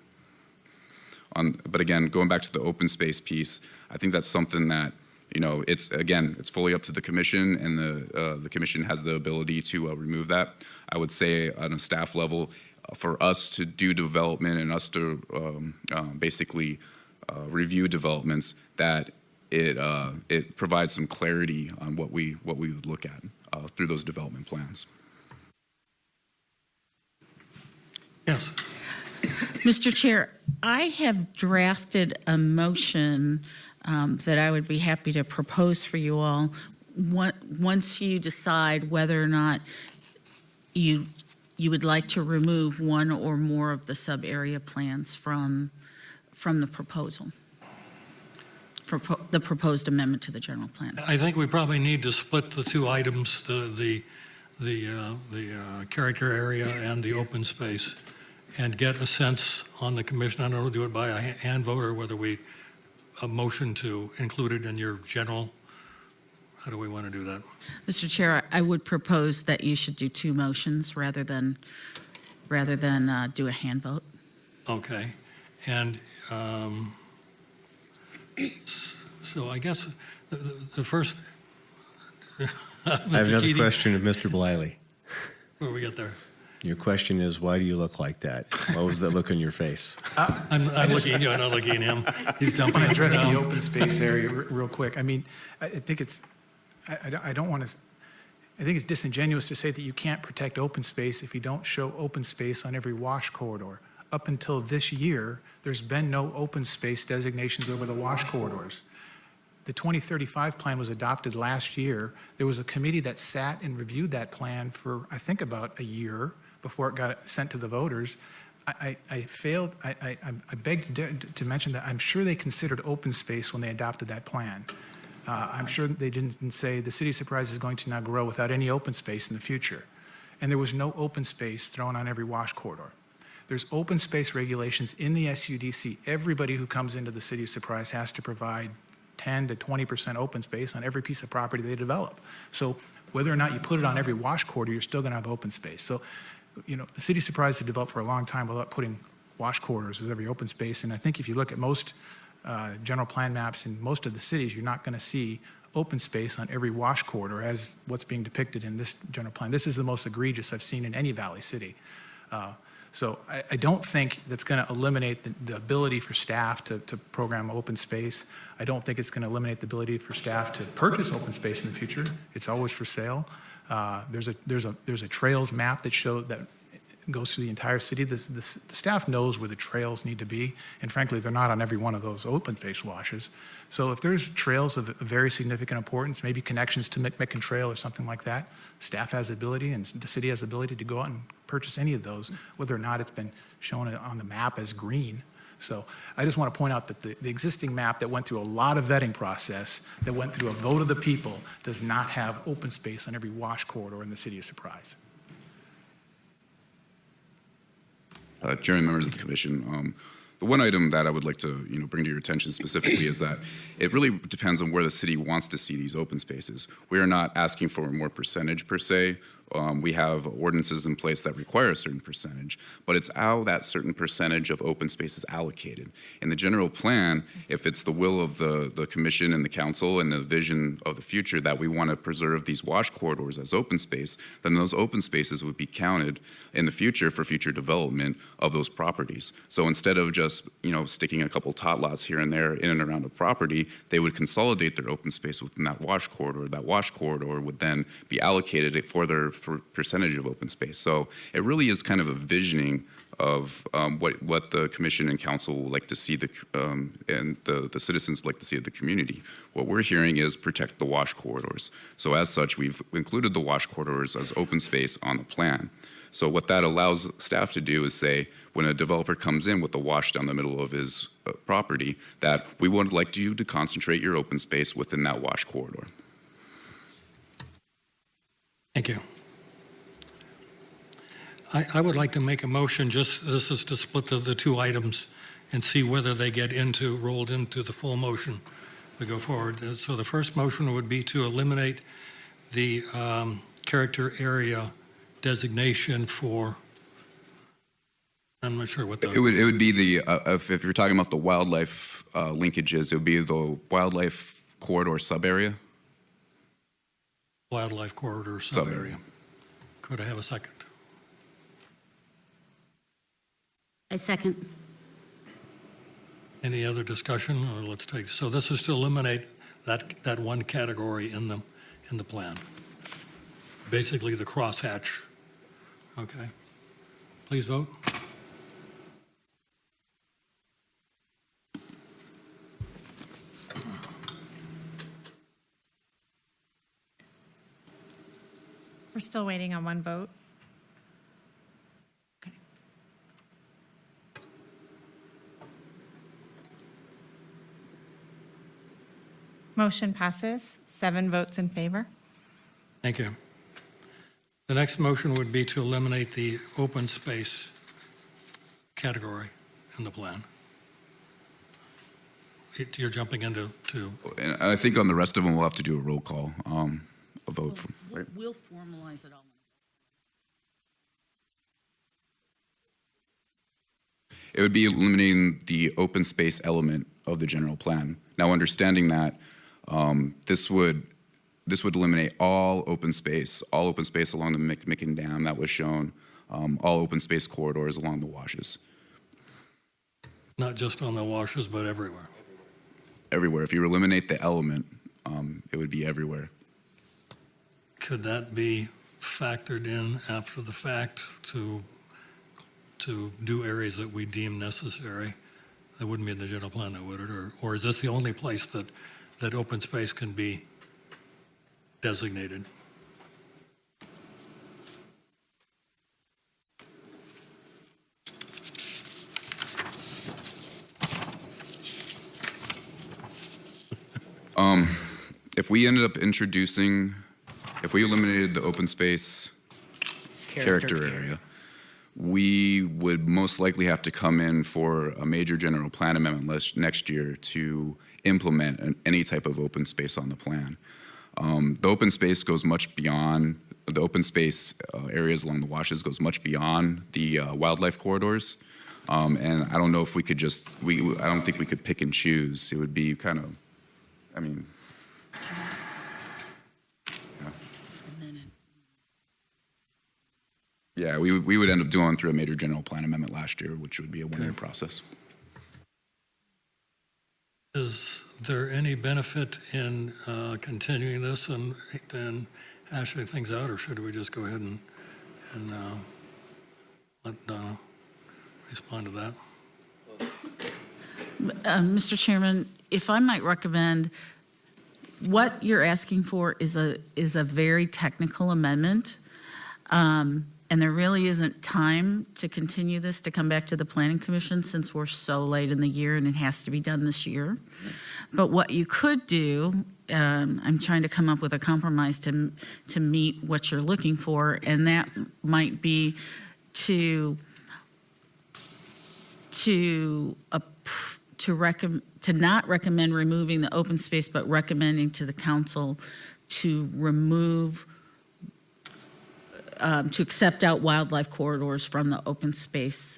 But again, going back to the open space piece, I think that's something that, it's fully up to the commission, and the commission has the ability to remove that. I would say on a staff level, for us to do development and us to basically review developments, that it provides some clarity on what we would look at through those development plans. Yes. Mr. Chair, I have drafted a motion that I would be happy to propose for you all once you decide whether or not you would like to remove one or more of the sub-area plans from the proposal, the proposed amendment to the general plan. I think we probably need to split the two items, the character area and the open space, and get a sense on the commission. I don't know, do it by a hand vote or whether we a motion to include it in your general? How do we want to do that? Mr. Chair, I would propose that you should do two motions rather than do a hand vote. Okay. And so I guess the first, I have Mr. another Keating, question of Mr. Bliley. where we get there? Your question is, why do you look like that? What was that look on your face? I'm looking at you, I'm not looking at him. He's I jumping want to up and address the down. open space area real quick. I mean, I think it's, I don't want to, I think it's disingenuous to say that you can't protect open space if you don't show open space on every wash corridor. Up until this year, there's been no open space designations over the wash corridors. The 2035 plan was adopted last year. There was a committee that sat and reviewed that plan for, I think, about a year before it got sent to the voters. I beg to mention that I'm sure they considered open space when they adopted that plan. I'm sure they didn't say the city of Surprise is going to now grow without any open space in the future. And there was no open space thrown on every wash corridor. There's open space regulations in the SUDC. Everybody who comes into the city of Surprise has to provide 10 to 20% open space on every piece of property they develop. So whether or not you put it on every wash corridor, you're still going to have open space. So, you know, the city of Surprise has developed for a long time without putting wash corridors with every open space. And I think if you look at most general plan maps in most of the cities, you're not going to see open space on every wash corridor as what's being depicted in this general plan. This is the most egregious I've seen in any valley city. So I don't think that's going to eliminate the ability for staff to program open space. I don't think it's going to eliminate the ability for staff to purchase open space in the future. It's always for sale. There's a trails map that goes through the entire city. The staff knows where the trails need to be, and frankly, they're not on every one of those open space washes. So if there's trails of very significant importance, maybe connections to Micmican Trail or something like that, staff has the ability and the city has the ability to go out and purchase any of those, whether or not it's been shown on the map as green. So I just want to point out that the existing map that went through a lot of vetting process, that went through a vote of the people, does not have open space on every wash corridor in the city of Surprise. Chair and members of the commission, the one item that I would like to bring to your attention specifically is that it really depends on where the city wants to see these open spaces. We are not asking for more percentage per se. We have ordinances in place that require a certain percentage, but it's how that certain percentage of open space is allocated. In the general plan, if it's the will of the commission and the council and the vision of the future that we want to preserve these wash corridors as open space, then those open spaces would be counted in the future for future development of those properties. So instead of just sticking a couple tot lots here and there in and around a property, they would consolidate their open space within that wash corridor. That wash corridor would then be allocated for their percentage of open space. So it really is kind of a visioning of what the commission and council would like to see and the citizens would like to see of the community. What we're hearing is protect the wash corridors. So as such, we've included the wash corridors as open space on the plan. So what that allows staff to do is say, when a developer comes in with a wash down the middle of his property, that we would like you to concentrate your open space within that wash corridor. Thank you. I would like to make a motion, this is to split the two items and see whether they get rolled into the full motion we go forward. So the first motion would be to eliminate the character area designation for, I'm not sure what the... It would be the, if you're talking about the wildlife linkages, it would be the wildlife corridor sub-area. Wildlife corridor sub-area. Could I have a second? I second. Any other discussion, or let's take, so this is to eliminate that one category in the plan. Basically the crosshatch. Okay. Please vote. We're still waiting on one vote. Okay. Motion passes, 7 votes in favor. Thank you. The next motion would be to eliminate the open space category in the plan. you're jumping into. And I think on the rest of them, we'll have to do a roll call, a vote. We'll formalize it all. It would be eliminating the open space element of the general plan. Now, understanding that this would eliminate all open space along the Micken Dam that was shown, all open space corridors along the washes. Not just on the washes, but everywhere. Everywhere. If you eliminate the element, it would be everywhere. Could that be factored in after the fact to do areas that we deem necessary? That wouldn't be in the general plan, though, would it? Or is this the only place that open space can be designated? If we ended up if we eliminated the open space character area, we would most likely have to come in for a major general plan amendment next year to implement any type of open space on the plan. The open space goes much beyond, the open space areas along the washes goes much beyond the wildlife corridors. And I don't know if we could I don't think we could pick and choose. It would be kind of, I mean, yeah, we would end up going through a major general plan amendment last year, which would be a one-year process. Is there any benefit in continuing this and hashing things out, or should we just go ahead and let Donna respond to that? Mr. Chairman, if I might recommend, what you're asking for is a very technical amendment. And there really isn't time to continue this, to come back to the Planning Commission, since we're so late in the year and it has to be done this year. But what you could do, I'm trying to come up with a compromise to meet what you're looking for, and that might be to not recommend removing the open space, but recommending to the council to remove to accept out wildlife corridors from the open space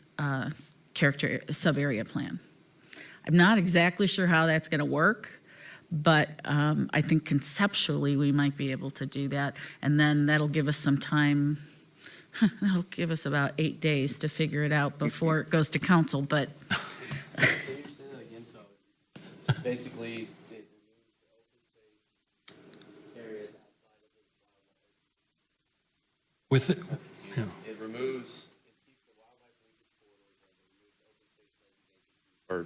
character sub-area plan. I'm not exactly sure how that's going to work, but I think conceptually we might be able to do that, and then that'll give us some time. That'll give us about 8 days to figure it out before it goes to council, but... Can you say that again? So basically, it removes the open space areas outside of the wildlife. With it, yeah. It removes, it keeps the wildlife linkage corridors, or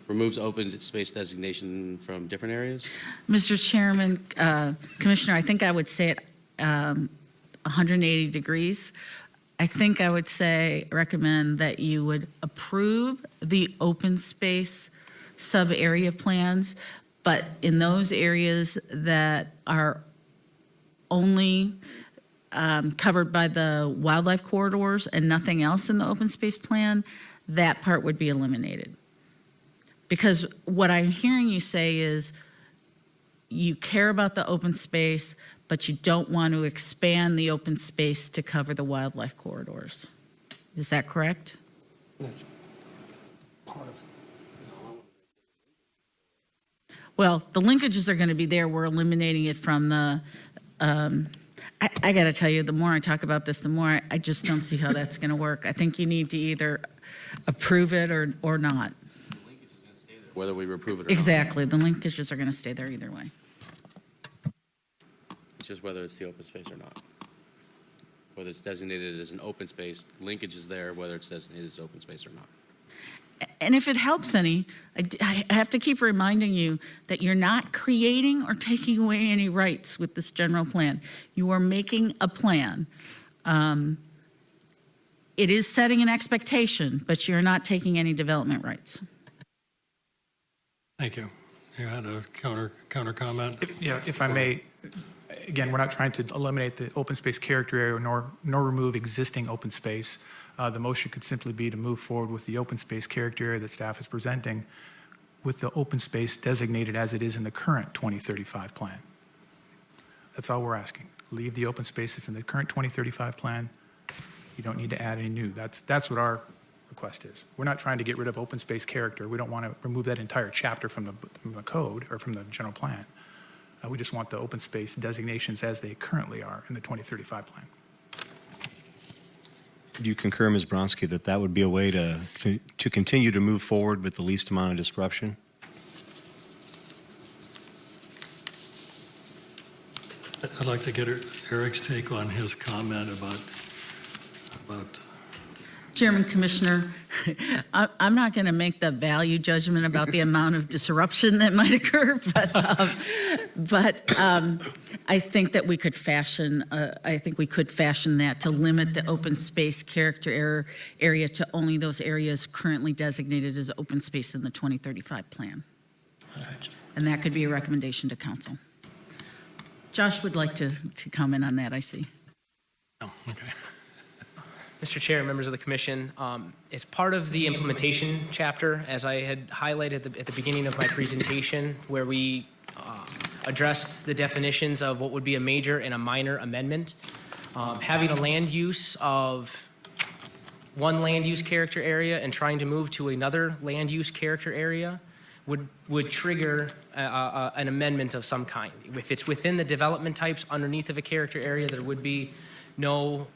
removes open space designation from different areas? Mr. Chairman, Commissioner, I think I would say it 180 degrees. I think I would recommend that you would approve the open space sub-area plans, but in those areas that are only covered by the wildlife corridors and nothing else in the open space plan, that part would be eliminated. Because what I'm hearing you say is you care about the open space, but you don't want to expand the open space to cover the wildlife corridors. Is that correct? That's part of it. Well, the linkages are going to be there. We're eliminating it from the, I got to tell you, the more I talk about this, the more I just don't see how that's going to work. I think you need to either approve it or not. Whether we approve it or Exactly. The linkages are going to stay there either way. It's just whether it's the open space or not. Whether it's designated as an open space, linkage is there, whether it's designated as open space or not. And if it helps any, I have to keep reminding you that you're not creating or taking away any rights with this general plan. You are making a plan. It is setting an expectation, but you're not taking any development rights. Thank you. You had a counter comment? If I may, again, we're not trying to eliminate the open space character area nor remove existing open space. The motion could simply be to move forward with the open space character area that staff is presenting with the open space designated as it is in the current 2035 plan. That's all we're asking. Leave the open space that's in the current 2035 plan. You don't need to add any new. That's what our request is. We're not trying to get rid of open space character. We don't want to remove that entire chapter from the code or from the general plan. We just want the open space designations as they currently are in the 2035 plan. Do you concur, Ms. Bronski, that that would be a way to continue to move forward with the least amount of disruption? I'd like to get Eric's take on his comment about Chairman, Commissioner, I'm not going to make the value judgment about the amount of disruption that might occur, but I think that we could fashion. I think we could fashion that to limit the open space character area to only those areas currently designated as open space in the 2035 plan, and that could be a recommendation to council. Josh would like to comment on that. I see. Oh, okay. Mr. Chair, members of the commission, as part of the implementation chapter, as I had highlighted at the beginning of my presentation, where we addressed the definitions of what would be a major and a minor amendment, having a land use of one land use character area and trying to move to another land use character area would trigger an amendment of some kind. If it's within the development types underneath of a character area, there would be no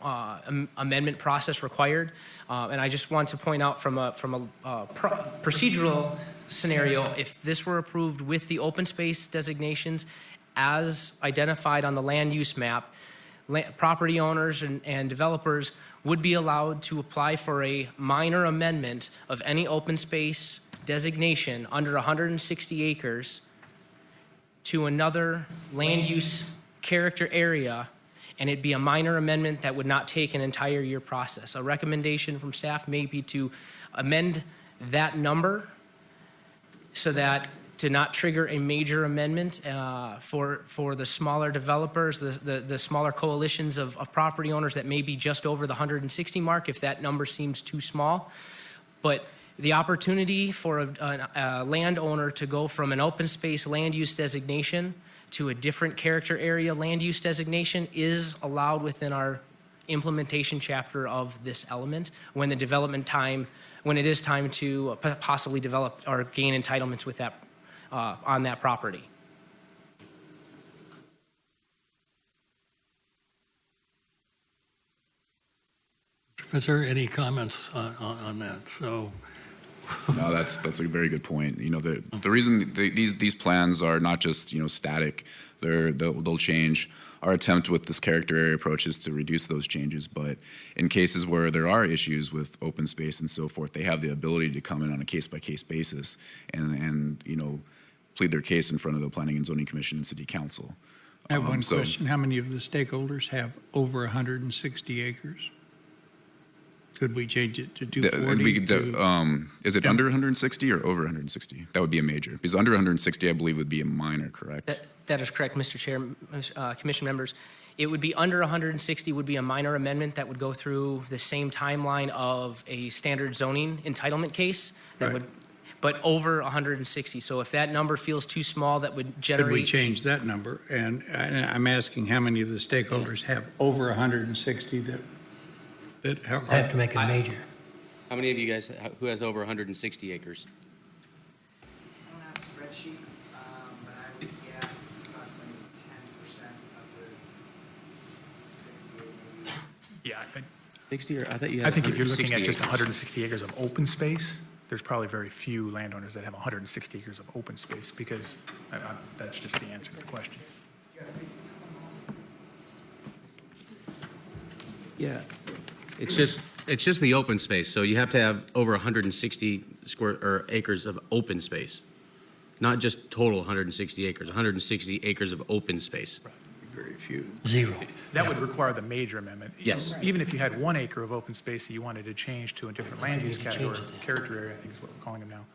amendment process required. And I just want to point out from a procedural scenario, if this were approved with the open space designations as identified on the land use map, property owners and developers would be allowed to apply for a minor amendment of any open space designation under 160 acres to another land use character area, and it'd be a minor amendment that would not take an entire year process. A recommendation from staff may be to amend that number so that to not trigger a major amendment for the smaller developers, the smaller coalitions of property owners that may be just over the 160 mark if that number seems too small. But the opportunity for a landowner to go from an open space land use designation to a different character area land use designation is allowed within our implementation chapter of this element when the development time, when it is time to possibly develop or gain entitlements with that on that property. Is there any comments on that? So. No, that's a very good point. You know, the reason these plans are not just static, they'll change. Our attempt with this character area approach is to reduce those changes, but in cases where there are issues with open space and so forth, they have the ability to come in on a case-by-case basis and plead their case in front of the Planning and Zoning Commission and City Council. I have one question. How many of the stakeholders have over 160 acres? Could we change it to 240? Is it under 160 or over 160? That would be a major. Because under 160, I believe, would be a minor, correct? That is correct, Mr. Chair, Commission members. It would be under 160 would be a minor amendment that would go through the same timeline of a standard zoning entitlement case that would, but over 160. So if that number feels too small, that would generate. Could we change that number? And I'm asking how many of the stakeholders have over 160 that I have to make it major. How many of you guys, who has over 160 acres? I don't have a spreadsheet, but I would guess less than 10% of the 68 acres. Yeah. 60 or I thought you had I think if you're looking at 160 just acres. 160 acres of open space, there's probably very few landowners that have 160 acres of open space because that's just the answer to the question. Yeah. It's just the open space. So you have to have over 160 acres of open space, not just total 160 acres. 160 acres of open space. Right. Very few. Zero. That would require the major amendment. Yes. Even if you had 1 acre of open space that you wanted to change to a different land use category, character area, I think is what we're calling them now,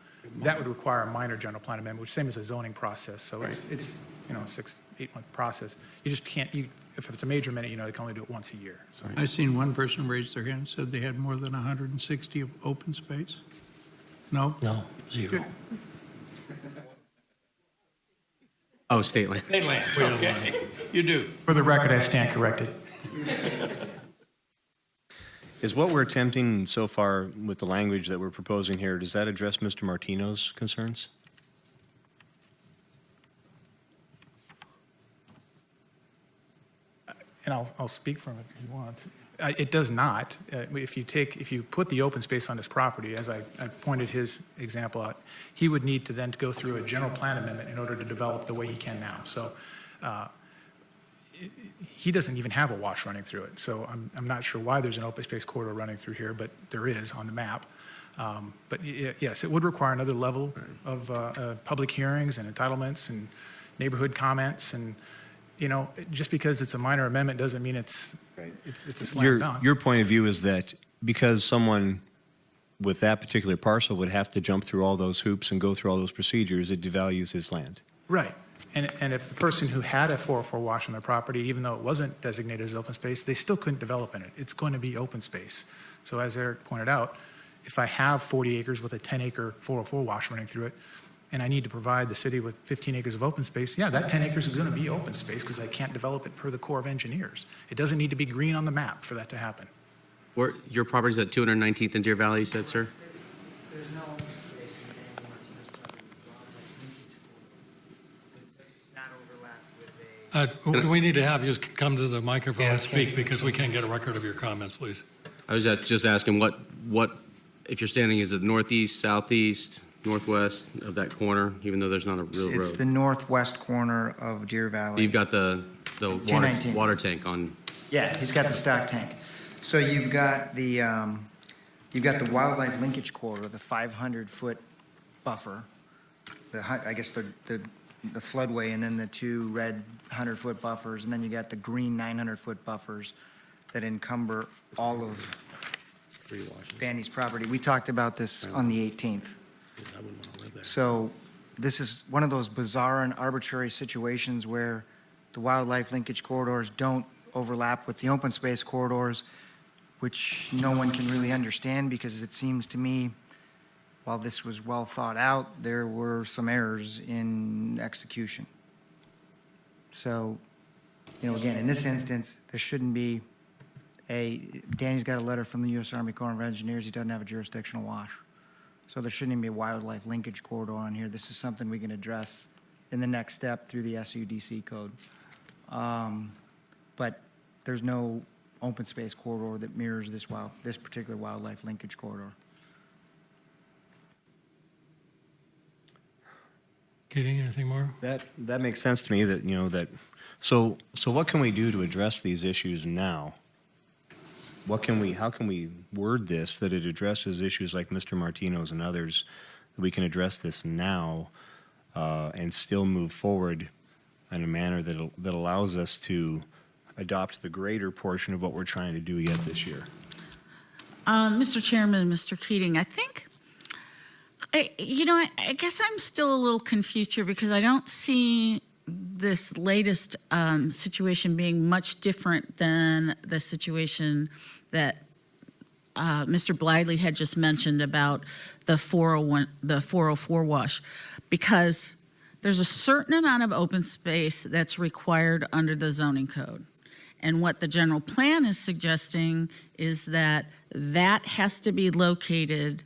that would require a minor general plan amendment, which is the same as a zoning process. So it's a 6-8 month process. You just can't. If it's a major amendment, you can only do it once a year. So. I've seen one person raise their hand and said they had more than 160 of open space. No? No, zero. Oh, state land. State land, okay. You do. For the record, I stand corrected. Is what we're attempting so far with the language that we're proposing here, does that address Mr. Martino's concerns? And I'll speak from it if you want. It does not. If you put the open space on his property, as I pointed his example out, he would need to then go through a general plan amendment in order to develop the way he can now. So he doesn't even have a wash running through it. So I'm not sure why there's an open space corridor running through here, but there is on the map. But yes, it would require another level of public hearings and entitlements and neighborhood comments. And, just because it's a minor amendment doesn't mean it's a slam dunk. Your point of view is that because someone with that particular parcel would have to jump through all those hoops and go through all those procedures, it devalues his land. Right. And if the person who had a 404 wash on their property, even though it wasn't designated as open space, they still couldn't develop in it. It's going to be open space. So as Eric pointed out, if I have 40 acres with a 10-acre 404 wash running through it, and I need to provide the city with 15 acres of open space, yeah, that 10 acres is going to be open space because I can't develop it per the Corps of Engineers. It doesn't need to be green on the map for that to happen. Your property's at 219th and Deer Valley, you said, sir? There's no open space in Danny Martinez property. Not overlap with a... We need to have you come to the microphone and speak because we can't get a record of your comments, please. I was just asking what if you're standing, is it northeast, southeast, northwest of that corner, even though there's not a real road? It's the northwest corner of Deer Valley. You've got the water tank on. Yeah, he's got the stock tank. So you've got the wildlife linkage corridor, the 500-foot buffer, I guess the floodway, and then the two red 100-foot buffers, and then you got the green 900-foot buffers that encumber all of Danny's property. We talked about this on the 18th. So this is one of those bizarre and arbitrary situations where the wildlife linkage corridors don't overlap with the open space corridors, which no one can really understand because it seems to me, while this was well thought out, there were some errors in execution. So, again, in this instance, there shouldn't be Danny's got a letter from the U.S. Army Corps of Engineers. He doesn't have a jurisdictional wash. So there shouldn't even be a wildlife linkage corridor on here. This is something we can address in the next step through the SUDC code. But there's no open space corridor that mirrors this particular wildlife linkage corridor. Keating, anything more? That makes sense to me. So what can we do to address these issues now? How can we word this that it addresses issues like Mr. Martino's and others, that we can address this now and still move forward in a manner that allows us to adopt the greater portion of what we're trying to do yet this year? Mr. Chairman, Mr. Keating, I think, I guess I'm still a little confused here because I don't see this latest situation being much different than the situation that Mr. Blidley had just mentioned about the 404 wash, because there's a certain amount of open space that's required under the zoning code. And what the general plan is suggesting is that has to be located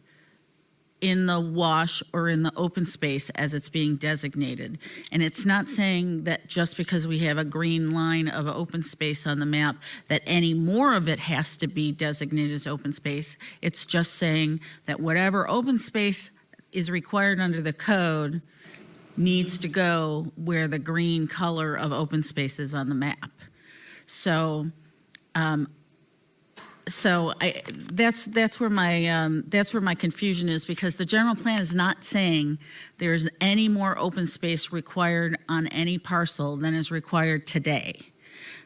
in the wash or in the open space as it's being designated. And it's not saying that just because we have a green line of open space on the map that any more of it has to be designated as open space. It's just saying that whatever open space is required under the code needs to go where the green color of open space is on the map. So that's where my confusion is, because the general plan is not saying there's any more open space required on any parcel than is required today.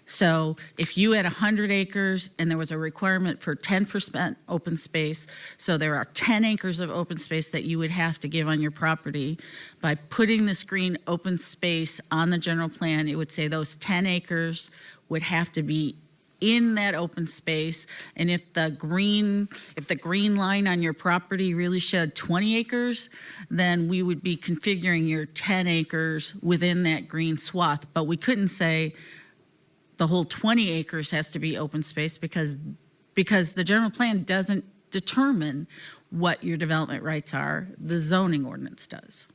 So if you had 100 acres and there was a requirement for 10% open space, so there are 10 acres of open space that you would have to give on your property, by putting this green open space on the general plan, it would say those 10 acres would have to be in that open space. And if the green line on your property really showed 20 acres, then we would be configuring your 10 acres within that green swath. But we couldn't say the whole 20 acres has to be open space because the general plan doesn't determine what your development rights are. The zoning ordinance does.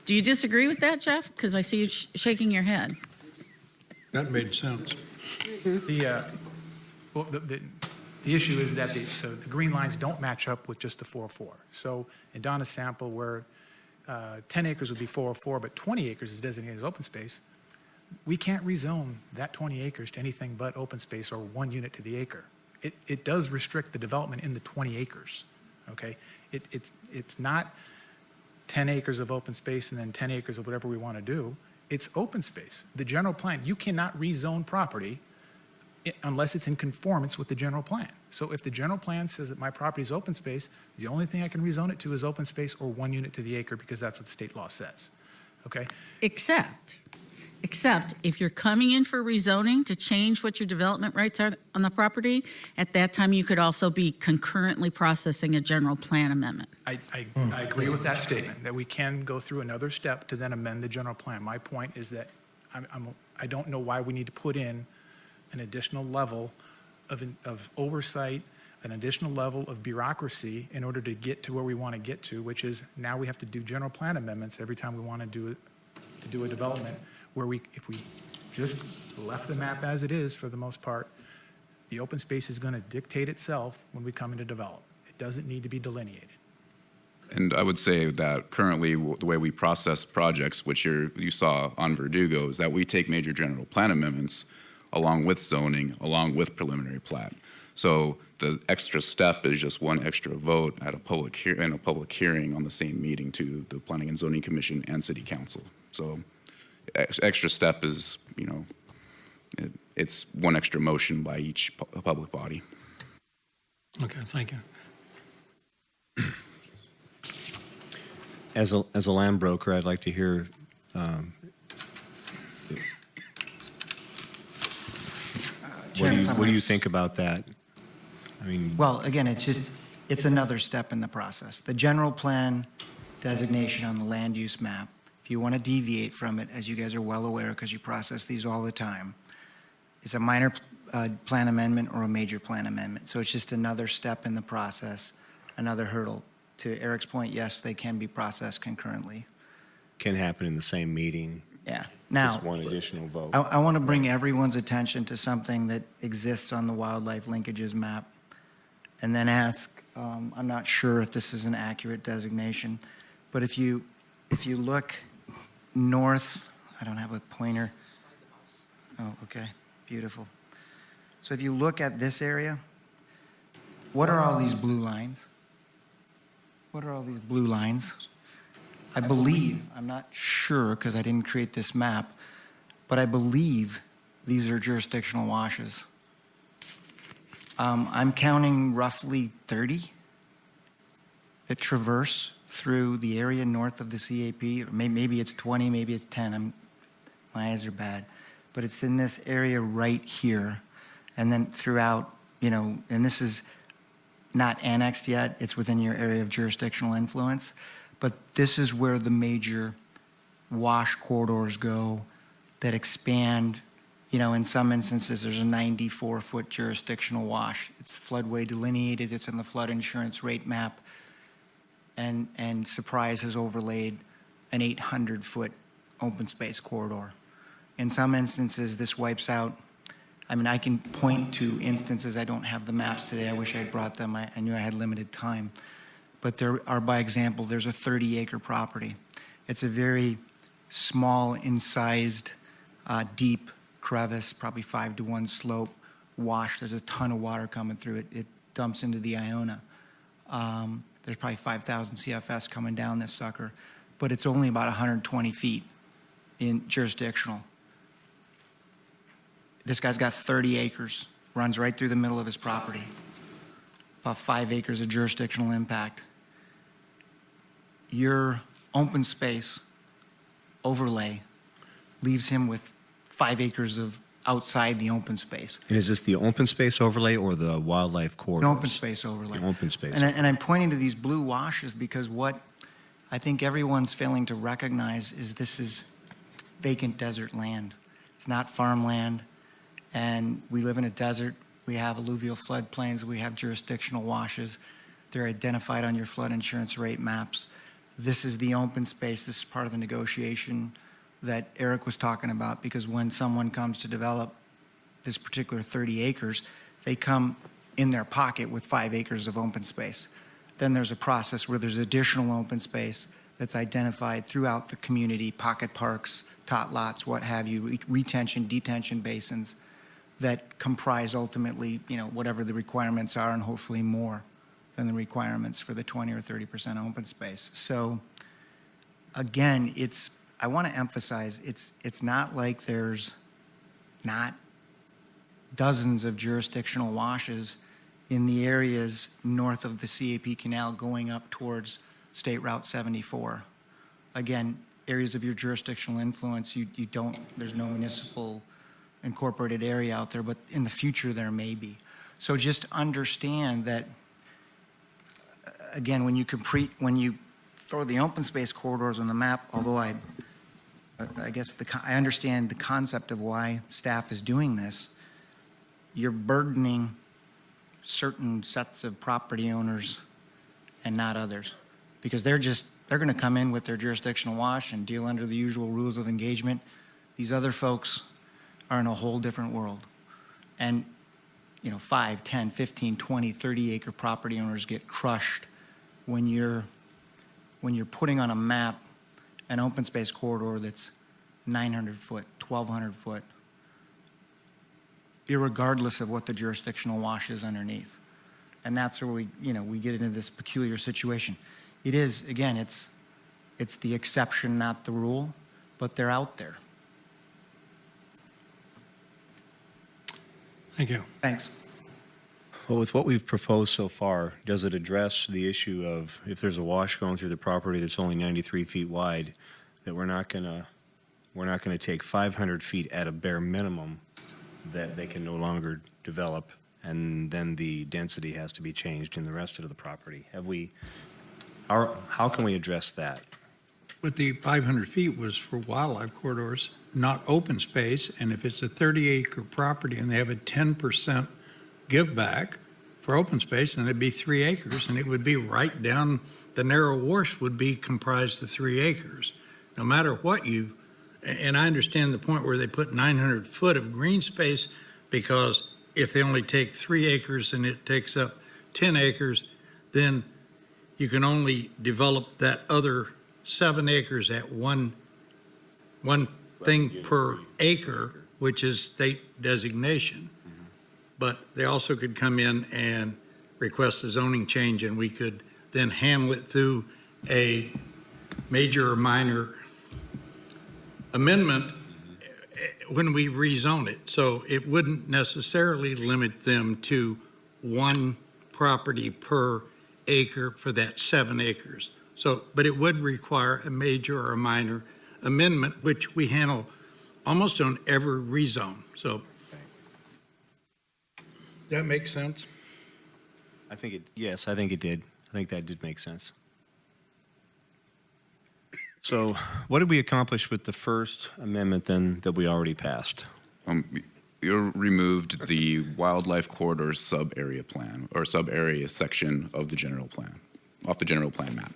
Do you disagree with that, Jeff? Because I see you shaking your head. That made sense. The issue is that the green lines don't match up with just the 404. So in Donna's sample where 10 acres would be 404, but 20 acres is designated as open space, we can't rezone that 20 acres to anything but open space or 1 unit to the acre. It does restrict the development in the 20 acres, okay? It's not 10 acres of open space and then 10 acres of whatever we want to do. It's open space. The general plan, you cannot rezone property unless it's in conformance with the general plan. So if the general plan says that my property is open space, the only thing I can rezone it to is open space or 1 unit to the acre because that's what the state law says, okay? Except if you're coming in for rezoning to change what your development rights are on the property, at that time you could also be concurrently processing a general plan amendment. I agree with that statement, that we can go through another step to then amend the general plan. My point is that I don't know why we need to put in an additional level of oversight, an additional level of bureaucracy in order to get to where we want to get to, which is now we have to do general plan amendments every time we want to do a development, where if we just left the map as it is for the most part, the open space is going to dictate itself when we come in to develop. It doesn't need to be delineated. And I would say that currently the way we process projects, which you saw on Verdugo, is that we take major general plan amendments along with zoning, along with preliminary plat. So the extra step is just one extra vote at a public hearing on the same meeting to the Planning and Zoning Commission and City Council. So extra step is, it's one extra motion by each public body. Okay, thank you. As a land broker, I'd like to hear what do you think about that? I mean, Well, again, it's another step in the process. The general plan designation on the land use map, if you want to deviate from it, as you guys are well aware because you process these all the time, it's a minor plan amendment or a major plan amendment. So it's just another step in the process, another hurdle. To Eric's point, yes, they can be processed concurrently. can happen in the same meeting. Yeah. Now, just one additional vote. I want to bring everyone's attention to something that exists on the wildlife linkages map and then ask, I'm not sure if this is an accurate designation, but if you look north, I don't have a pointer. Oh, okay, beautiful. So if you look at this area, what are all these blue lines? What are all these blue lines? I believe, I'm not sure because I didn't create this map, but I believe these are jurisdictional washes. I'm counting roughly 30 that traverse through the area north of the CAP. Or maybe it's 20, maybe it's 10. My eyes are bad. But it's in this area right here. And then throughout, and this is not annexed yet. It's within your area of jurisdictional influence. But this is where the major wash corridors go that expand. In some instances, there's a 94-foot jurisdictional wash. It's floodway delineated. It's in the flood insurance rate map. And Surprise has overlaid an 800-foot open space corridor. In some instances, this wipes out. I can point to instances. I don't have the maps today. I wish I had brought them. I knew I had limited time. But there are, by example, there's a 30-acre property. It's a very small, incised, deep crevice, probably 5-to-1 slope wash. There's a ton of water coming through it. It dumps into the Iona. There's probably 5,000 CFS coming down this sucker, but it's only about 120 feet in jurisdictional. This guy's got 30 acres, runs right through the middle of his property, about 5 acres of jurisdictional impact. Your open space overlay leaves him with 5 acres of outside the open space. And is this the open space overlay or the wildlife corridors? The open space overlay. The open space. And I'm pointing to these blue washes because what I think everyone's failing to recognize is this is vacant desert land. It's not farmland, and we live in a desert. We have alluvial floodplains. We have jurisdictional washes. They're identified on your flood insurance rate maps. This is the open space. This is part of the negotiation that Eric was talking about, because when someone comes to develop this particular 30 acres, they come in their pocket with 5 acres of open space. Then there's a process where there's additional open space that's identified throughout the community, pocket parks, tot lots, what have you, retention, detention basins that comprise ultimately, whatever the requirements are, and hopefully more than the requirements for the 20 or 30% open space. So again, I want to emphasize, it's not like there's not dozens of jurisdictional washes in the areas north of the CAP Canal going up towards State Route 74. Again, areas of your jurisdictional influence, you don't, there's no municipal incorporated area out there, but in the future there may be. So just understand that, again, when you throw the open space corridors on the map, although I guess I understand the concept of why staff is doing this, you're burdening certain sets of property owners and not others, because they're going to come in with their jurisdictional wash and deal under the usual rules of engagement. These other folks are in a whole different world. And 5, 10, 15, 20, 30 acre property owners get crushed when you're putting on a map an open space corridor that's 900 foot, 1,200 foot, irregardless of what the jurisdictional wash is underneath. And that's where we get into this peculiar situation. It is, again, it's the exception, not the rule, but they're out there. Thank you. Thanks. Well, with what we've proposed so far, does it address the issue of if there's a wash going through the property that's only 93 feet wide, that we're not going to take 500 feet at a bare minimum that they can no longer develop, and then the density has to be changed in the rest of the property? How can we address that? But the 500 feet was for wildlife corridors, not open space. And if it's a 30-acre property and they have a 10% give back for open space, then it'd be 3 acres, and it would be right down, the narrow wash would be comprised of 3 acres. No matter what and I understand the point where they put 900 foot of green space, because if they only take 3 acres and it takes up 10 acres, then you can only develop that other 7 acres at one thing per acre, which is state designation. But they also could come in and request a zoning change, and we could then handle it through a major or minor amendment when we rezone it. So it wouldn't necessarily limit them to one property per acre for that 7 acres. So, but it would require a major or a minor amendment, which we handle almost on every rezone. So that makes sense? Yes, I think it did. I think that did make sense. So what did we accomplish with the first amendment then that we already passed? You removed the wildlife corridor sub-area plan, or sub-area section of the general plan, off the general plan map,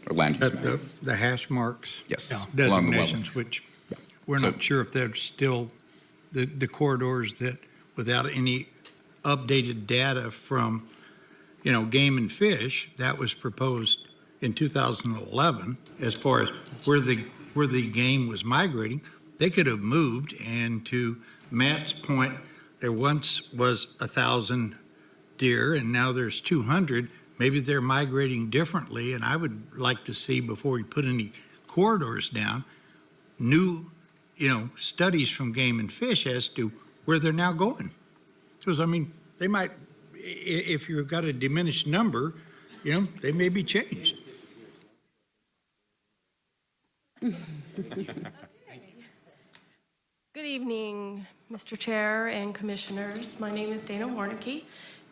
or land use map. The hash marks? Yes. Designations, which we're not sure if they're still the corridors that, without any updated data from, Game and Fish, that was proposed in 2011 as far as where the game was migrating. They could have moved, and to Matt's point, there once was 1,000 deer and now there's 200. Maybe they're migrating differently, and I would like to see, before we put any corridors down, new studies from Game and Fish as to where they're now going. Because they might, if you've got a diminished number, they may be changed. Good evening, Mr. Chair and Commissioners. My name is Dana Warnicki,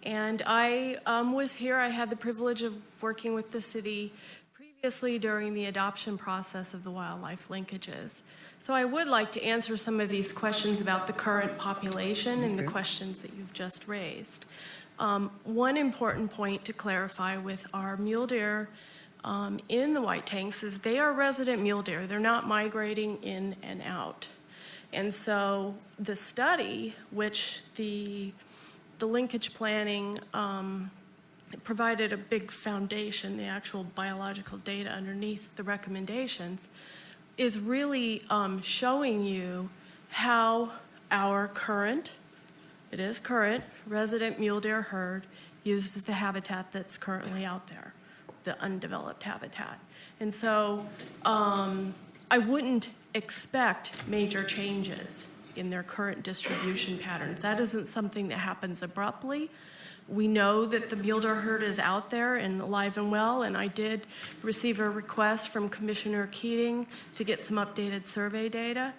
and I was here. I had the privilege of working with the city previously during the adoption process of the wildlife linkages. So I would like to answer some of these questions about the current population and the questions that you've just raised. One important point to clarify with our mule deer in the white tanks is they are resident mule deer. They're not migrating in and out. And so the study, which the linkage planning provided a big foundation, the actual biological data underneath the recommendations, is really showing you how our current resident mule deer herd uses the habitat that's currently out there, the undeveloped habitat. And so I wouldn't expect major changes in their current distribution patterns. That isn't something that happens abruptly. We know that the mule deer herd is out there and alive and well, and I did receive a request from Commissioner Keating to get some updated survey data.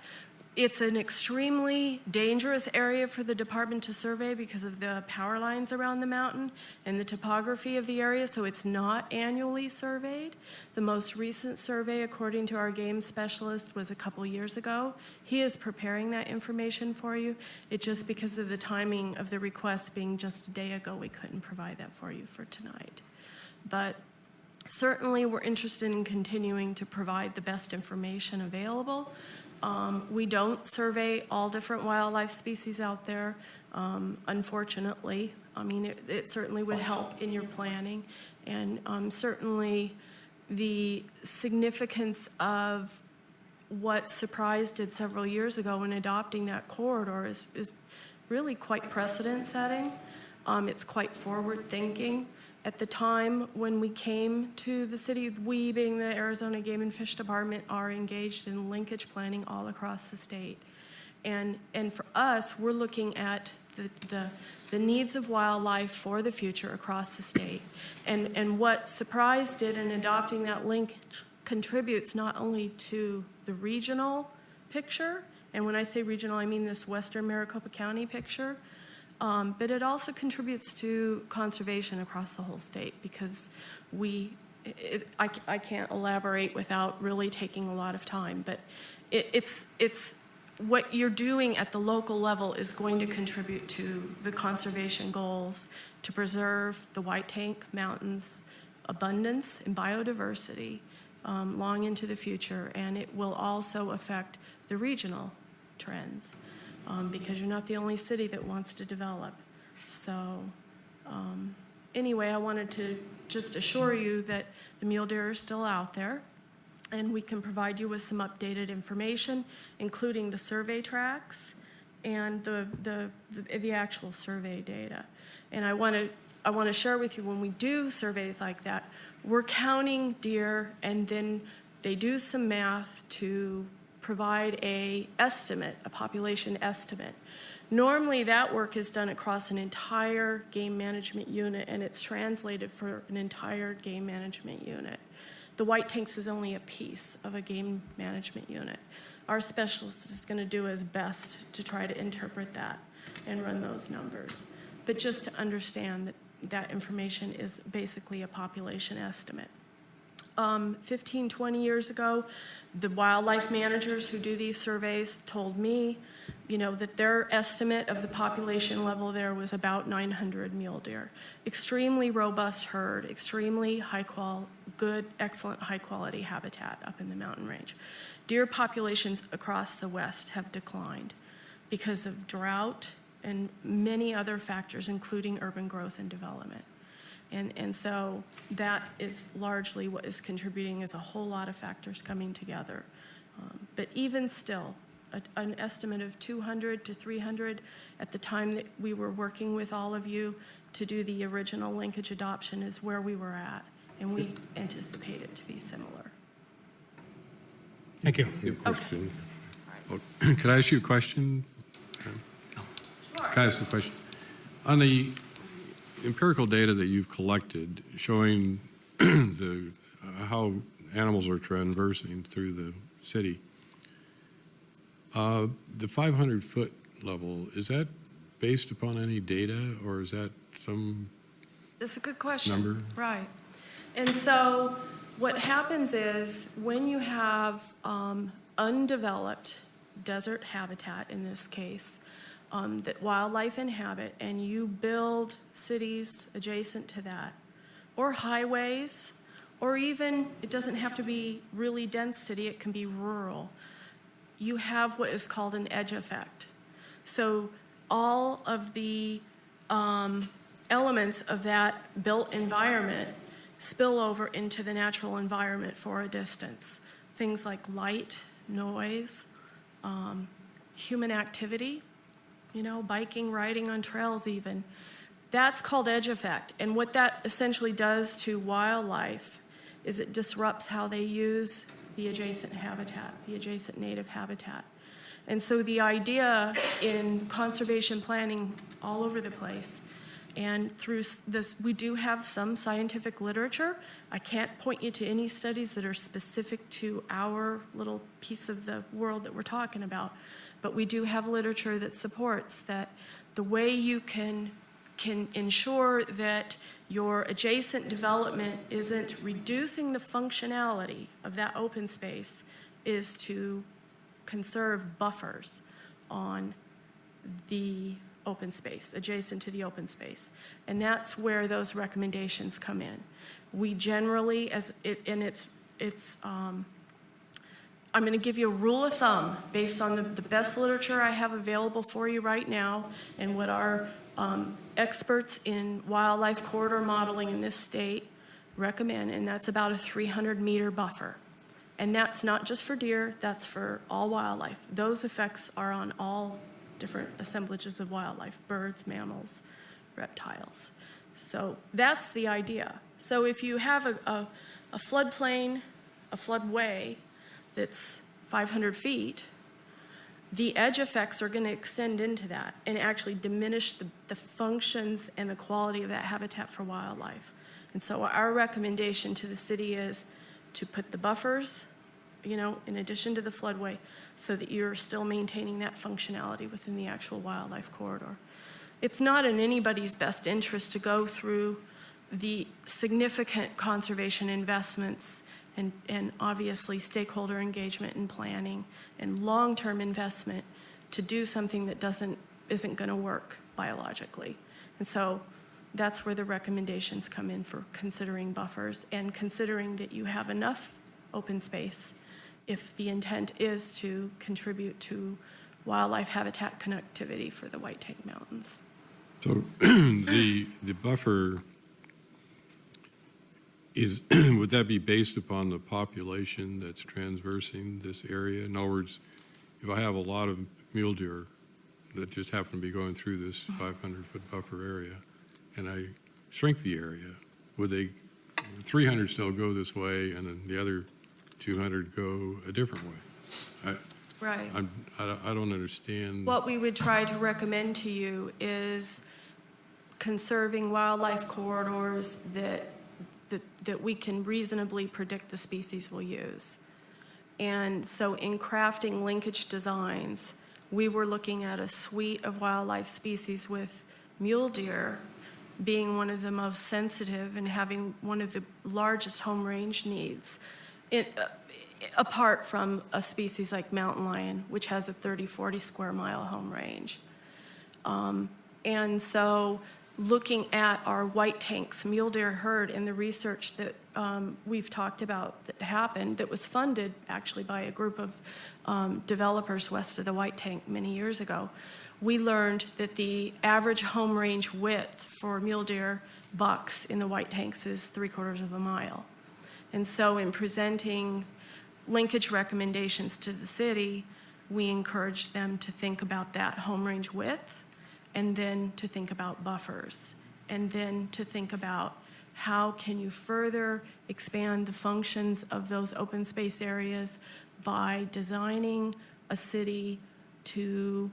It's an extremely dangerous area for the department to survey because of the power lines around the mountain and the topography of the area, so it's not annually surveyed. The most recent survey, according to our game specialist, was a couple years ago. He is preparing that information for you. It just because of the timing of the request being just a day ago, we couldn't provide that for you for tonight. But certainly we're interested in continuing to provide the best information available. We don't survey all different wildlife species out there, unfortunately. I mean, it certainly would help in your planning. And certainly the significance of what Surprise did several years ago in adopting that corridor is really quite precedent setting. It's quite forward thinking. At the time when we came to the city, we being the Arizona Game and Fish Department are engaged in linkage planning all across the state. And for us, we're looking at the needs of wildlife for the future across the state. And what Surprise did in adopting that linkage contributes not only to the regional picture, and when I say regional, I mean this western Maricopa County picture, but it also contributes to conservation across the whole state because I can't elaborate without really taking a lot of time, but it's what you're doing at the local level is going to contribute to the conservation goals to preserve the White Tank Mountains abundance and biodiversity long into the future, and it will also affect the regional trends. Because you're not the only city that wants to develop. So anyway, I wanted to just assure you that the mule deer are still out there, and we can provide you with some updated information, including the survey tracks and the actual survey data. And I want to share with you, when we do surveys like that, we're counting deer, and then they do some math to provide a population estimate. Normally that work is done across an entire game management unit, and it's translated for an entire game management unit. The white tanks is only a piece of a game management unit. Our specialist is going to do his best to try to interpret that and run those numbers. But just to understand that information is basically a population estimate. 15, 20 years ago, the wildlife managers who do these surveys told me, that their estimate of the population level there was about 900 mule deer. Extremely robust herd, extremely excellent high quality habitat up in the mountain range. Deer populations across the West have declined because of drought and many other factors, including urban growth and development. And so that is largely what is contributing, is a whole lot of factors coming together. But even still, an estimate of 200 to 300 at the time that we were working with all of you to do the original linkage adoption is where we were at, and we anticipate it to be similar. Thank you. Okay. Could I ask you a question? Sure. Can I ask a question? On the empirical data that you've collected showing how animals are traversing through the city, the 500-foot level, is that based upon any data, or is that some That's a good question. number? Right. And so what happens is when you have undeveloped desert habitat, in this case, that wildlife inhabit, and you build cities adjacent to that, or highways, or even, it doesn't have to be really dense city, it can be rural, you have what is called an edge effect. So all of the elements of that built environment spill over into the natural environment for a distance. Things like light, noise, human activity, biking, riding on trails even. That's called edge effect. And what that essentially does to wildlife is it disrupts how they use the adjacent habitat, the adjacent native habitat. And so the idea in conservation planning all over the place, and through this, we do have some scientific literature. I can't point you to any studies that are specific to our little piece of the world that we're talking about, but we do have literature that supports that the way you can ensure that your adjacent development isn't reducing the functionality of that open space is to conserve buffers on the open space, adjacent to the open space. And that's where those recommendations come in. We generally, I'm going to give you a rule of thumb based on the best literature I have available for you right now and what our experts in wildlife corridor modeling in this state recommend, and that's about a 300-meter buffer. And that's not just for deer, that's for all wildlife. Those effects are on all different assemblages of wildlife, birds, mammals, reptiles. So that's the idea. So if you have a floodplain, a floodway that's 500 feet, the edge effects are going to extend into that and actually diminish the functions and the quality of that habitat for wildlife. And so our recommendation to the city is to put the buffers, in addition to the floodway, so that you're still maintaining that functionality within the actual wildlife corridor. It's not in anybody's best interest to go through the significant conservation investments and obviously stakeholder engagement and planning and long-term investment to do something that isn't going to work biologically. And so that's where the recommendations come in for considering buffers and considering that you have enough open space if the intent is to contribute to wildlife habitat connectivity for the White Tank Mountains. So the buffer is, would that be based upon the population that's transversing this area? In other words, if I have a lot of mule deer that just happen to be going through this 500-foot buffer area, and I shrink the area, would 300 still go this way, and then the other 200 go a different way? Right. I don't understand. What we would try to recommend to you is conserving wildlife corridors that we can reasonably predict the species we'll use. And so in crafting linkage designs, we were looking at a suite of wildlife species, with mule deer being one of the most sensitive and having one of the largest home range needs, apart from a species like mountain lion, which has a 30-40 square mile home range. And so looking at our white tanks mule deer herd and the research that we've talked about that happened, that was funded actually by a group of developers west of the White Tank many years ago, we learned that the average home range width for mule deer bucks in the White Tanks is 3/4 of a mile. And so in presenting linkage recommendations to the city, we encourage them to think about that home range width, and then to think about buffers, and then to think about how can you further expand the functions of those open space areas by designing a city to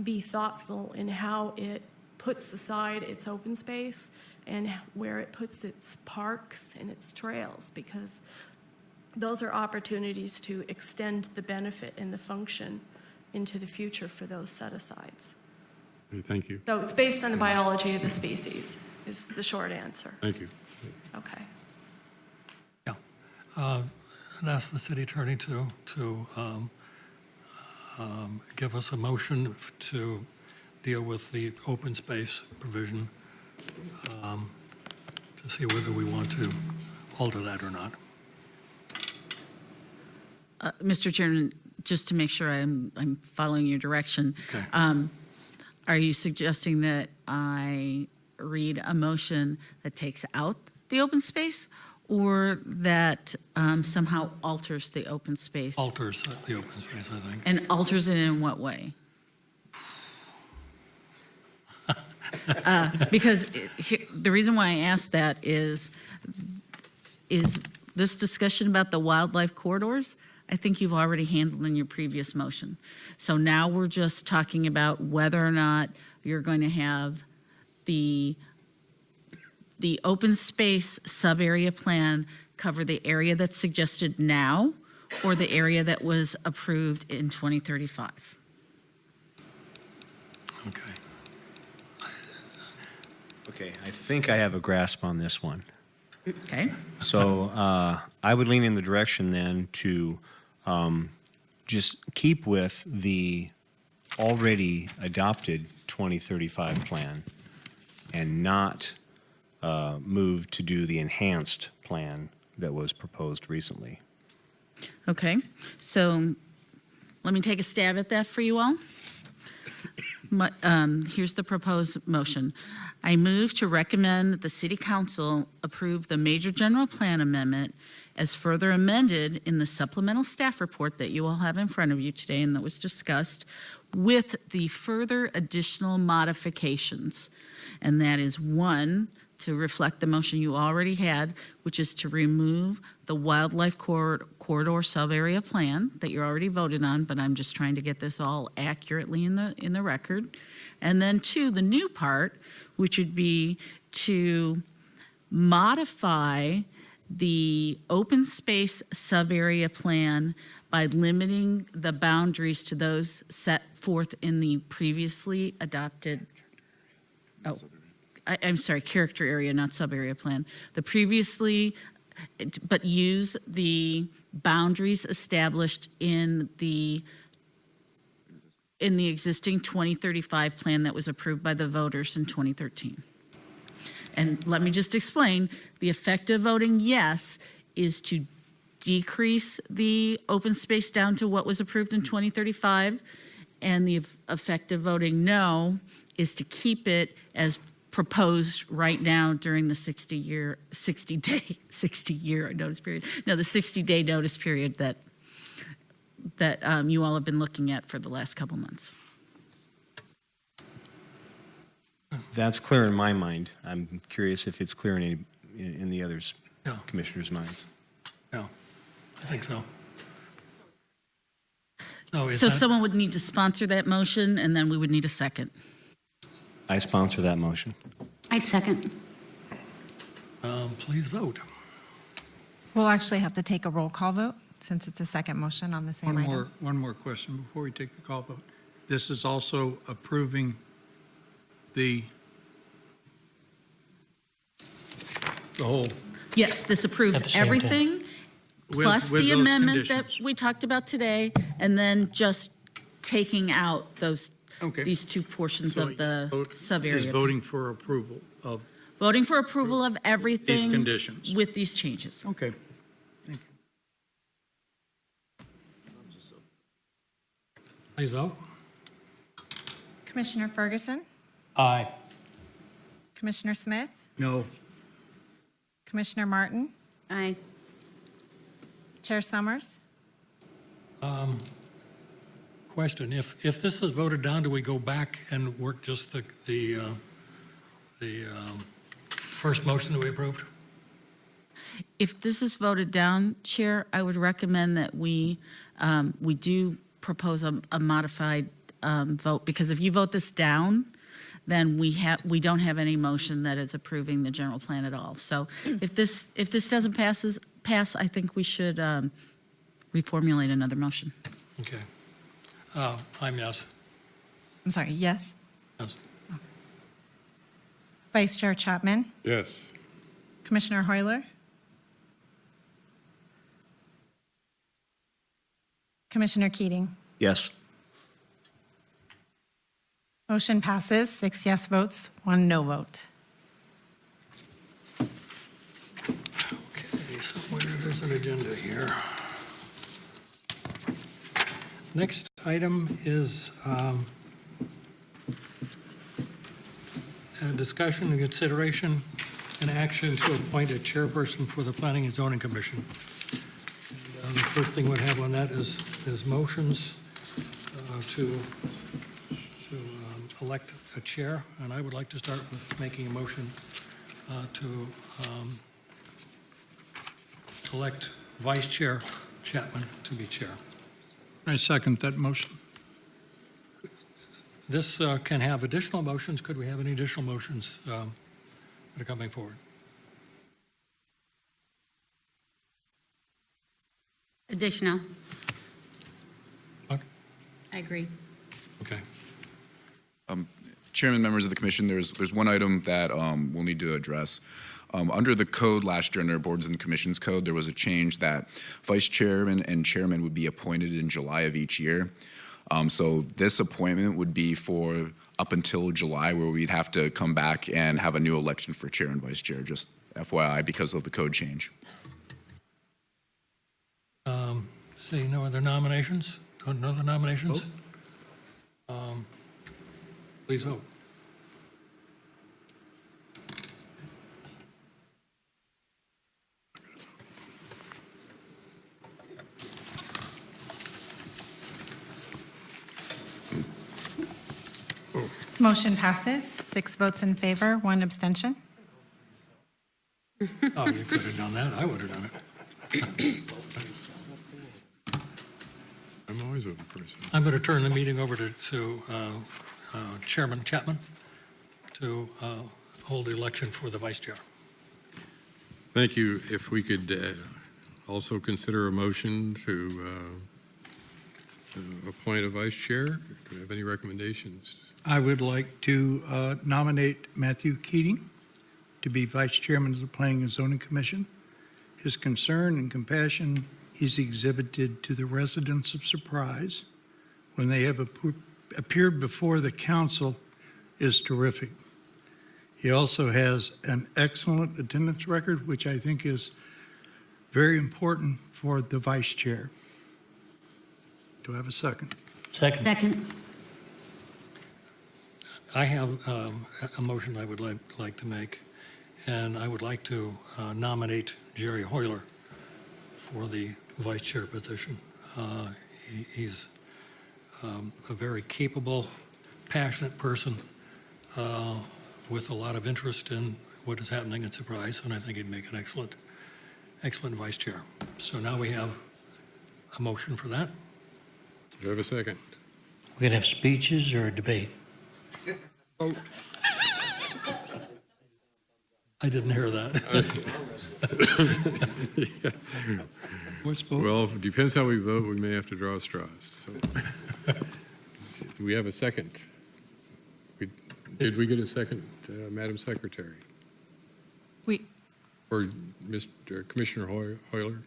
be thoughtful in how it puts aside its open space and where it puts its parks and its trails, because those are opportunities to extend the benefit and the function into the future for those set-asides. Okay, thank you. So it's based on the biology of the species, is the short answer. Thank you. Okay. And ask the city attorney to give us a motion to deal with the open space provision, to see whether we want to alter that or not. Mr. Chairman, just to make sure I'm following your direction. Okay. Are you suggesting that I read a motion that takes out the open space, or that somehow alters the open space? Alters the open space, I think. And alters it in what way? Because the reason why I asked that is this discussion about the wildlife corridors, I think you've already handled in your previous motion. So now we're just talking about whether or not you're going to have the open space sub-area plan cover the area that's suggested now, or the area that was approved in 2035. Okay. Okay, I think I have a grasp on this one. Okay. So I would lean in the direction then to just keep with the already adopted 2035 plan and not move to do the enhanced plan that was proposed recently. Okay, so let me take a stab at that for you all. Here's the proposed motion. I move to recommend that the City Council approve the Major General Plan Amendment as further amended in the supplemental staff report that you all have in front of you today and that was discussed, with the further additional modifications. And that is, one, to reflect the motion you already had, which is to remove the wildlife corridor sub-area plan that you already voted on, but I'm just trying to get this all accurately in the record. And then two, the new part, which would be to modify the open space sub-area plan by limiting the boundaries to those set forth in the previously adopted, I'm sorry, character area, not sub-area plan. The previously, but use the boundaries established in the existing 2035 plan that was approved by the voters in 2013. And let me just explain, the effective voting yes is to decrease the open space down to what was approved in 2035, and the effective voting no is to keep it as proposed right now during the 60-day notice period. No, the 60-day notice period that you all have been looking at for the last couple months. That's clear in my mind. I'm curious if it's clear in the others, Yeah. commissioners' minds. Yeah, I think so. No, So someone would need to sponsor that motion, and then we would need a second. I sponsor that motion. I second. Please vote. We'll actually have to take a roll call vote since it's a second motion on the same item. One more question before we take the call vote. This is also approving the whole. Yes, this At the approves same time. everything, plus with the those amendment that conditions. we talked about today, and then just taking out Okay. these two portions So of the vote- sub-area. Is voting for approval of Voting for approval of everything. these conditions. With these changes. Okay. Thank you. Please vote. Commissioner Ferguson, Aye. Commissioner Smith, No. Commissioner Martin, Aye. Chair Summers. Question, if this is voted down, do we go back and work just the first motion that we approved? If this is voted down, Chair, I would recommend that we do propose a modified vote, because if you vote this down, then we don't have any motion that is approving the general plan at all. So if this doesn't pass, I think we should reformulate another motion. Okay. I'm yes. I'm sorry, yes. Yes. Vice Chair Chapman? Yes. Commissioner Hoyler? Commissioner Keating? Yes. Motion passes, 6 yes votes, 1 no vote. Okay, so there's an agenda here. Next item is a discussion and consideration and action to appoint a chairperson for the Planning and Zoning Commission. And, the first thing we'd have on that is motions to elect a chair, and I would like to start with making a motion to elect Vice Chair Chapman to be chair. I second that motion. This can have additional motions. Could we have any additional motions that are coming forward? Additional. Okay. I agree. Okay. Chairman, members of the commission, there's one item that we'll need to address. Under the code last year, under boards and commissions code, there was a change that vice chairman and chairman would be appointed in July of each year. So this appointment would be for up until July, where we'd have to come back and have a new election for chair and vice chair, just FYI, because of the code change. See, no other nominations? No other nominations? Please vote. Motion passes, 6 votes in favor, 1 abstention. Oh, you could have done that. I would have done it. I'm always open for a I'm going to turn the meeting over to Chairman Chapman to hold the election for the vice chair. Thank you. If we could also consider a motion to appoint a vice chair. Do we have any recommendations? I would like to nominate Matthew Keating to be Vice Chairman of the Planning and Zoning Commission. His concern and compassion he's exhibited to the residents of Surprise when they have appeared before the council is terrific. He also has an excellent attendance record, which I think is very important for the vice chair. Do I have a second? Second. I have a motion I would like to make, and I would like to nominate Jerry Hoyler for the vice chair position. He's a very capable, passionate person with a lot of interest in what is happening at Surprise, and I think he'd make an excellent vice chair. So now we have a motion for that. Do you have a second? We're going to have speeches or a debate? Vote. I didn't hear that. Yeah. What's vote? Well, it depends how we vote. We may have to draw straws. So. Do we have a second? Did we get a second, Madam Secretary? Or Mr. Commissioner Hoyler?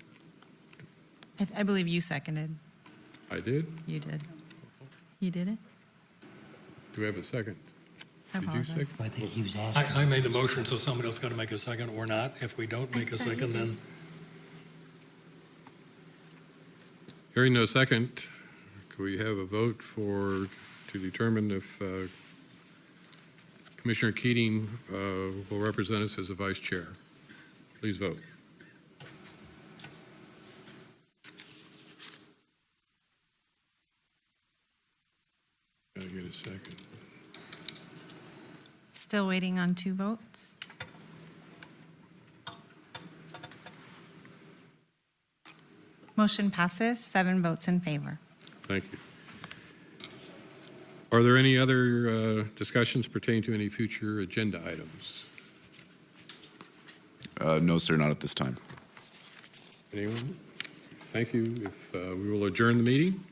I believe you seconded. I did? You did. You did it? Do we have a second? I Did you apologize. second? I think he was asking. I made the motion, so somebody else got to make a second or not. If we don't make a second, then Hearing no second, could we have a vote to determine if Commissioner Keating will represent us as a vice chair? Please vote. Gotta get a second. Still waiting on 2 votes. Motion passes, 7 votes in favor. Thank you. Are there any other discussions pertaining to any future agenda items? No, sir, not at this time. Anyone? Thank you. If we will adjourn the meeting.